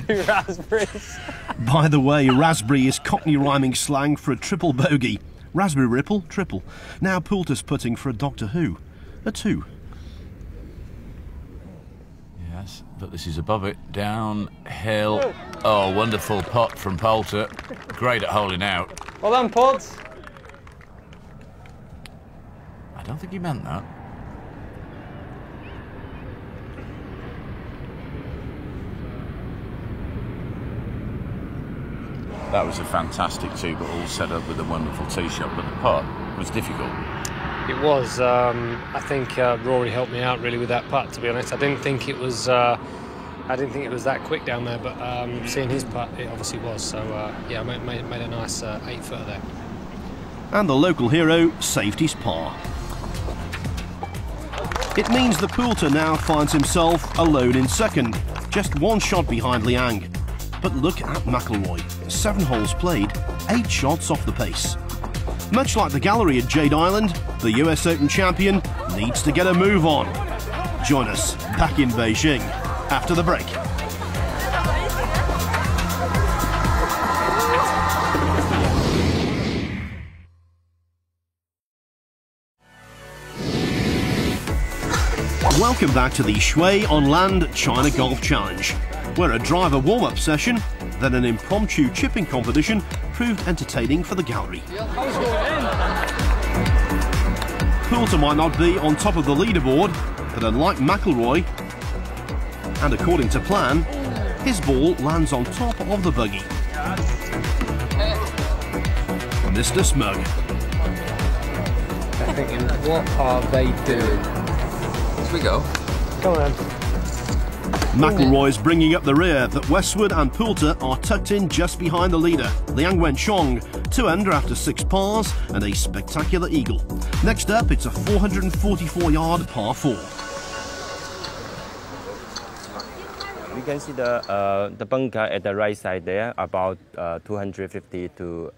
[SPEAKER 3] 2 raspberries.
[SPEAKER 1] By the way, raspberry is Cockney rhyming slang for a triple bogey. Raspberry ripple, triple. Now Poulter's putting for a Doctor Who, a 2.
[SPEAKER 8] Yes, but this is above it. Downhill. Oh, wonderful putt from Poulter. Great at holding out.
[SPEAKER 3] Well done, Pods.
[SPEAKER 8] I don't think he meant that. That was a fantastic 2, but all set up with a wonderful tee shot. But the putt was difficult.
[SPEAKER 5] It was. I think Rory helped me out really with that putt. To be honest, I didn't think it was that quick down there, but seeing his putt, it obviously was. So yeah, made a nice 8-footer there.
[SPEAKER 1] And the local hero saved his par. It means the Poulter now finds himself alone in second, just 1 shot behind Liang. But look at McIlroy. 7 holes played, 8 shots off the pace. Much like the gallery at Jade Island, the US Open champion needs to get a move on. Join us back in Beijing after the break. Welcome back to the Shui on Land China Golf Challenge, where a driver warm-up session, then an impromptu chipping competition proved entertaining for the gallery. Poulter might not be on top of the leaderboard, but unlike McIlroy, and according to plan, his ball lands on top of the buggy. Mr. Smug.
[SPEAKER 5] I'm thinking, what are they doing?
[SPEAKER 6] Here we go.
[SPEAKER 5] Come on.
[SPEAKER 1] McIlroy's bringing up the rear, but Westwood and Poulter are tucked in just behind the leader, Liang Wenchong, 2 under after 6 pars and a spectacular eagle. Next up, it's a 444-yard par 4.
[SPEAKER 18] You can see the bunker at the right side there, about 250 to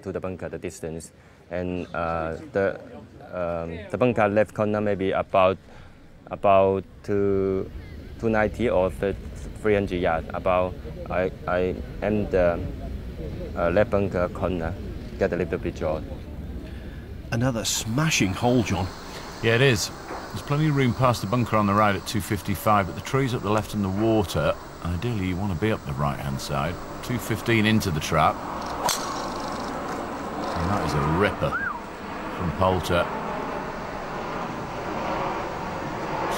[SPEAKER 18] the bunker, the distance, and the bunker left corner maybe about 290 or 300 yards. About I am the left bunker corner, get a little bit short.
[SPEAKER 1] Another smashing hole, John.
[SPEAKER 8] Yeah, it is. There's plenty of room past the bunker on the right at 255, but the trees up the left and the water. Ideally, you want to be up the right-hand side. 215 into the trap. And that is a ripper from Poulter.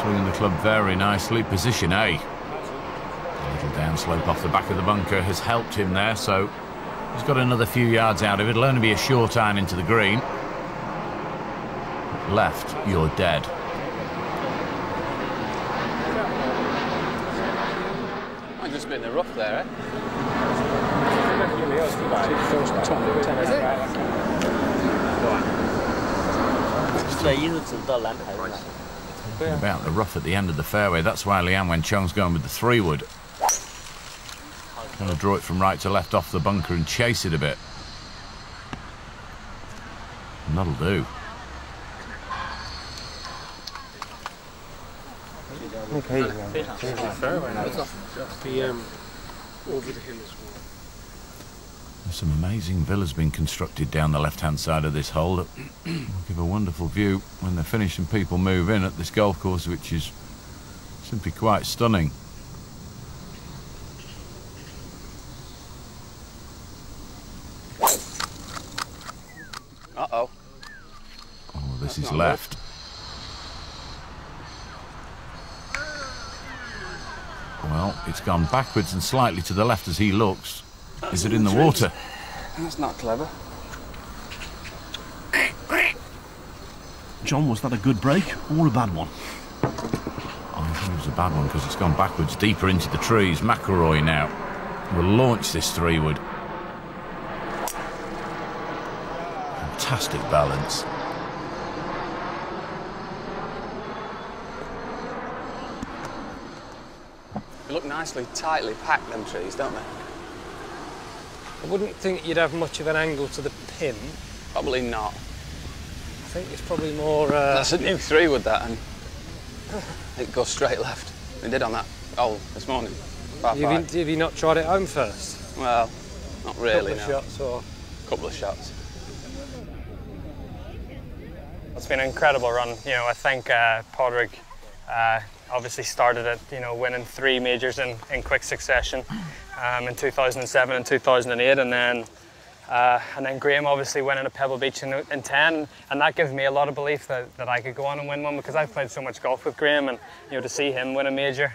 [SPEAKER 8] Swinging the club very nicely. Position A. A little downslope off the back of the bunker has helped him there, so He's got another few yards out of it. It'll only be a short iron into the green. Left, you're dead.
[SPEAKER 14] Might just been in the rough there, eh?
[SPEAKER 8] About the rough at the end of the fairway. That's why Liang Wencheng's going with the 3-wood. Going to draw it from right to left off the bunker and chase it a bit. And that'll do.
[SPEAKER 12] Okay. Over the hill as well.
[SPEAKER 8] There's some amazing villas being constructed down the left-hand side of this hole that will give a wonderful view when they're finished and people move in at this golf course, which is simply quite stunning.
[SPEAKER 14] Uh-oh.
[SPEAKER 8] Oh, this is left. Well, it's gone backwards and slightly to the left as he looks. Is it in the water?
[SPEAKER 14] That's not clever.
[SPEAKER 1] John, was that a good break or a bad one?
[SPEAKER 8] I think it was a bad one because it's gone backwards deeper into the trees. McIlroy now will launch this 3-wood. Fantastic balance.
[SPEAKER 14] They look nicely, tightly packed, them trees, don't they?
[SPEAKER 12] I wouldn't think you'd have much of an angle to the pin.
[SPEAKER 14] Probably not.
[SPEAKER 12] I think it's probably more...
[SPEAKER 14] That's a new 3-wood, that, and it goes straight left. We did on that hole this morning.
[SPEAKER 12] Have you not tried it home first?
[SPEAKER 14] Well, not really,
[SPEAKER 12] Couple of shots, or...?
[SPEAKER 14] Couple of shots.
[SPEAKER 3] It's been an incredible run. You know, I think Padraig obviously started it, you know, winning 3 majors in quick succession in 2007 and 2008, and then Graham obviously winning at Pebble Beach in 10, and that gives me a lot of belief that I could go on and win one, because I've played so much golf with Graham, and you know, to see him win a major,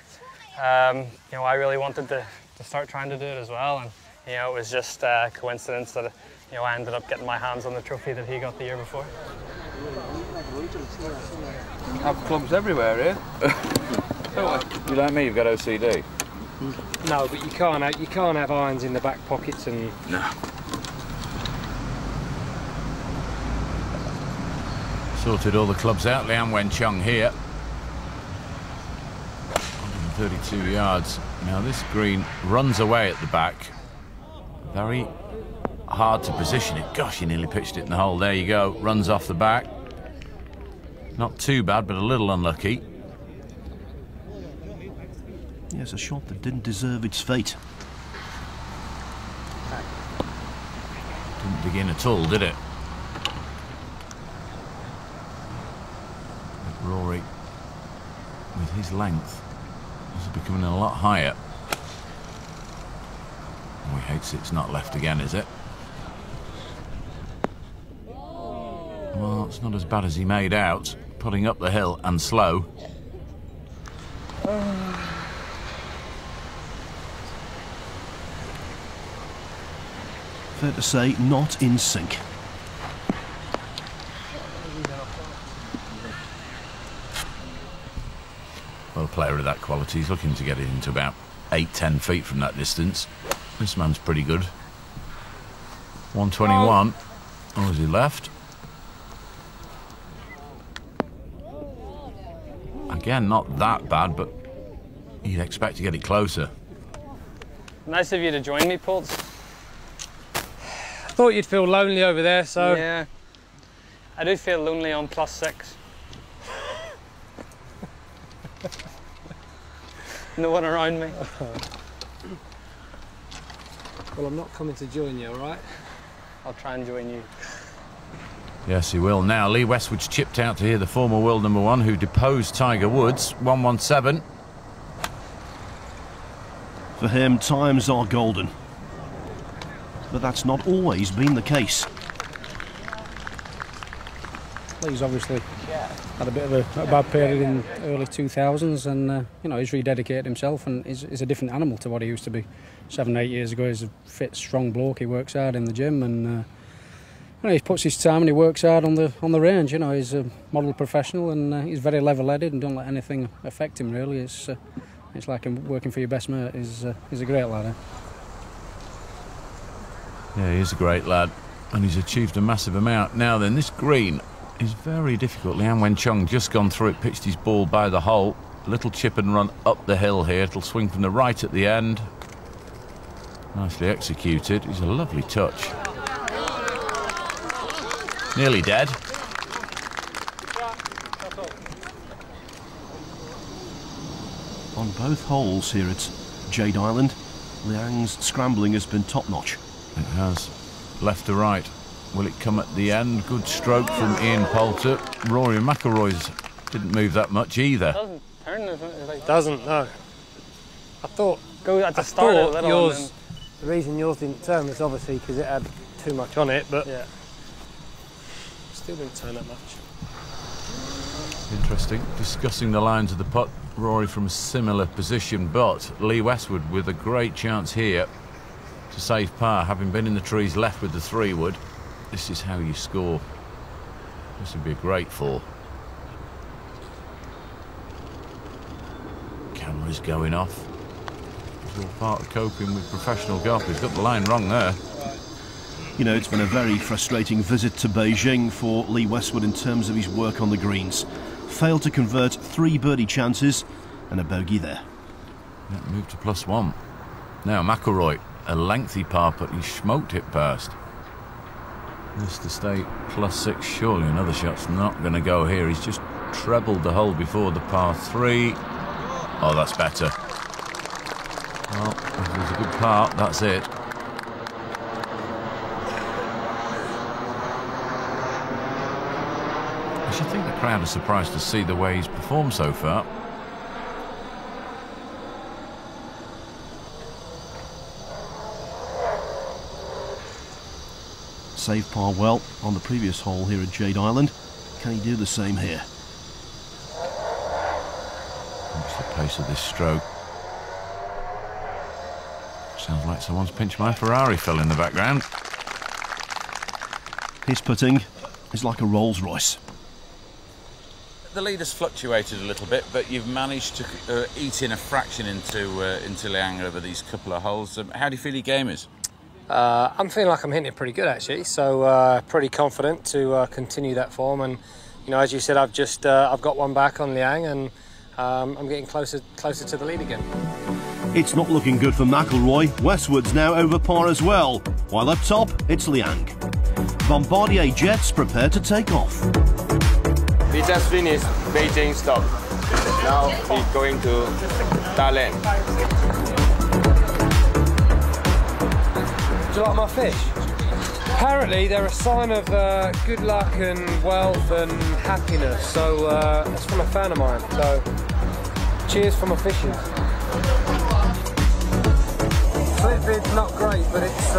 [SPEAKER 3] you know, I really wanted to start trying to do it as well, and you know, it was just a coincidence that you know, I ended up getting my hands on the trophy that he got the year before.
[SPEAKER 14] Have clubs everywhere here.
[SPEAKER 8] You like me, you've got OCD.
[SPEAKER 12] No, but you can't have irons in the back pockets and...
[SPEAKER 8] No. Sorted all the clubs out. Liang Wencheng here. 132 yards. Now this green runs away at the back. Very hard to position it. Gosh, he nearly pitched it in the hole. There you go. Runs off the back. Not too bad, but a little unlucky.
[SPEAKER 1] Yes, a shot that didn't deserve its fate.
[SPEAKER 8] Didn't dig in at all, did it? But Rory, with his length, is becoming a lot higher. Oh, he hates it's not left again, is it? Well, it's not as bad as he made out. Putting up the hill and slow.
[SPEAKER 1] Fair to say, not in sync.
[SPEAKER 8] Well, a player of that quality, he's looking to get it into about 8-10 feet from that distance. This man's pretty good. 121. Oh, is he left? Again, not that bad, but you'd expect to get it closer.
[SPEAKER 3] Nice of you to join me, Paul.
[SPEAKER 12] I thought you'd feel lonely over there, so...
[SPEAKER 3] Yeah. I do feel lonely on +6. No one around me.
[SPEAKER 12] Well, I'm not coming to join you, all right?
[SPEAKER 3] I'll try and join you.
[SPEAKER 8] Yes, he will. Now, Lee Westwood's chipped out to hear the former world #1 who deposed Tiger Woods. 117.
[SPEAKER 1] For him, times are golden. But that's not always been the case.
[SPEAKER 5] He's obviously
[SPEAKER 21] had a bit of a bad period in the early 2000s, and you know, he's rededicated himself, and he's a different animal to what he used to be 7-8 years ago. He's a fit, strong bloke. He works hard in the gym, and you know, he puts his time and he works hard on the range. You know, he's a model professional, and he's very level-headed and don't let anything affect him. Really, it's like him working for your best mate. He's a great lad. Eh?
[SPEAKER 8] Yeah, he is a great lad, and he's achieved a massive amount. Now then, this green is very difficult. Liang Wenchong just gone through it, pitched his ball by the hole. A little chip and run up the hill here. It'll swing from the right at the end. Nicely executed. It's a lovely touch. Nearly dead.
[SPEAKER 1] On both holes here at Jade Island, Liang's scrambling has been top-notch.
[SPEAKER 8] It has. Left to right. Will it come at the end? Good stroke from Ian Poulter. Rory McIlroy's didn't move that much either.
[SPEAKER 12] Doesn't turn, it doesn't, no. I thought yours, the reason yours didn't turn was obviously because it had too much on it, but yeah, still didn't turn that much.
[SPEAKER 8] Interesting. Discussing the lines of the putt, Rory from a similar position, but Lee Westwood with a great chance here to save par, having been in the trees left with the 3-wood. This is how you score. This would be a great 4. Camera's going off. It's all part of coping with professional golf. He's got the line wrong there.
[SPEAKER 1] You know, it's been a very frustrating visit to Beijing for Lee Westwood in terms of his work on the greens. Failed to convert 3 birdie chances and a bogey there.
[SPEAKER 8] That moved to +1. Now McIlroy, a lengthy par putt. He smoked it past. This to stay +6. Surely another shot's not going to go here. He's just trebled the hole before the par 3. Oh, that's better. Well, if there's a good part, that's it. I should think the crowd are surprised to see the way he's performed so far.
[SPEAKER 1] Saved par well on the previous hole here at Jade Island. Can he do the same here?
[SPEAKER 8] What's the pace of this stroke? Sounds like someone's pinched my Ferrari fill in the background.
[SPEAKER 1] His putting is like a Rolls Royce.
[SPEAKER 22] The lead has fluctuated a little bit, but you've managed to eat in a fraction into Liang over these couple of holes. How do you feel your game is?
[SPEAKER 12] I'm feeling like I'm hitting it pretty good actually, so pretty confident to continue that form. And you know, as you said, I've got one back on Liang, and I'm getting closer to the lead again.
[SPEAKER 1] It's not looking good for McIlroy. Westwood's now over par as well, while up top it's Liang. Bombardier jets prepared to take off.
[SPEAKER 18] We just finished Beijing stop. Now we're going to Thailand.
[SPEAKER 12] Do you like my fish? Apparently they're a sign of good luck and wealth and happiness, so that's from a fan of mine, so cheers for my fishes. Flip vid's not great, but it's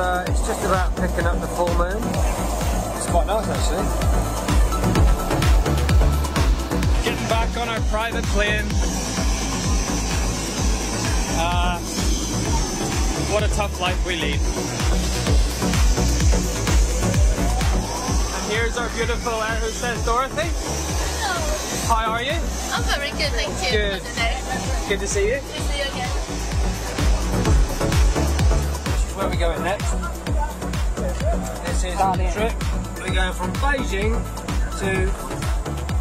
[SPEAKER 12] just about picking up the full moon. It's quite nice actually.
[SPEAKER 23] Getting back on our private plane. What a tough life we lead. And here's our beautiful who says Dorothy.
[SPEAKER 16] Hello.
[SPEAKER 23] How are you?
[SPEAKER 16] I'm very good, thank you.
[SPEAKER 23] Good. Good to see you.
[SPEAKER 16] Good to see you again.
[SPEAKER 12] This is where we're going next. This is the trip. We're going from Beijing to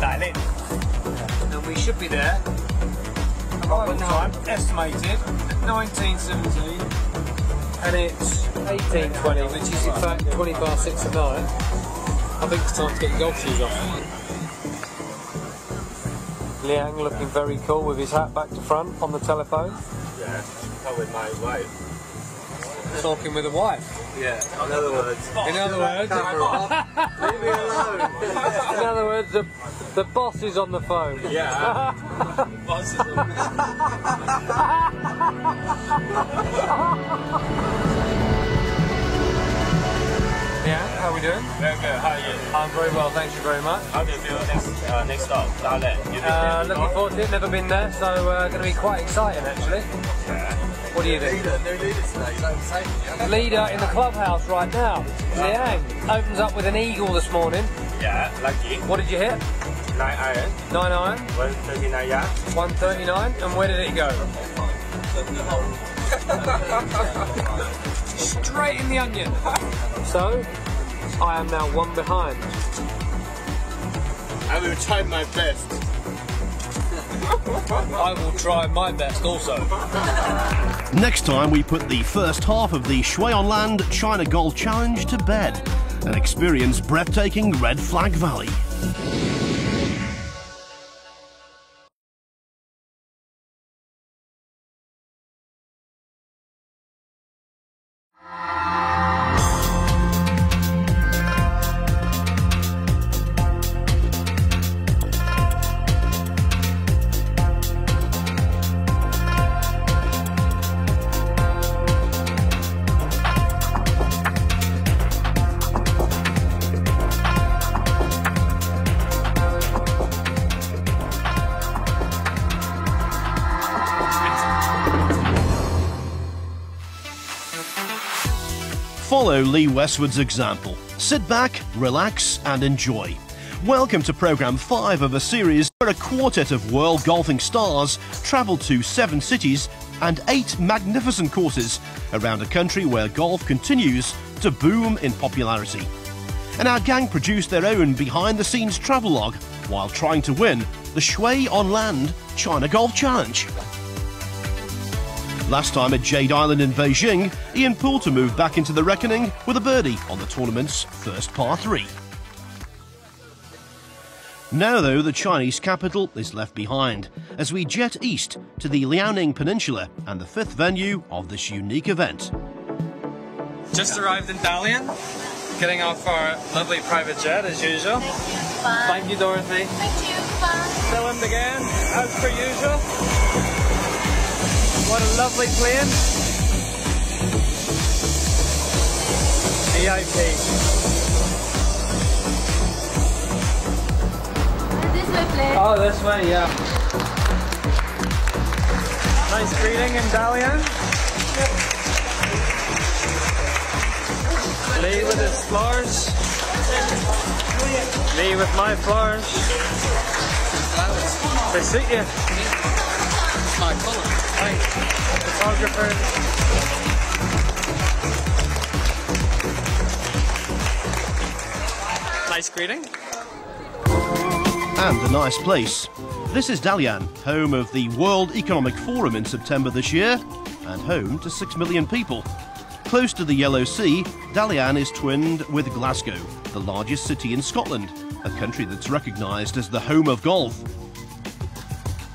[SPEAKER 12] Thailand. And we should be there. Arrival time estimated at 19:17. And it's 18:20, which is in fact 20 past 6 at night. I think it's time to get your golf shoes off. Liang looking very cool with his hat back to front on the telephone.
[SPEAKER 18] Yeah, I'm with my wife.
[SPEAKER 12] Talking with a wife?
[SPEAKER 18] Yeah, in other words.
[SPEAKER 12] In other words,
[SPEAKER 18] Leave me alone.
[SPEAKER 12] In other words, the boss is on the phone.
[SPEAKER 18] Yeah. Boss is on the phone.
[SPEAKER 12] Yeah, how are we we doing?
[SPEAKER 23] Very good. How are you?
[SPEAKER 12] I'm very well, thank you very much.
[SPEAKER 23] How do you feel next stop, Thailand?
[SPEAKER 12] Looking forward to it. Never been there, so going to be quite exciting actually.
[SPEAKER 23] Yeah.
[SPEAKER 12] What do you do? Leader in the clubhouse right now. Liang opens up with an eagle this morning.
[SPEAKER 23] Yeah, lucky.
[SPEAKER 12] What did you hit?
[SPEAKER 23] 9 iron.
[SPEAKER 12] 9 iron.
[SPEAKER 23] 139 yards.
[SPEAKER 12] 139. And where did it go? Straight in the onion. So, I am now one behind.
[SPEAKER 23] I will try my best.
[SPEAKER 12] I will try my best also.
[SPEAKER 1] Next time we put the first half of the Shui on Land China Golf Challenge to bed and experience breathtaking Red Flag Valley. Follow Lee Westwood's example. Sit back, relax and enjoy. Welcome to Programme 5 of a series where a quartet of world golfing stars travel to 7 cities and 8 magnificent courses around a country where golf continues to boom in popularity. And our gang produced their own behind-the-scenes travelogue while trying to win the Shui on Land China Golf Challenge. Last time at Jade Island in Beijing, Ian Poulter moved back into the reckoning with a birdie on the tournament's first par 3. Now, though, the Chinese capital is left behind as we jet east to the Liaoning Peninsula and the 5th venue of this unique event.
[SPEAKER 12] Just arrived in Dalian, getting off our lovely private jet as usual. Thank you, Dorothy.
[SPEAKER 16] Thank you. Bye.
[SPEAKER 12] Dylan again, as per usual. What a lovely plane. VIP.
[SPEAKER 16] This way, please.
[SPEAKER 12] Oh, this way, yeah. Nice greeting in Dalian. Lee with his flowers. Lee with my flowers. They suit you. It's my colour. Photographer. Nice greeting.
[SPEAKER 1] And a nice place. This is Dalian, home of the World Economic Forum in September this year, and home to 6 million people. Close to the Yellow Sea, Dalian is twinned with Glasgow, the largest city in Scotland, a country that's recognised as the home of golf.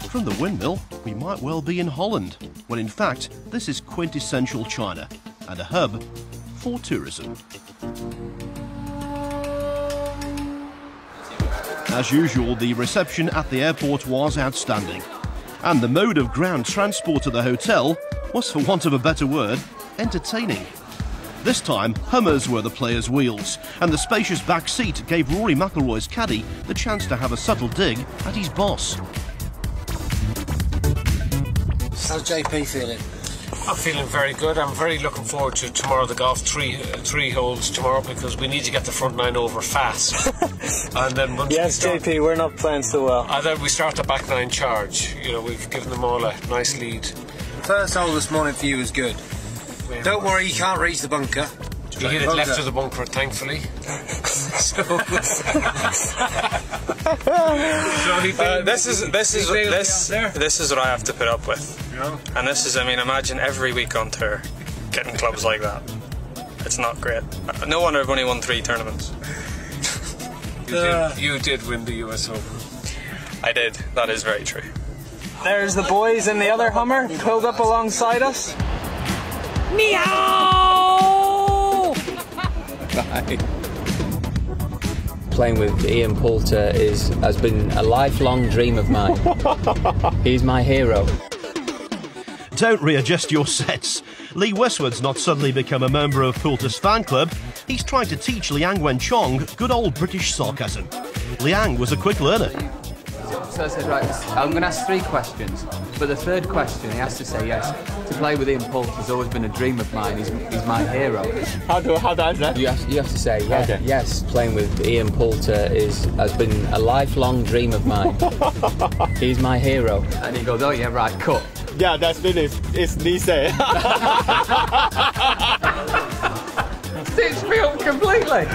[SPEAKER 1] From the windmill, we might well be in Holland, when in fact this is quintessential China and a hub for tourism. As usual, the reception at the airport was outstanding, and the mode of ground transport to the hotel was, for want of a better word, entertaining. This time, Hummers were the players' wheels, and the spacious back seat gave Rory McIlroy's caddy the chance to have a subtle dig at his boss.
[SPEAKER 7] How's JP feeling?
[SPEAKER 12] I'm feeling very good. I'm very looking forward to tomorrow, the golf three holes tomorrow, because we need to get the front 9 over fast. And then once
[SPEAKER 23] yes, JP, we're not playing so well.
[SPEAKER 12] And then we start the back 9 charge. You know, we've given them all a nice lead.
[SPEAKER 7] First hole this morning for you was good. Don't worry, you can't reach the bunker.
[SPEAKER 12] You hit it left of the bunker, thankfully.
[SPEAKER 23] This is what I have to put up with.
[SPEAKER 12] Yeah.
[SPEAKER 23] And this is, I mean, imagine every week on tour getting clubs like that. It's not great. No wonder I've only won 3 tournaments.
[SPEAKER 12] You did win the US Open.
[SPEAKER 23] I did. That is very true. There's the boys in the other Hummer pulled up alongside us.
[SPEAKER 21] Meow!
[SPEAKER 2] Playing with Ian Poulter has been a lifelong dream of mine. He's my hero.
[SPEAKER 1] Don't readjust your sets. Lee Westwood's not suddenly become a member of Poulter's fan club. He's trying to teach Liang Wenchong good old British sarcasm. Liang was a quick learner.
[SPEAKER 10] So I said, right, I'm going to ask 3 questions, but the third question he has to say yes. To play with Ian Poulter has always been a dream of mine. He's my hero.
[SPEAKER 18] How do I answer?
[SPEAKER 10] You have to say yes.
[SPEAKER 18] Okay.
[SPEAKER 10] Yes, playing with Ian Poulter has been a lifelong dream of mine. He's my hero. And he goes, oh yeah, right, cut.
[SPEAKER 18] Yeah, that's finished. It's Lisa.
[SPEAKER 10] Stitched me up completely.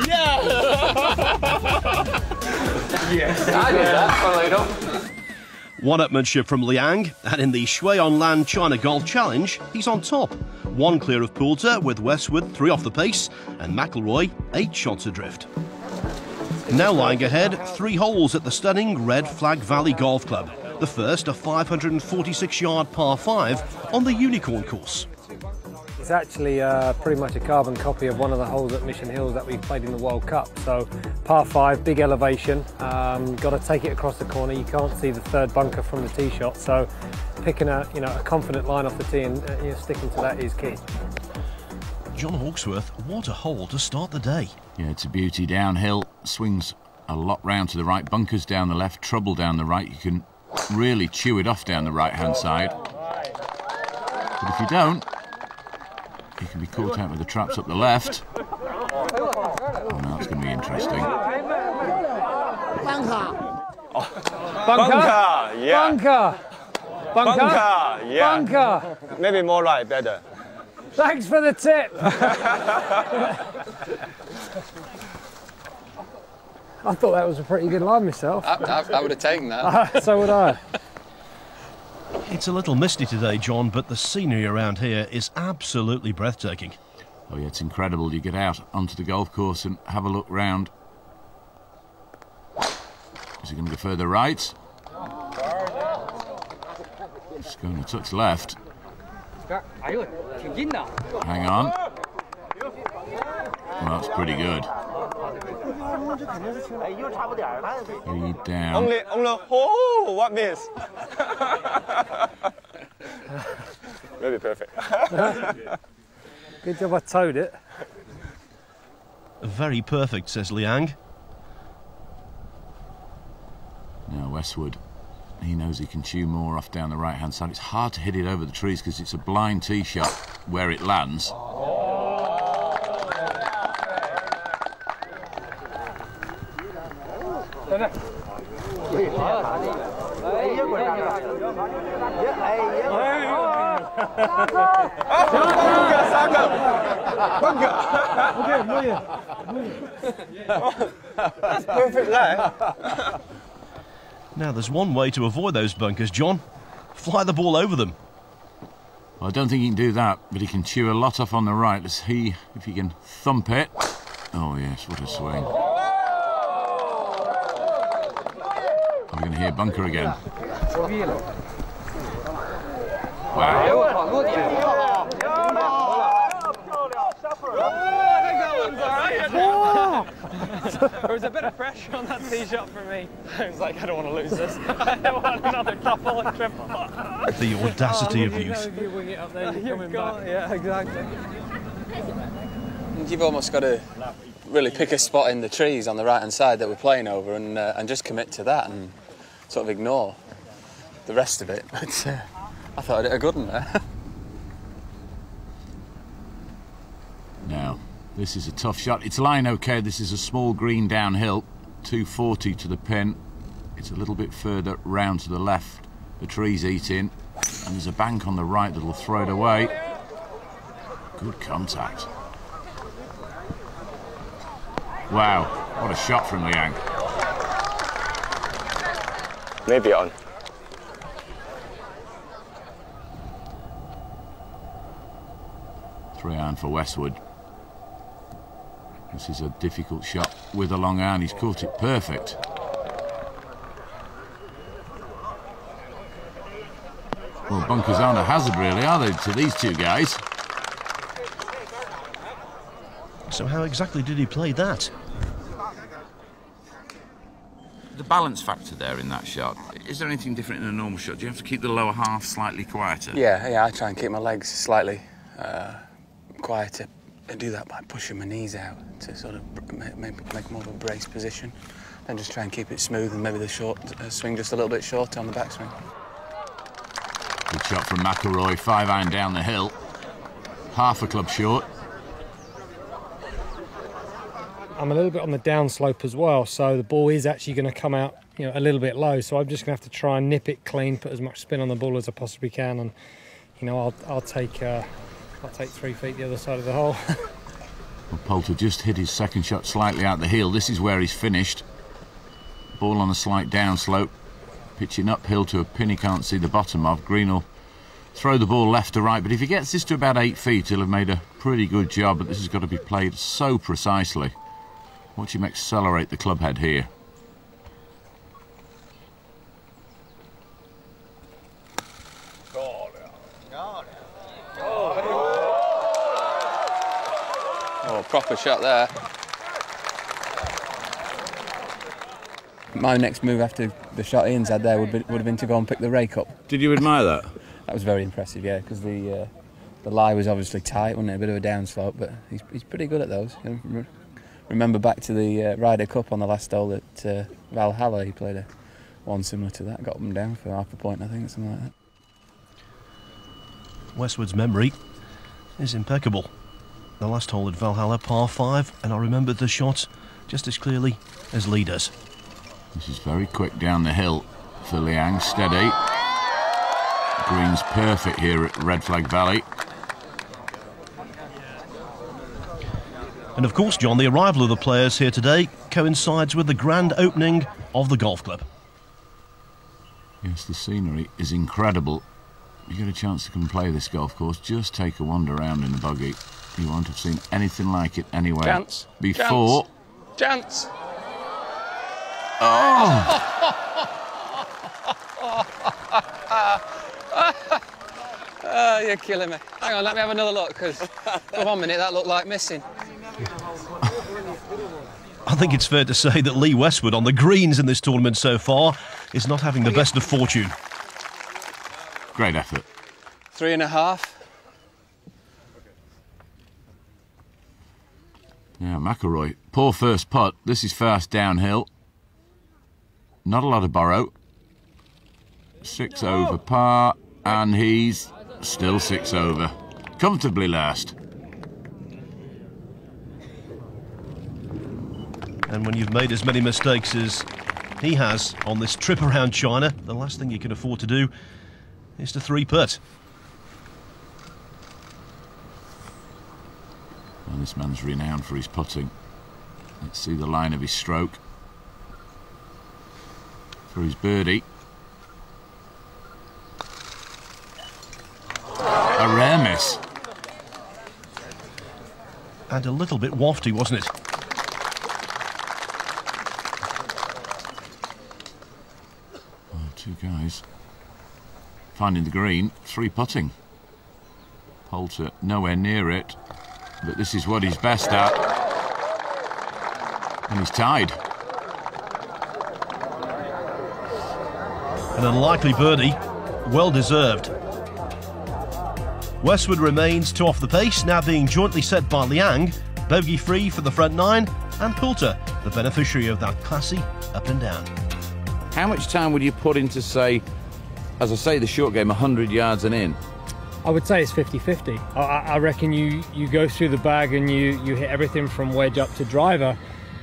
[SPEAKER 18] Yeah.
[SPEAKER 10] Yes, I did that, funnily enough.
[SPEAKER 1] One-upmanship from Liang, and in the Shui on Land China Golf Challenge, he's on top. 1 clear of Poulter, with Westwood 3 off the pace, and McIlroy 8 shots adrift. Now lying ahead, 3 holes at the stunning Red Flag Valley Golf Club. The first, a 546-yard par 5 on the Unicorn course.
[SPEAKER 5] It's actually pretty much a carbon copy of one of the holes at Mission Hills that we played in the World Cup. So par 5, big elevation, got to take it across the corner. You can't see the 3rd bunker from the tee shot, so picking a confident line off the tee and sticking to that is key.
[SPEAKER 1] John Hawksworth, what a hole to start the day.
[SPEAKER 8] Yeah, it's a beauty downhill, swings a lot round to the right, bunkers down the left, trouble down the right. You can really chew it off down the right-hand side. But if you don't, you can be caught out with the traps up the left. Oh, now it's going to be interesting.
[SPEAKER 18] Bunker, yeah.
[SPEAKER 5] Bunker!
[SPEAKER 18] Bunker, yeah.
[SPEAKER 5] Bunker!
[SPEAKER 18] Maybe more right, better.
[SPEAKER 5] Thanks for the tip! I thought that was a pretty good line myself.
[SPEAKER 10] I would have taken that.
[SPEAKER 5] So would I.
[SPEAKER 1] It's a little misty today, John, but the scenery around here is absolutely breathtaking.
[SPEAKER 8] Oh yeah, it's incredible. You get out onto the golf course and have a look round. Is he going to go further right? Just going a touch left. Hang on. Well, that's pretty good. Lead down.
[SPEAKER 18] Only, oh, what miss? Maybe perfect.
[SPEAKER 5] Good job I towed it.
[SPEAKER 1] Very perfect, says Liang.
[SPEAKER 8] Now Westwood, he knows he can chew more off down the right-hand side. It's hard to hit it over the trees because it's a blind tee shot where it lands.
[SPEAKER 18] That's perfect there.
[SPEAKER 1] Now there's one way to avoid those bunkers, John. Fly the ball over them.
[SPEAKER 8] Well, I don't think he can do that, but he can chew a lot off on the right. Let's see if he can thump it. Oh yes, what a swing. Are we going to hear bunker again? Wow.
[SPEAKER 12] There was a bit of pressure on that tee shot for me. I was like, I don't want to lose this. I don't want another double and triple.
[SPEAKER 1] The audacity of youth.
[SPEAKER 12] If you wing it up there, you're coming back. Yeah, exactly.
[SPEAKER 10] You've almost got to really pick a spot in the trees on the right-hand side that we're playing over and just commit to that and sort of ignore the rest of it. But I thought I did a good one there.
[SPEAKER 8] Now, this is a tough shot. It's lying okay. This is a small green downhill, 240 to the pin. It's a little bit further round to the left. The tree's eating, and there's a bank on the right that'll throw it away. Good contact. Wow, what a shot from Liang.
[SPEAKER 18] Maybe on.
[SPEAKER 8] Three iron for Westwood. This is a difficult shot with a long iron. He's caught it perfect. Well, bunkers aren't a hazard really, are they, to these two guys?
[SPEAKER 1] So how exactly did he play that?
[SPEAKER 22] The balance factor there in that shot, is there anything different in a normal shot? Do you have to keep the lower half slightly quieter?
[SPEAKER 14] Yeah, I try and keep my legs slightly quieter. I do that by pushing my knees out to sort of make more of a brace position. Then just try and keep it smooth and maybe the short swing just a little bit shorter on the backswing.
[SPEAKER 8] Good shot from McIlroy, 5-iron down the hill. Half a club short.
[SPEAKER 5] I'm a little bit on the downslope as well, so the ball is actually going to come out, you know, a little bit low. So I'm just going to have to try and nip it clean, put as much spin on the ball as I possibly can, and you know, I'll take 3 feet the other side of the hole.
[SPEAKER 8] Well, Poulter just hit his second shot slightly out the heel. This is where he's finished. Ball on a slight downslope, pitching uphill to a pin he can't see the bottom of. Green will throw the ball left to right, but if he gets this to about 8 feet, he'll have made a pretty good job. But this has got to be played so precisely. Watch him accelerate the club head here.
[SPEAKER 14] Oh, proper shot there. My next move after the shot Ian's had there would have been to go and pick the rake up.
[SPEAKER 22] Did you admire that?
[SPEAKER 14] That was very impressive, yeah, because the lie was obviously tight, wasn't it? A bit of a downslope, but he's pretty good at those. Remember back to the Ryder Cup on the last hole at Valhalla, he played one similar to that, got them down for half a point, I think, something like that.
[SPEAKER 1] Westwood's memory is impeccable. The last hole at Valhalla, par 5, and I remembered the shot just as clearly as Lee does.
[SPEAKER 8] This is very quick down the hill for Liang, steady. Green's perfect here at Red Flag Valley.
[SPEAKER 1] And of course, John, the arrival of the players here today coincides with the grand opening of the golf club.
[SPEAKER 8] Yes, the scenery is incredible. You get a chance to come play this golf course, just take a wander around in the buggy. You won't have seen anything like it anywhere
[SPEAKER 14] Chance.
[SPEAKER 8] before.
[SPEAKER 14] Chance.
[SPEAKER 8] Oh!
[SPEAKER 14] Oh, you're killing me. Hang on, let me have another look, because for 1 minute that looked like missing.
[SPEAKER 1] I think it's fair to say that Lee Westwood on the greens in this tournament so far is not having the best of fortune.
[SPEAKER 8] Great effort.
[SPEAKER 14] 3.5.
[SPEAKER 8] Yeah, McIlroy. Poor first putt. This is fast downhill. Not a lot of borrow. 6 over par, and he's still 6 over. Comfortably last.
[SPEAKER 1] And when you've made as many mistakes as he has on this trip around China, the last thing you can afford to do is to 3-putt.
[SPEAKER 8] Well, this man's renowned for his putting. Let's see the line of his stroke. For his birdie. A rare miss.
[SPEAKER 1] And a little bit wafty, wasn't it?
[SPEAKER 8] Oh, 2 guys finding the green, 3-putting. Poulter nowhere near it, but this is what he's best at. And he's tied.
[SPEAKER 1] An unlikely birdie, well deserved. Westwood remains 2 off the pace, now being jointly set by Liang, bogey free for the front 9, and Poulter, the beneficiary of that classy up and down.
[SPEAKER 22] How much time would you put into, say, as I say, the short game, 100 yards and in?
[SPEAKER 5] I would say it's 50-50. I reckon you go through the bag and you hit everything from wedge up to driver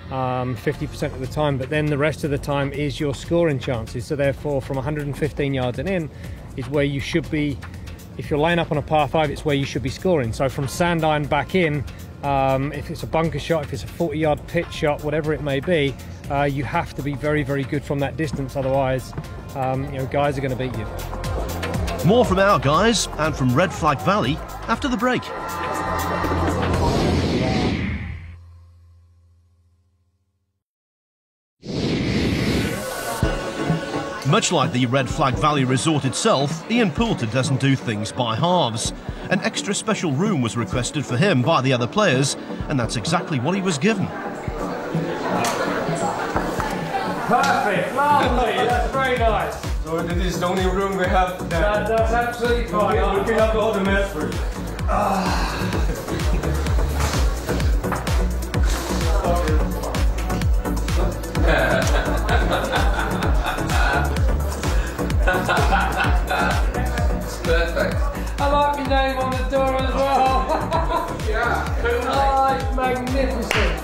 [SPEAKER 5] 50% of the time, but then the rest of the time is your scoring chances. So therefore, from 115 yards and in is where you should be. If you're laying up on a par 5, it's where you should be scoring. So from sand iron back in, if it's a bunker shot, if it's a 40-yard pitch shot, whatever it may be, you have to be very, very good from that distance. Otherwise, guys are going to beat you.
[SPEAKER 1] More from our guys and from Red Flag Valley after the break. Much like the Red Flag Valley resort itself, Ian Poulter doesn't do things by halves. An extra special room was requested for him by the other players, and that's exactly what he was given.
[SPEAKER 12] Perfect, lovely, that's very nice.
[SPEAKER 11] So this is the only room we have.
[SPEAKER 12] That's absolutely fine.
[SPEAKER 11] We fill up all the mess for you.
[SPEAKER 10] It's perfect.
[SPEAKER 12] I like my name on the door as well.
[SPEAKER 10] Yeah.
[SPEAKER 12] Oh, it's magnificent.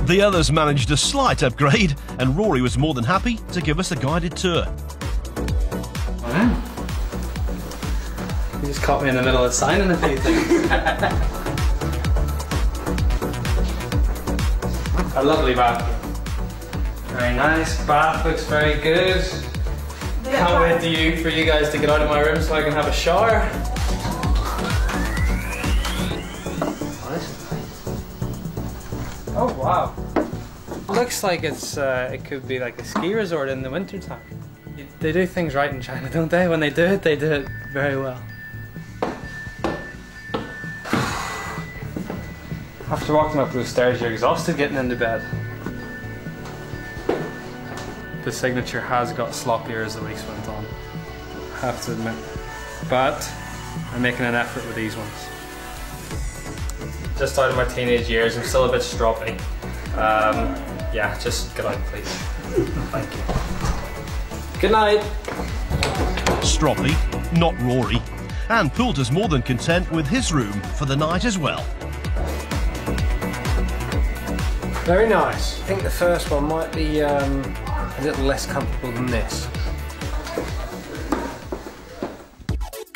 [SPEAKER 1] The others managed a slight upgrade, and Rory was more than happy to give us a guided tour.
[SPEAKER 3] You just caught me in the middle of signing a few things. A lovely bathroom. Very nice. Bath looks very good. Can't wait for you guys to get out of my room so I can have a shower. Oh wow. Looks like it could be like a ski resort in the winter time. They do things right in China, don't they? When they do it very well. After walking up those stairs, you're exhausted getting into bed. The signature has got sloppier as the weeks went on, I have to admit. But I'm making an effort with these ones. Just out of my teenage years, I'm still a bit stroppy. Yeah, just get out, please. Thank you. Good night.
[SPEAKER 1] Stroppy, not Rory. And Poulter's more than content with his room for the night as well.
[SPEAKER 5] Very nice. I think the first one might be a little less comfortable than this.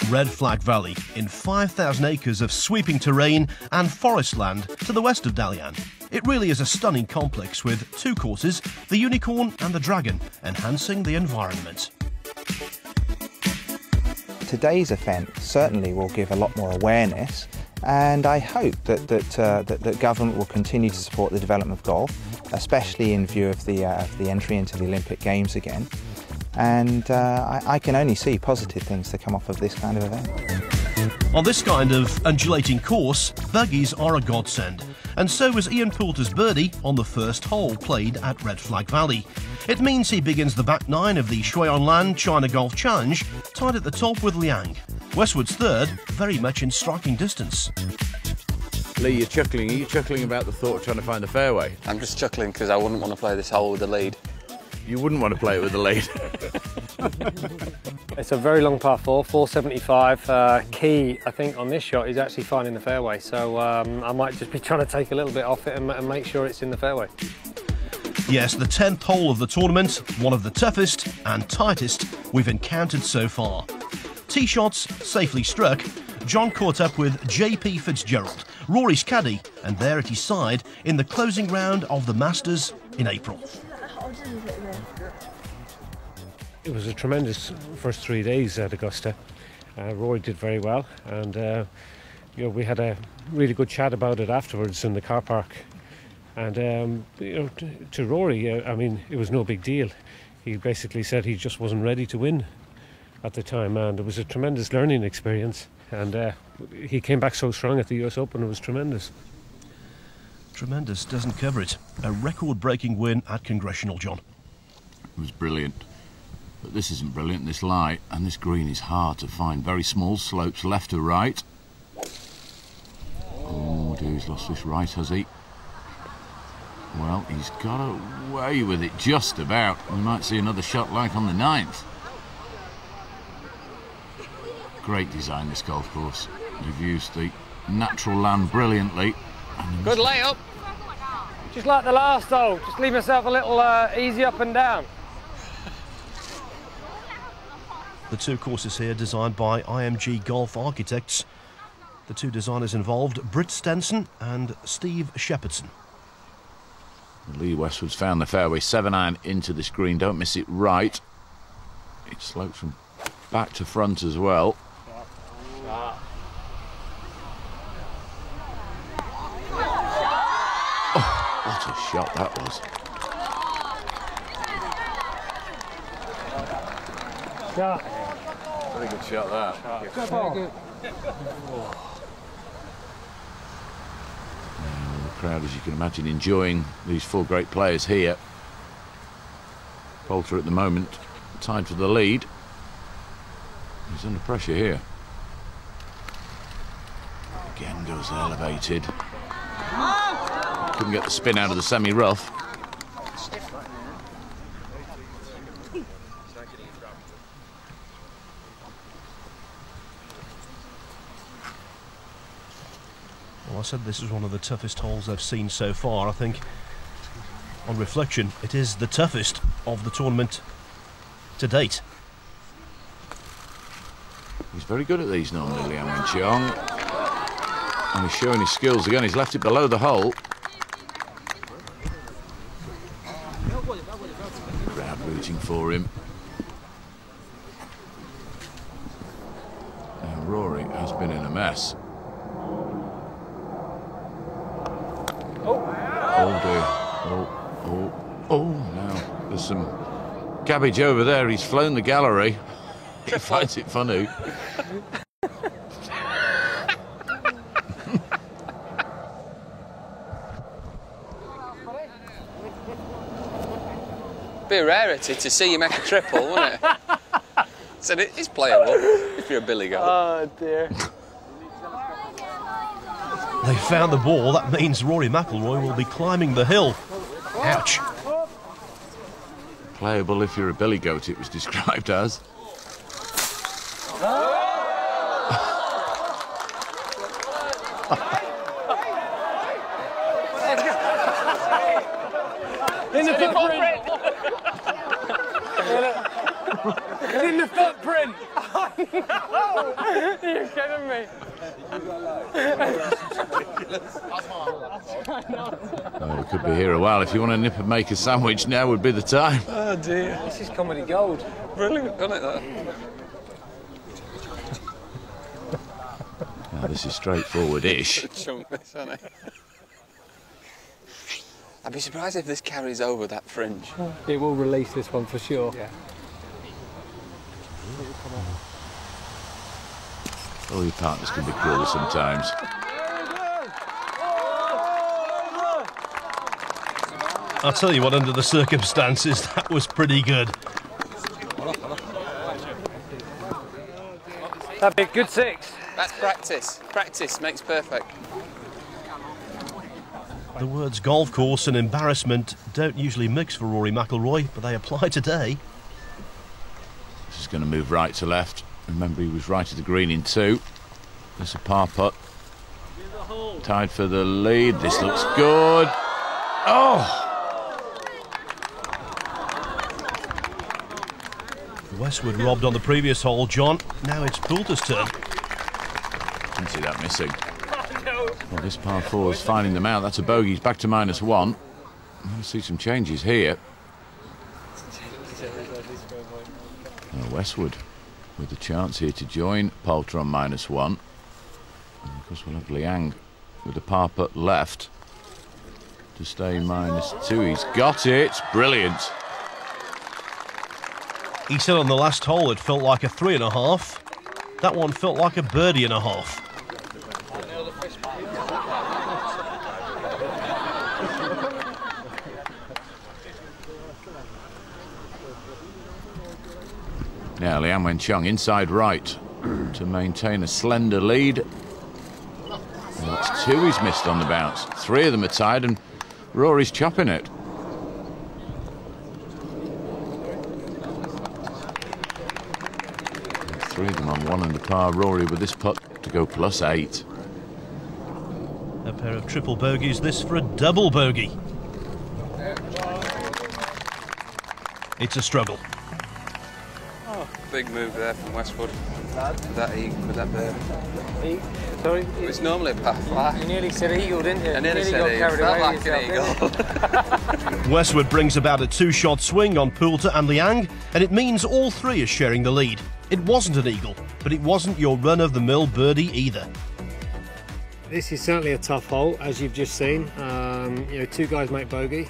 [SPEAKER 1] Red Flag Valley, in 5,000 acres of sweeping terrain and forest land to the west of Dalian. It really is a stunning complex with two courses, the Unicorn and the Dragon, enhancing the environment.
[SPEAKER 17] Today's event certainly will give a lot more awareness, and I hope that government will continue to support the development of golf, especially in view of the entry into the Olympic Games again. And I can only see positive things to come off of this kind of event.
[SPEAKER 1] On this kind of undulating course, buggies are a godsend, and so was Ian Poulter's birdie on the first hole played at Red Flag Valley. It means he begins the back nine of the Shui On Land China Golf Challenge, tied at the top with Liang. Westwood's third, very much in striking distance.
[SPEAKER 22] Lee, you're chuckling. Are you chuckling about the thought of trying to find the fairway?
[SPEAKER 10] I'm just chuckling because I wouldn't want to play this hole with the lead.
[SPEAKER 22] You wouldn't want to play it with the lead.
[SPEAKER 5] It's a very long par 4, 475. Key, I think, on this shot is actually finding the fairway. So I might just be trying to take a little bit off it and make sure it's in the fairway.
[SPEAKER 1] Yes, the 10th hole of the tournament, one of the toughest and tightest we've encountered so far. Tee shots safely struck. John caught up with JP Fitzgerald, Rory's caddy, and there at his side in the closing round of the Masters in April.
[SPEAKER 19] It was a tremendous first 3 days at Augusta. Rory did very well, and you know, we had a really good chat about it afterwards in the car park. And you know, to Rory, I mean, it was no big deal. He basically said he just wasn't ready to win at the time, and it was a tremendous learning experience. And he came back so strong at the US Open, it was tremendous.
[SPEAKER 1] Tremendous doesn't cover it. A record-breaking win at Congressional, John.
[SPEAKER 8] It was brilliant. But this isn't brilliant, this lie, and this green is hard to find. Very small slopes left to right. Oh dear, he's lost this right, has he? Well, he's got away with it just about. We might see another shot like on the 9th. Great design, this golf course. You've used the natural land brilliantly.
[SPEAKER 12] Good layup. Just like the last hole, just leave myself a little easy up and down.
[SPEAKER 1] The two courses here designed by IMG Golf Architects. The two designers involved, Britt Stenson and Steve Shepherdson.
[SPEAKER 8] Lee Westwood's found the fairway, 7-iron into this green. Don't miss it right. It slopes from back to front as well. Oh, what a shot that was.
[SPEAKER 22] Very good shot there.
[SPEAKER 12] Good ball. Good.
[SPEAKER 8] The crowd, as you can imagine, enjoying these four great players here. Poulter at the moment tied for the lead. He's under pressure here. Again goes elevated. Couldn't get the spin out of the semi-rough.
[SPEAKER 1] Well, I said this is one of the toughest holes I've seen so far. I think, on reflection, it is the toughest of the tournament to date.
[SPEAKER 8] He's very good at these normally, Liang Wenqiang. And he's showing his skills again. He's left it below the hole. Crowd rooting for him. And Rory has been in a mess. Oh dear. Oh, now there's some cabbage over there. He's flown the gallery. He finds it funny.
[SPEAKER 10] Be a rarity to see you make a triple, wouldn't it? So it is playable if you're a billy goat.
[SPEAKER 23] Oh dear.
[SPEAKER 1] They found the ball. That means Rory McIlroy will be climbing the hill. Ouch.
[SPEAKER 8] Playable if you're a billy goat, it was described as.
[SPEAKER 12] In the footprint. It's in the footprint. Oh, no. You're kidding me.
[SPEAKER 8] Oh, we could be here a while. If you want to nip and make a sandwich, now would be the time.
[SPEAKER 23] Oh dear.
[SPEAKER 12] This is comedy gold.
[SPEAKER 10] Brilliant, isn't it, though?
[SPEAKER 8] Now, this is straightforward-ish.
[SPEAKER 10] Chunk this, isn't it? I'd be surprised if this carries over that fringe.
[SPEAKER 21] It will release this one for sure.
[SPEAKER 12] Yeah.
[SPEAKER 8] Oh, your partners can be cruel sometimes.
[SPEAKER 1] I'll tell you what, under the circumstances, that was pretty good.
[SPEAKER 12] That'd be a good six.
[SPEAKER 10] That's practice. Practice makes perfect.
[SPEAKER 1] The words golf course and embarrassment don't usually mix for Rory McIlroy, but they apply today.
[SPEAKER 8] This is going to move right to left. Remember, he was right at the green in 2. There's a par putt. Tied for the lead. This looks good. Oh!
[SPEAKER 1] Westwood robbed on the previous hole, John. Now it's Poulter's turn.
[SPEAKER 8] Didn't see that missing. Well, this par 4 is finding them out. That's a bogey. He's back to -1. I'm going to see some changes here. Westwood with the chance here to join Poulter on -1. And of course, we'll have Liang with the par putt left to stay -2. He's got it. Brilliant.
[SPEAKER 1] He said on the last hole it felt like a 3.5. That one felt like a birdie and a half.
[SPEAKER 8] Now Liang Wenqiang inside right to maintain a slender lead. And that's 2 he's missed on the bounce. 3 of them are tied and Rory's chopping it. And 3 of them on 1 under par. Rory with this putt to go +8.
[SPEAKER 1] A pair of triple bogeys, this for a double bogey. It's a struggle.
[SPEAKER 10] Big move there from Westwood. With that bird.
[SPEAKER 12] Sorry?
[SPEAKER 10] It's normally a par 5.
[SPEAKER 12] You nearly said eagle, didn't you?
[SPEAKER 10] I nearly said
[SPEAKER 12] got
[SPEAKER 10] eagle.
[SPEAKER 12] carried
[SPEAKER 10] Felt
[SPEAKER 12] away
[SPEAKER 10] like an eagle.
[SPEAKER 1] Westwood brings about a 2-shot swing on Poulter and Liang, and it means all 3 are sharing the lead. It wasn't an eagle, but it wasn't your run-of-the-mill birdie either.
[SPEAKER 5] This is certainly a tough hole, as you've just seen. 2 guys make bogey,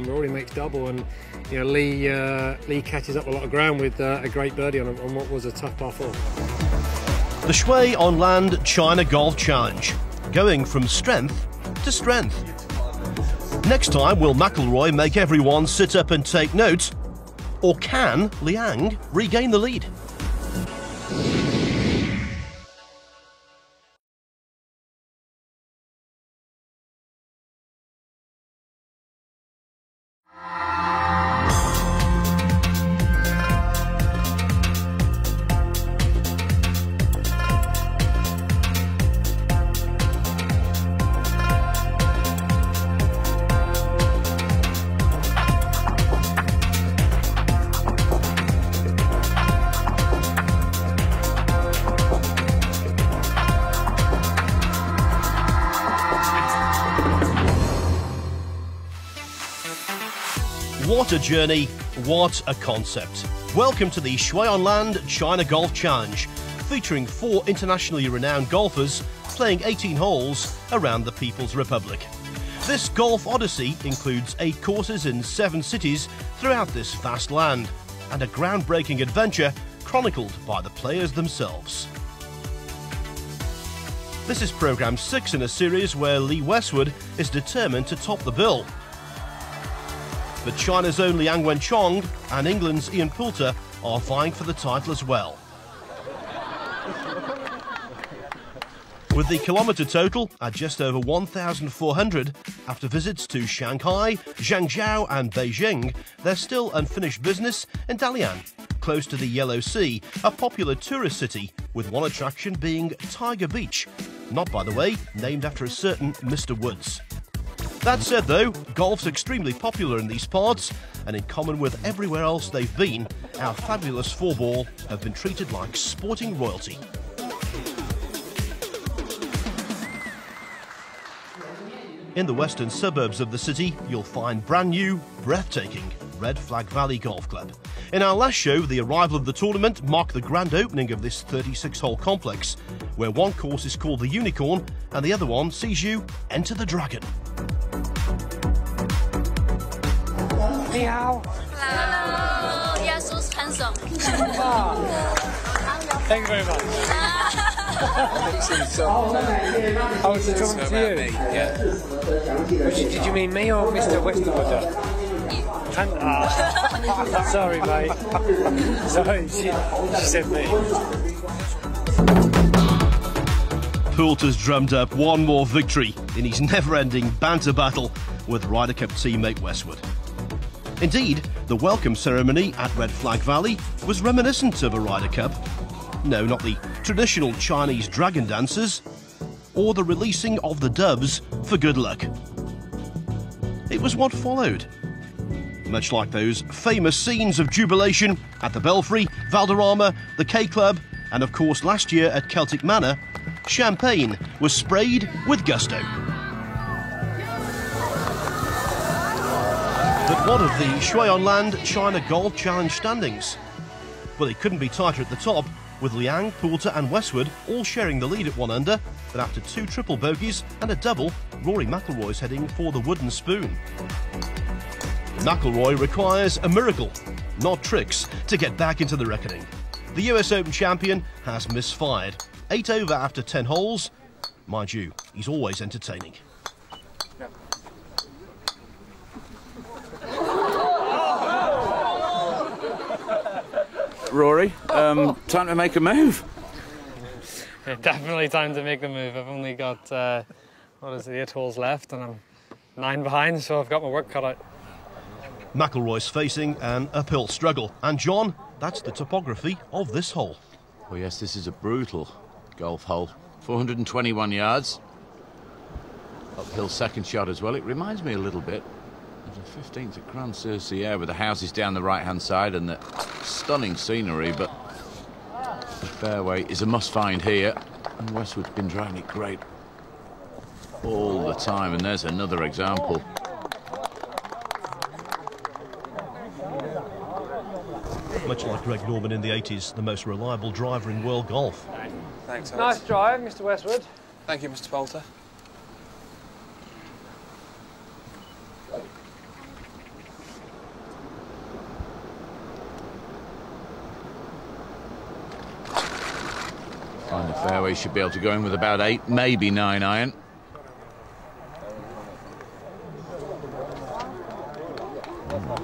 [SPEAKER 5] Rory makes double, and Lee catches up a lot of ground with a great birdie on what was a tough par 4.
[SPEAKER 1] The Shui on Land China Golf Challenge, going from strength to strength. Next time, will McIlroy make everyone sit up and take note, Or can Liang regain the lead? What a journey, what a concept. Welcome to the Shui on Land China Golf Challenge, featuring 4 internationally renowned golfers playing 18 holes around the People's Republic. This golf odyssey includes 8 courses in 7 cities throughout this vast land, and a groundbreaking adventure chronicled by the players themselves. This is programme 6 in a series where Lee Westwood is determined to top the bill. But China's own Liang Wenchong and England's Ian Poulter are vying for the title as well. With the kilometre total at just over 1,400, after visits to Shanghai, Zhangzhou and Beijing, there's still unfinished business in Dalian, close to the Yellow Sea, a popular tourist city, with one attraction being Tiger Beach, not, by the way, named after a certain Mr. Woods. That said though, golf's extremely popular in these parts, and in common with everywhere else they've been, our fabulous 4-ball have been treated like sporting royalty. In the western suburbs of the city, you'll find brand new, breathtaking Red Flag Valley Golf Club. In our last show, the arrival of the tournament marked the grand opening of this 36-hole complex, where one course is called the Unicorn and the other one sees you enter the Dragon.
[SPEAKER 12] Ni hao.
[SPEAKER 13] Hello. You're so handsome.
[SPEAKER 12] Thank you very much. Oh, it's talking to you? Yeah. Did you mean me or Mr. Westwood? Sorry, mate. Sorry, she said me.
[SPEAKER 1] Poulter's drummed up one more victory in his never-ending banter battle with Ryder Cup teammate Westwood. Indeed, the welcome ceremony at Red Flag Valley was reminiscent of a Ryder Cup. No, not the traditional Chinese dragon dances, or the releasing of the doves for good luck. It was what followed. Much like those famous scenes of jubilation at the Belfry, Valderrama, the K Club, and of course last year at Celtic Manor, champagne was sprayed with gusto. But what of the Shui on Land China Golf Challenge standings? Well, it couldn't be tighter at the top, with Liang, Poulter and Westwood all sharing the lead at 1 under, but after 2 triple bogeys and a double, Rory McIlroy's heading for the wooden spoon. McIlroy requires a miracle, not tricks, to get back into the reckoning. The US Open champion has misfired. 8 over after 10 holes. Mind you, he's always entertaining.
[SPEAKER 8] Rory, time to make a move.
[SPEAKER 3] Yeah, definitely time to make the move. I've only got, 8 holes left and I'm 9 behind, so I've got my work cut out.
[SPEAKER 1] McIlroy's facing an uphill struggle. And John, that's the topography of this hole.
[SPEAKER 8] Well, yes, this is a brutal golf hole. 421 yards. Uphill second shot as well. It reminds me a little bit of the 15th at Grand Cercier with the houses down the right-hand side and the stunning scenery, but the fairway is a must-find here. And Westwood's been driving it great all the time, and there's another example.
[SPEAKER 1] Much like Greg Norman in the 80s, the most reliable driver in world golf.
[SPEAKER 23] Thanks, Alex.
[SPEAKER 12] Nice drive, Mr. Westwood.
[SPEAKER 23] Thank you, Mr. Poulter.
[SPEAKER 8] Find the fairway, should be able to go in with about 8, maybe 9 iron.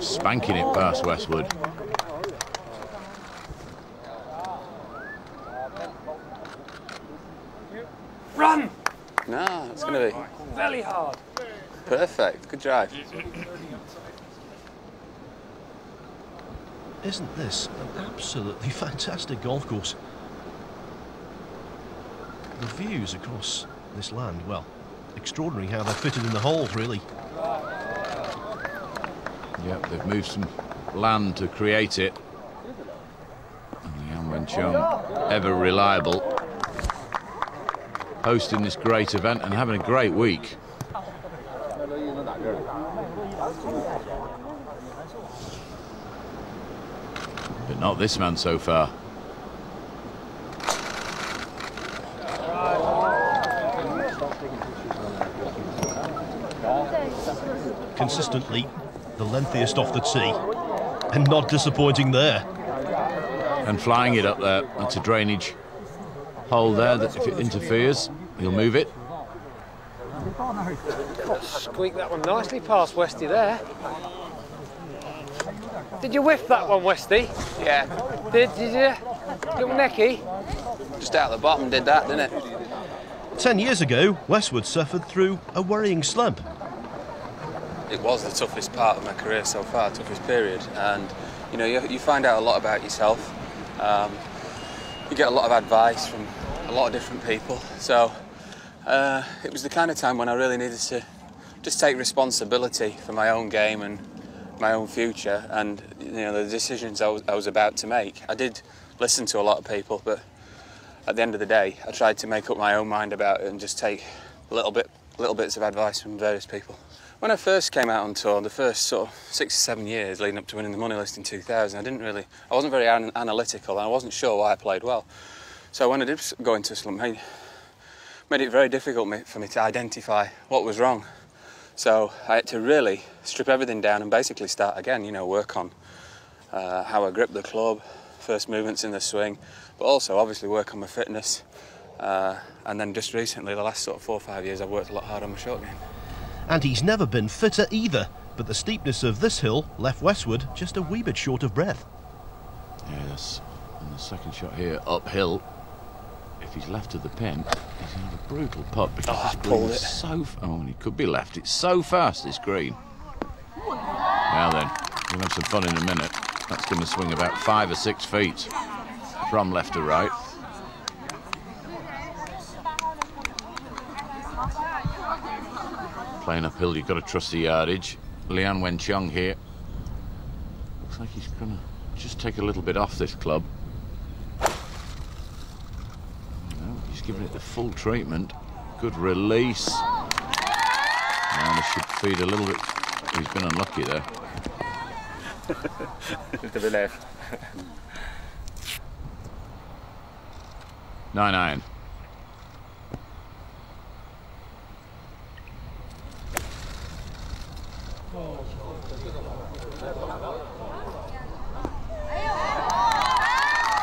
[SPEAKER 8] Spanking it past Westwood.
[SPEAKER 10] Perfect. Good drive.
[SPEAKER 1] Isn't this an absolutely fantastic golf course? The views across this land, well, extraordinary how they're fitted in the holes, really.
[SPEAKER 8] Yep, they've moved some land to create it. And Liang Wenqiang, ever reliable, hosting this great event and having a great week. But not this man so far.
[SPEAKER 1] Consistently the lengthiest off the tee, and not disappointing there.
[SPEAKER 8] And flying it up there. That's a drainage hole there that if it interferes, he'll move it.
[SPEAKER 12] Squeak that one nicely past Westy there. Did you whiff that one, Westy?
[SPEAKER 10] Yeah.
[SPEAKER 12] Did you? Little necky?
[SPEAKER 10] Just out the bottom did that, didn't it?
[SPEAKER 1] 10 years ago, Westwood suffered through a worrying slump.
[SPEAKER 10] It was the toughest part of my career so far, toughest period, and you know, you find out a lot about yourself. You get a lot of advice from a lot of different people, so it was the kind of time when I really needed to just take responsibility for my own game and my own future, and you know, the decisions I was about to make. I did listen to a lot of people, but at the end of the day, I tried to make up my own mind about it and just take little bits of advice from various people. When I first came out on tour, the first sort of 6 or 7 years leading up to winning the money list in 2000, I wasn't very analytical, and I wasn't sure why I played well. So when I did go into a slump, made it very difficult for me to identify what was wrong. So I had to really strip everything down and basically start again, you know, work on how I grip the club, first movements in the swing, but also obviously work on my fitness. And then just recently, the last sort of 4 or 5 years, I've worked a lot harder on my short game.
[SPEAKER 1] And he's never been fitter either, but the steepness of this hill left Westwood just a wee bit short of breath.
[SPEAKER 8] Yes, and the second shot here, uphill. If he's left of the pin, he's going to have a brutal putt because this green is so... Oh, and he could be left. It's so fast, this green. Now then, we'll have some fun in a minute. That's going to swing about 5 or 6 feet from left to right. Playing uphill, you've got to trust the yardage. Liang Wenqiang here. Looks like he's going to just take a little bit off this club. No, he's giving it the full treatment. Good release. And this should feed a little bit. He's been unlucky there.
[SPEAKER 18] To the left.
[SPEAKER 8] 9-iron.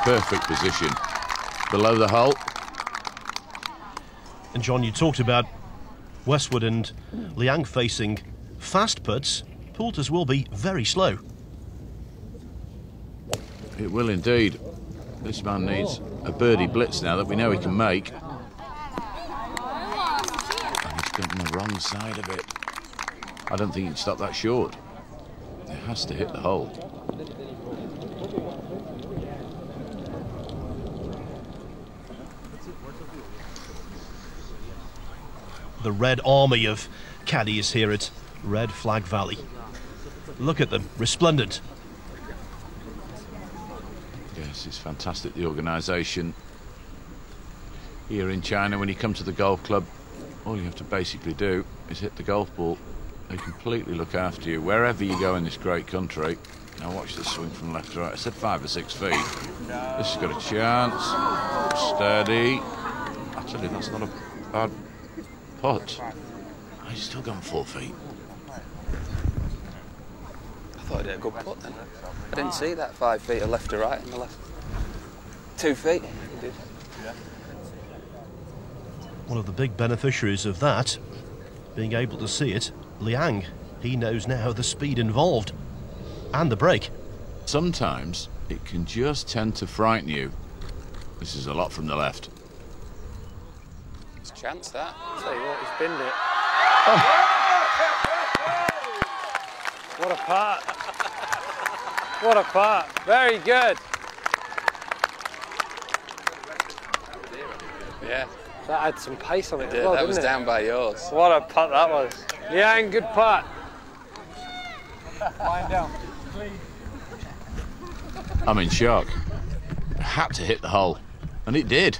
[SPEAKER 8] Perfect position. Below the hole.
[SPEAKER 1] And John, you talked about Westwood and Liang facing fast putts. Poulters will be very slow.
[SPEAKER 8] It will indeed. This man needs a birdie blitz now that we know he can make. And he's got on the wrong side of it. I don't think he can stop that short. It has to hit the hole.
[SPEAKER 1] The red army of caddies here at Red Flag Valley. Look at them, resplendent.
[SPEAKER 8] Yes, it's fantastic, the organisation. Here in China, when you come to the golf club, all you have to basically do is hit the golf ball. They completely look after you wherever you go in this great country. Now watch this swing from left to right. I said 5 or 6 feet. This has got a chance. Steady. Actually, that's not a bad putt. He's still gone 4 feet.
[SPEAKER 10] I thought I did a good putt then. I didn't see that 5 feet of left to right and the left 2 feet. He did.
[SPEAKER 1] One of the big beneficiaries of that, being able to see it, Liang. He knows now the speed involved and the break.
[SPEAKER 8] Sometimes it can just tend to frighten you. This is a lot from the left.
[SPEAKER 10] It's a chance, that.
[SPEAKER 12] I'll tell you what, he's binned it. putt. What a putt. Very good.
[SPEAKER 10] Yeah.
[SPEAKER 12] That had some pace on it.
[SPEAKER 10] Yeah,
[SPEAKER 12] as well,
[SPEAKER 10] that was
[SPEAKER 12] didn't it?
[SPEAKER 10] down by yours.
[SPEAKER 12] What a putt that was. Yeah, and good putt. Line down.
[SPEAKER 8] I'm in shock. Had to hit the hole, and it did.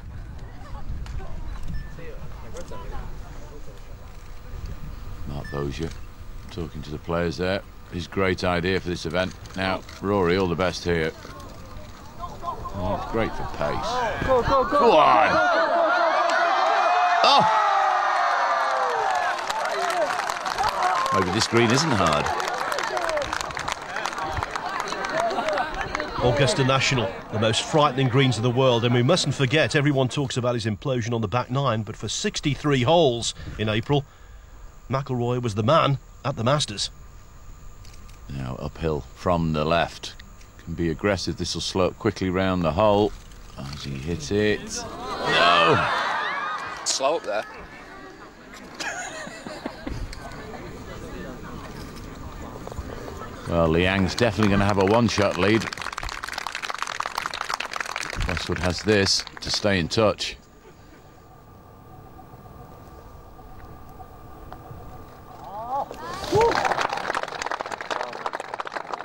[SPEAKER 8] Mark Bosier talking to the players there. His great idea for this event. Now, Rory, all the best here. Oh, great for pace.
[SPEAKER 12] Go, go, go.
[SPEAKER 8] Go on. Oh! Maybe this green isn't hard.
[SPEAKER 1] Augusta National, the most frightening greens of the world, and we mustn't forget, everyone talks about his implosion on the back nine, but for 63 holes in April, McIlroy was the man at the Masters.
[SPEAKER 8] Now uphill from the left. Can be aggressive. This will slope quickly round the hole as he hits it. No!
[SPEAKER 10] Slope there.
[SPEAKER 8] Well, Liang's definitely going to have a one-shot lead. Westwood has this to stay in touch.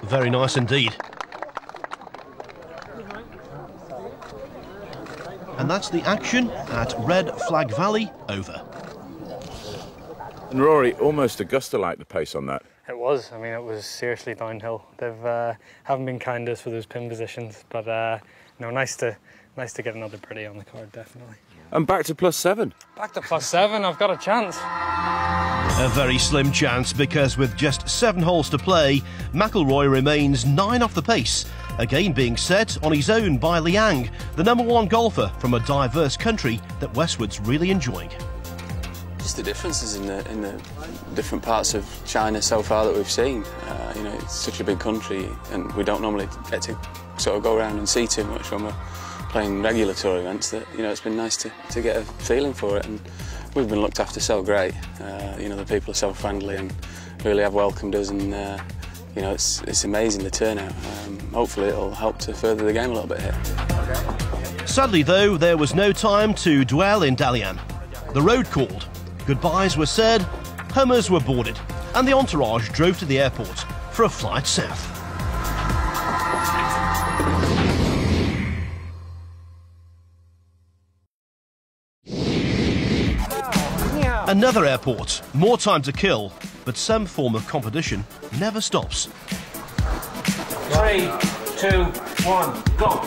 [SPEAKER 1] Very nice indeed. And that's the action at Red Flag Valley over.
[SPEAKER 22] And Rory, almost Augusta-like the pace on that.
[SPEAKER 3] It was. I mean, it was seriously downhill. They've haven't been kind to us for those pin positions, but no, nice to get another birdie on the card, definitely.
[SPEAKER 22] And back to +7.
[SPEAKER 3] Back to +7. I've got a chance.
[SPEAKER 1] A very slim chance, because with just 7 holes to play, McIlroy remains 9 off the pace, again being set on his own by Liang, the #1 golfer from a diverse country that Westwood's really enjoying.
[SPEAKER 10] Just the differences in the different parts of China so far that we've seen. You know, it's such a big country, and we don't normally get to sort of go around and see too much when we're playing regular tour events. That, you know, it's been nice to get a feeling for it, and we've been looked after so great. You know, the people are so friendly and really have welcomed us, and you know, it's amazing the turnout. Hopefully it'll help to further the game a little bit here.
[SPEAKER 1] Sadly though, there was no time to dwell in Dalian. The road called, goodbyes were said, Hummers were boarded, and the entourage drove to the airport for a flight south. Another airport, more time to kill, but some form of competition never stops.
[SPEAKER 11] 3, 2, 1, go!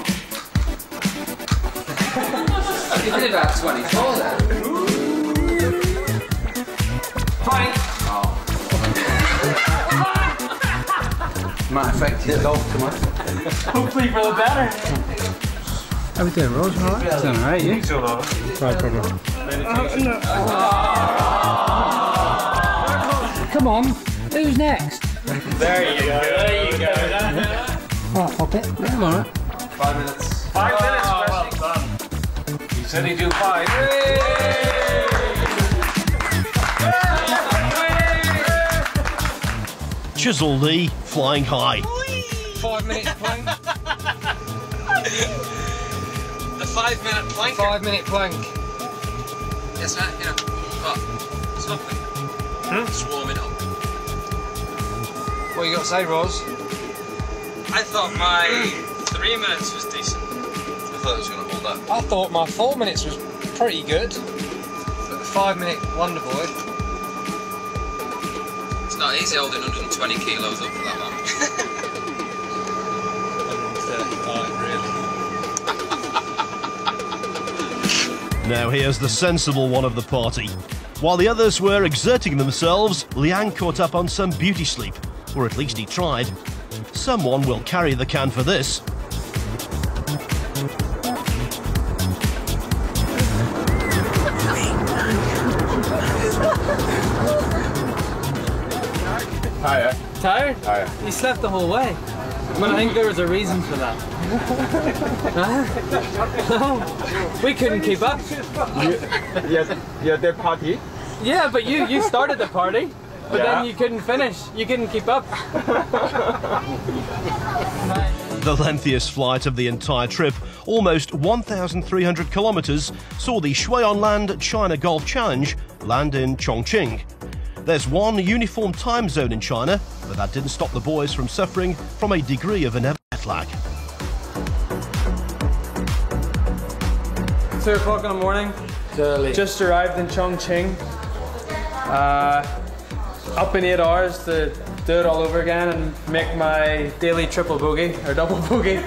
[SPEAKER 10] You did about 24 there.
[SPEAKER 11] Fight!
[SPEAKER 10] Oh. Might affect your golf too much.
[SPEAKER 11] Hopefully for the better.
[SPEAKER 5] How we doing, Rose? All right?
[SPEAKER 11] It's all right, you?
[SPEAKER 5] It's all right. Right, problem.
[SPEAKER 9] Come on, who's next?
[SPEAKER 11] There you go, there you go.
[SPEAKER 9] Oh, pop it. Yeah, I'm alright.
[SPEAKER 10] 5 minutes.
[SPEAKER 11] 5 minutes, well done. He said he'd do 5.
[SPEAKER 1] Chisel Lee flying high.
[SPEAKER 11] 5 minutes plank.
[SPEAKER 10] The 5 minute plank.
[SPEAKER 11] 5 minute plank.
[SPEAKER 10] Yes, mate, you know, what? It's nothing. Just warming up.
[SPEAKER 11] What you got to say, Rose?
[SPEAKER 10] I thought my 3 minutes was decent. I thought it was going to hold up.
[SPEAKER 11] I thought my 4 minutes was pretty good. But the 5 minute wonder boy.
[SPEAKER 10] It's not easy holding 120 kilos up for that long.
[SPEAKER 11] 135, really.
[SPEAKER 1] Now here's the sensible one of the party. While the others were exerting themselves, Liang caught up on some beauty sleep, or at least he tried. Someone will carry the can for this.
[SPEAKER 22] Hiya.
[SPEAKER 9] Tired?
[SPEAKER 22] Hiya.
[SPEAKER 9] You slept the whole way. But I think there was a reason for that. We couldn't keep up.
[SPEAKER 18] You're the party?
[SPEAKER 9] Yeah, but you started the party. But then you couldn't finish. You couldn't keep up.
[SPEAKER 1] The lengthiest flight of the entire trip, almost 1,300 kilometres, saw the Shuiyanland China Golf Challenge land in Chongqing. There's one uniform time zone in China, but that didn't stop the boys from suffering from a degree of jet lag.
[SPEAKER 9] 2 o'clock in the morning.
[SPEAKER 3] Early.
[SPEAKER 9] Just arrived in Chongqing. Up in 8 hours to do it all over again and make my daily triple bogey or double bogey.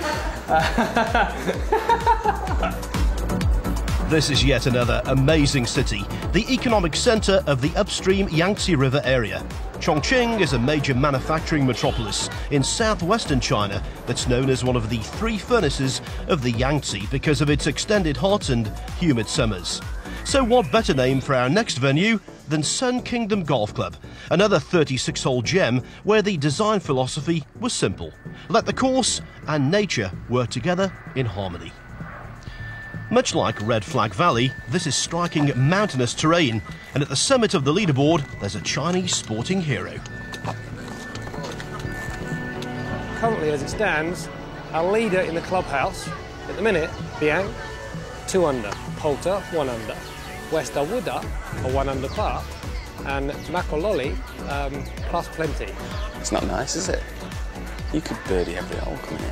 [SPEAKER 1] This is yet another amazing city, the economic centre of the upstream Yangtze River area. Chongqing is a major manufacturing metropolis in southwestern China that's known as one of the 3 furnaces of the Yangtze because of its extended hot and humid summers. So what better name for our next venue than Sun Kingdom Golf Club, another 36-hole gem where the design philosophy was simple. Let the course and nature work together in harmony. Much like Red Flag Valley, this is striking mountainous terrain, and at the summit of the leaderboard there's a Chinese sporting hero.
[SPEAKER 11] Currently, as it stands, our leader in the clubhouse, at the minute, Biang, 2 under, Poulter, 1 under, West Awuda, a 1 under par, and Makololi, plus plenty.
[SPEAKER 10] It's not nice, is it? You could birdie every hole coming in.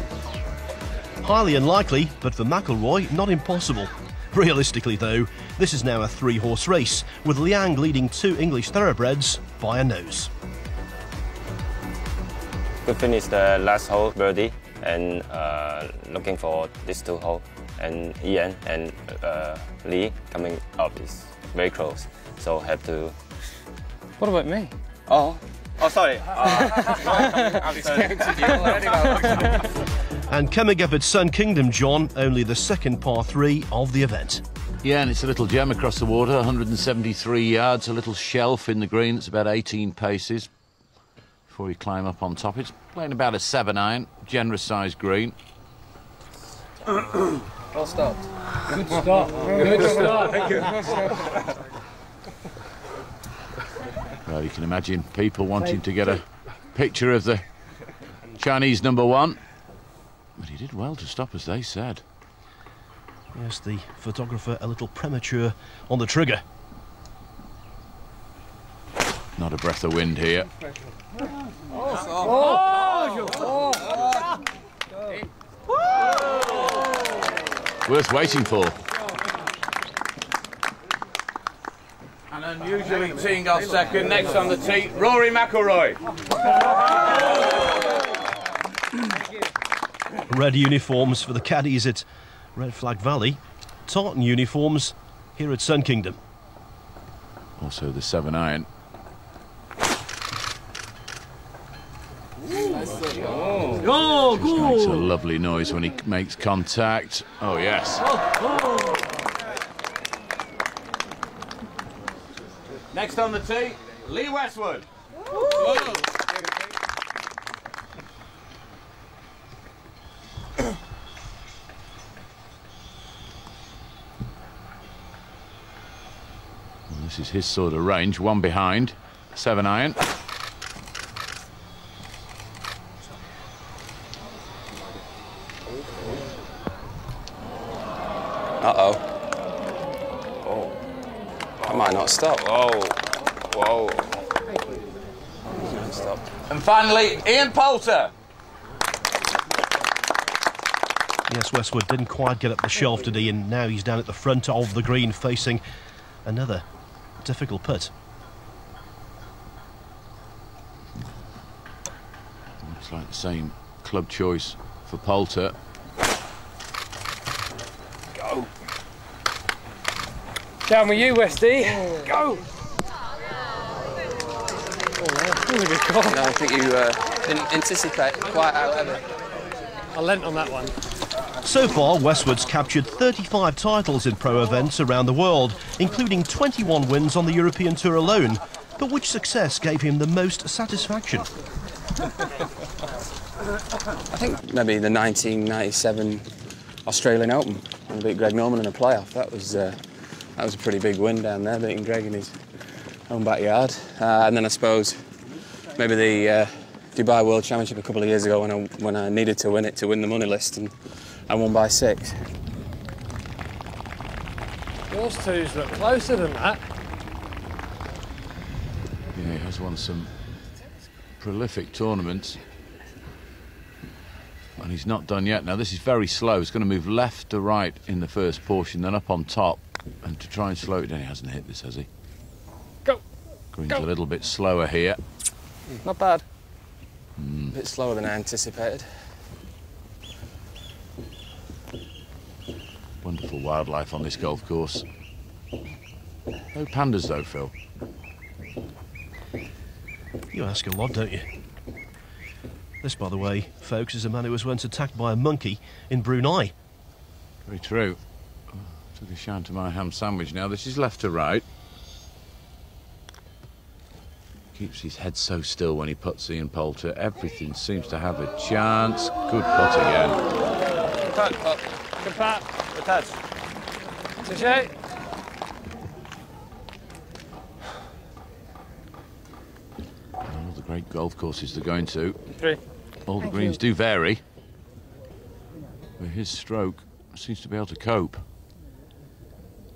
[SPEAKER 1] Highly unlikely, but for McIlroy, not impossible. Realistically though, this is now a 3-horse race, with Liang leading 2 English thoroughbreds by a nose.
[SPEAKER 18] We finished the last hole birdie and looking for this 2 hole. And Ian and Lee coming up is very close, so have to...
[SPEAKER 9] What about me?
[SPEAKER 18] Oh, sorry.
[SPEAKER 1] And coming up at Sun Kingdom, John, only the second par 3 of the event.
[SPEAKER 8] Yeah, and it's a little gem across the water, 173 yards, a little shelf in the green. It's about 18 paces before you climb up on top. It's playing about a 7-iron, generous-sized green.
[SPEAKER 9] Well stopped.
[SPEAKER 3] Good start. Good start.
[SPEAKER 11] Thank you.
[SPEAKER 8] Well, you can imagine people wanting to get a picture of the Chinese number 1. But he did well to stop, as they said.
[SPEAKER 1] Yes, the photographer a little premature on the trigger.
[SPEAKER 8] Not a breath of wind here. Worth waiting for.
[SPEAKER 22] And unusually teeing off second, next on the tee, Rory McIlroy.
[SPEAKER 1] Red uniforms for the caddies at Red Flag Valley, tartan uniforms here at Sun Kingdom.
[SPEAKER 8] Also the 7-iron.
[SPEAKER 3] Oh,
[SPEAKER 8] Just makes a lovely noise when he makes contact. Oh, yes.
[SPEAKER 22] Next on the tee, Lee Westwood.
[SPEAKER 8] This is his sort of range. 1 behind, 7-iron.
[SPEAKER 10] Uh-oh. Oh. I might not stop. Oh. Whoa. Stop.
[SPEAKER 22] And finally, Ian Poulter.
[SPEAKER 1] Yes, Westwood didn't quite get up the shelf today, and now he's down at the front of the green facing another difficult putt.
[SPEAKER 8] Looks like the same club choice for Poulter.
[SPEAKER 22] Go.
[SPEAKER 11] Down with you, Westy. Go.
[SPEAKER 10] No, I think you didn't anticipate quite how ever.
[SPEAKER 11] I lent on that one.
[SPEAKER 1] So far, Westwood's captured 35 titles in pro events around the world, including 21 wins on the European Tour alone. But which success gave him the most satisfaction?
[SPEAKER 10] I think maybe the 1997 Australian Open, when I beat Greg Norman in a playoff. That was a pretty big win down there, beating Greg in his own backyard. And then I suppose maybe the Dubai World Championship a couple of years ago when I needed to win it to win the money list, and I won by 6.
[SPEAKER 11] Yours twos look closer than that.
[SPEAKER 8] Yeah, he has won some prolific tournaments. And he's not done yet. Now, this is very slow. It's going to move left to right in the first portion, then up on top. And to try and slow it down, he hasn't hit this, has he?
[SPEAKER 11] Go!
[SPEAKER 8] Green's a little bit slower here.
[SPEAKER 10] Not bad. A bit slower than I anticipated.
[SPEAKER 8] Wonderful wildlife on this golf course. No pandas though, Phil.
[SPEAKER 1] You ask a lot, don't you? This, by the way, folks, is a man who was once attacked by a monkey in Brunei.
[SPEAKER 8] Very true. Took a shine to my ham sandwich now. This is left to right. Keeps his head so still when he puts Ian Poulter. Everything seems to have a chance. Good putt again.
[SPEAKER 11] Good putt. Good putt. Good touch. Touche.
[SPEAKER 8] All the great golf courses they're going to.
[SPEAKER 11] 3.
[SPEAKER 8] All the greens do vary. But his stroke seems to be able to cope.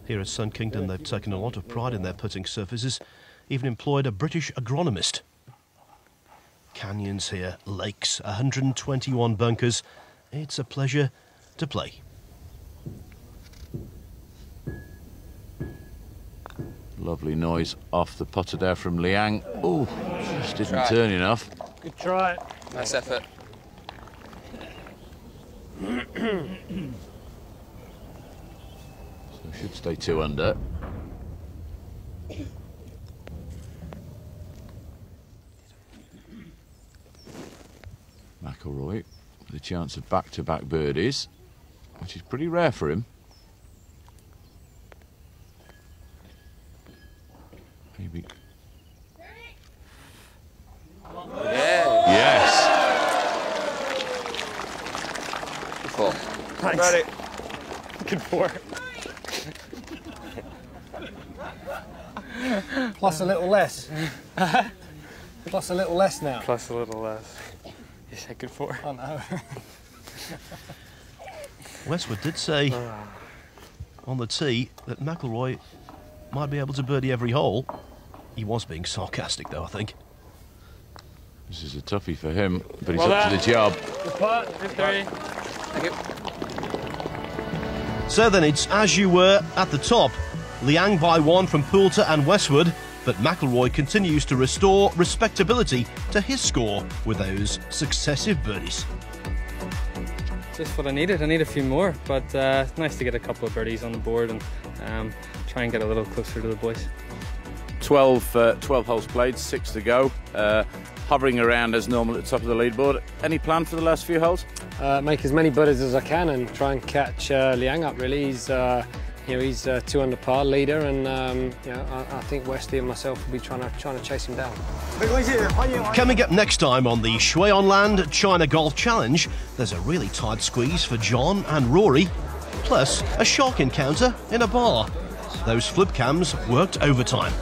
[SPEAKER 1] Here at Sun Kingdom, they've taken a lot of pride in their putting surfaces, even employed a British agronomist. Canyons here, lakes, 121 bunkers. It's a pleasure to play.
[SPEAKER 8] Lovely noise off the putter there from Liang. Oh, just didn't turn enough.
[SPEAKER 11] Good try.
[SPEAKER 10] Nice effort.
[SPEAKER 8] So should stay 2 under. McIlroy with a chance of back-to-back birdies, which is pretty rare for him. Maybe.
[SPEAKER 10] Yeah.
[SPEAKER 8] Yes.
[SPEAKER 10] Good 4.
[SPEAKER 11] Thanks.
[SPEAKER 10] Ready.
[SPEAKER 11] Good 4. Plus a little less. Plus a little less now.
[SPEAKER 9] Plus a little less. You said good 4.
[SPEAKER 11] Oh no.
[SPEAKER 1] Westwood did say on the tee that McIlroy might be able to birdie every hole. He was being sarcastic, though, I think.
[SPEAKER 8] This is a toughie for him, but he's up to the job.
[SPEAKER 11] Good putt. Good 3.
[SPEAKER 10] Thank you.
[SPEAKER 1] So then it's as you were at the top. Liang by 1 from Poulter and Westwood, but McIlroy continues to restore respectability to his score with those successive birdies.
[SPEAKER 3] Just what I needed. I need a few more, but nice to get a couple of birdies on the board and try and get a little closer to the boys.
[SPEAKER 22] 12 holes played, 6 to go. Hovering around as normal at the top of the leaderboard. Any plan for the last few holes?
[SPEAKER 11] Make as many birdies as I can and try and catch Liang up. Really, he's he's 2 under par leader, and I think Westy and myself will be trying to chase him down.
[SPEAKER 1] Coming up next time on the Shui On Land China Golf Challenge, there's a really tight squeeze for John and Rory, plus a shark encounter in a bar. Those flip cams worked overtime.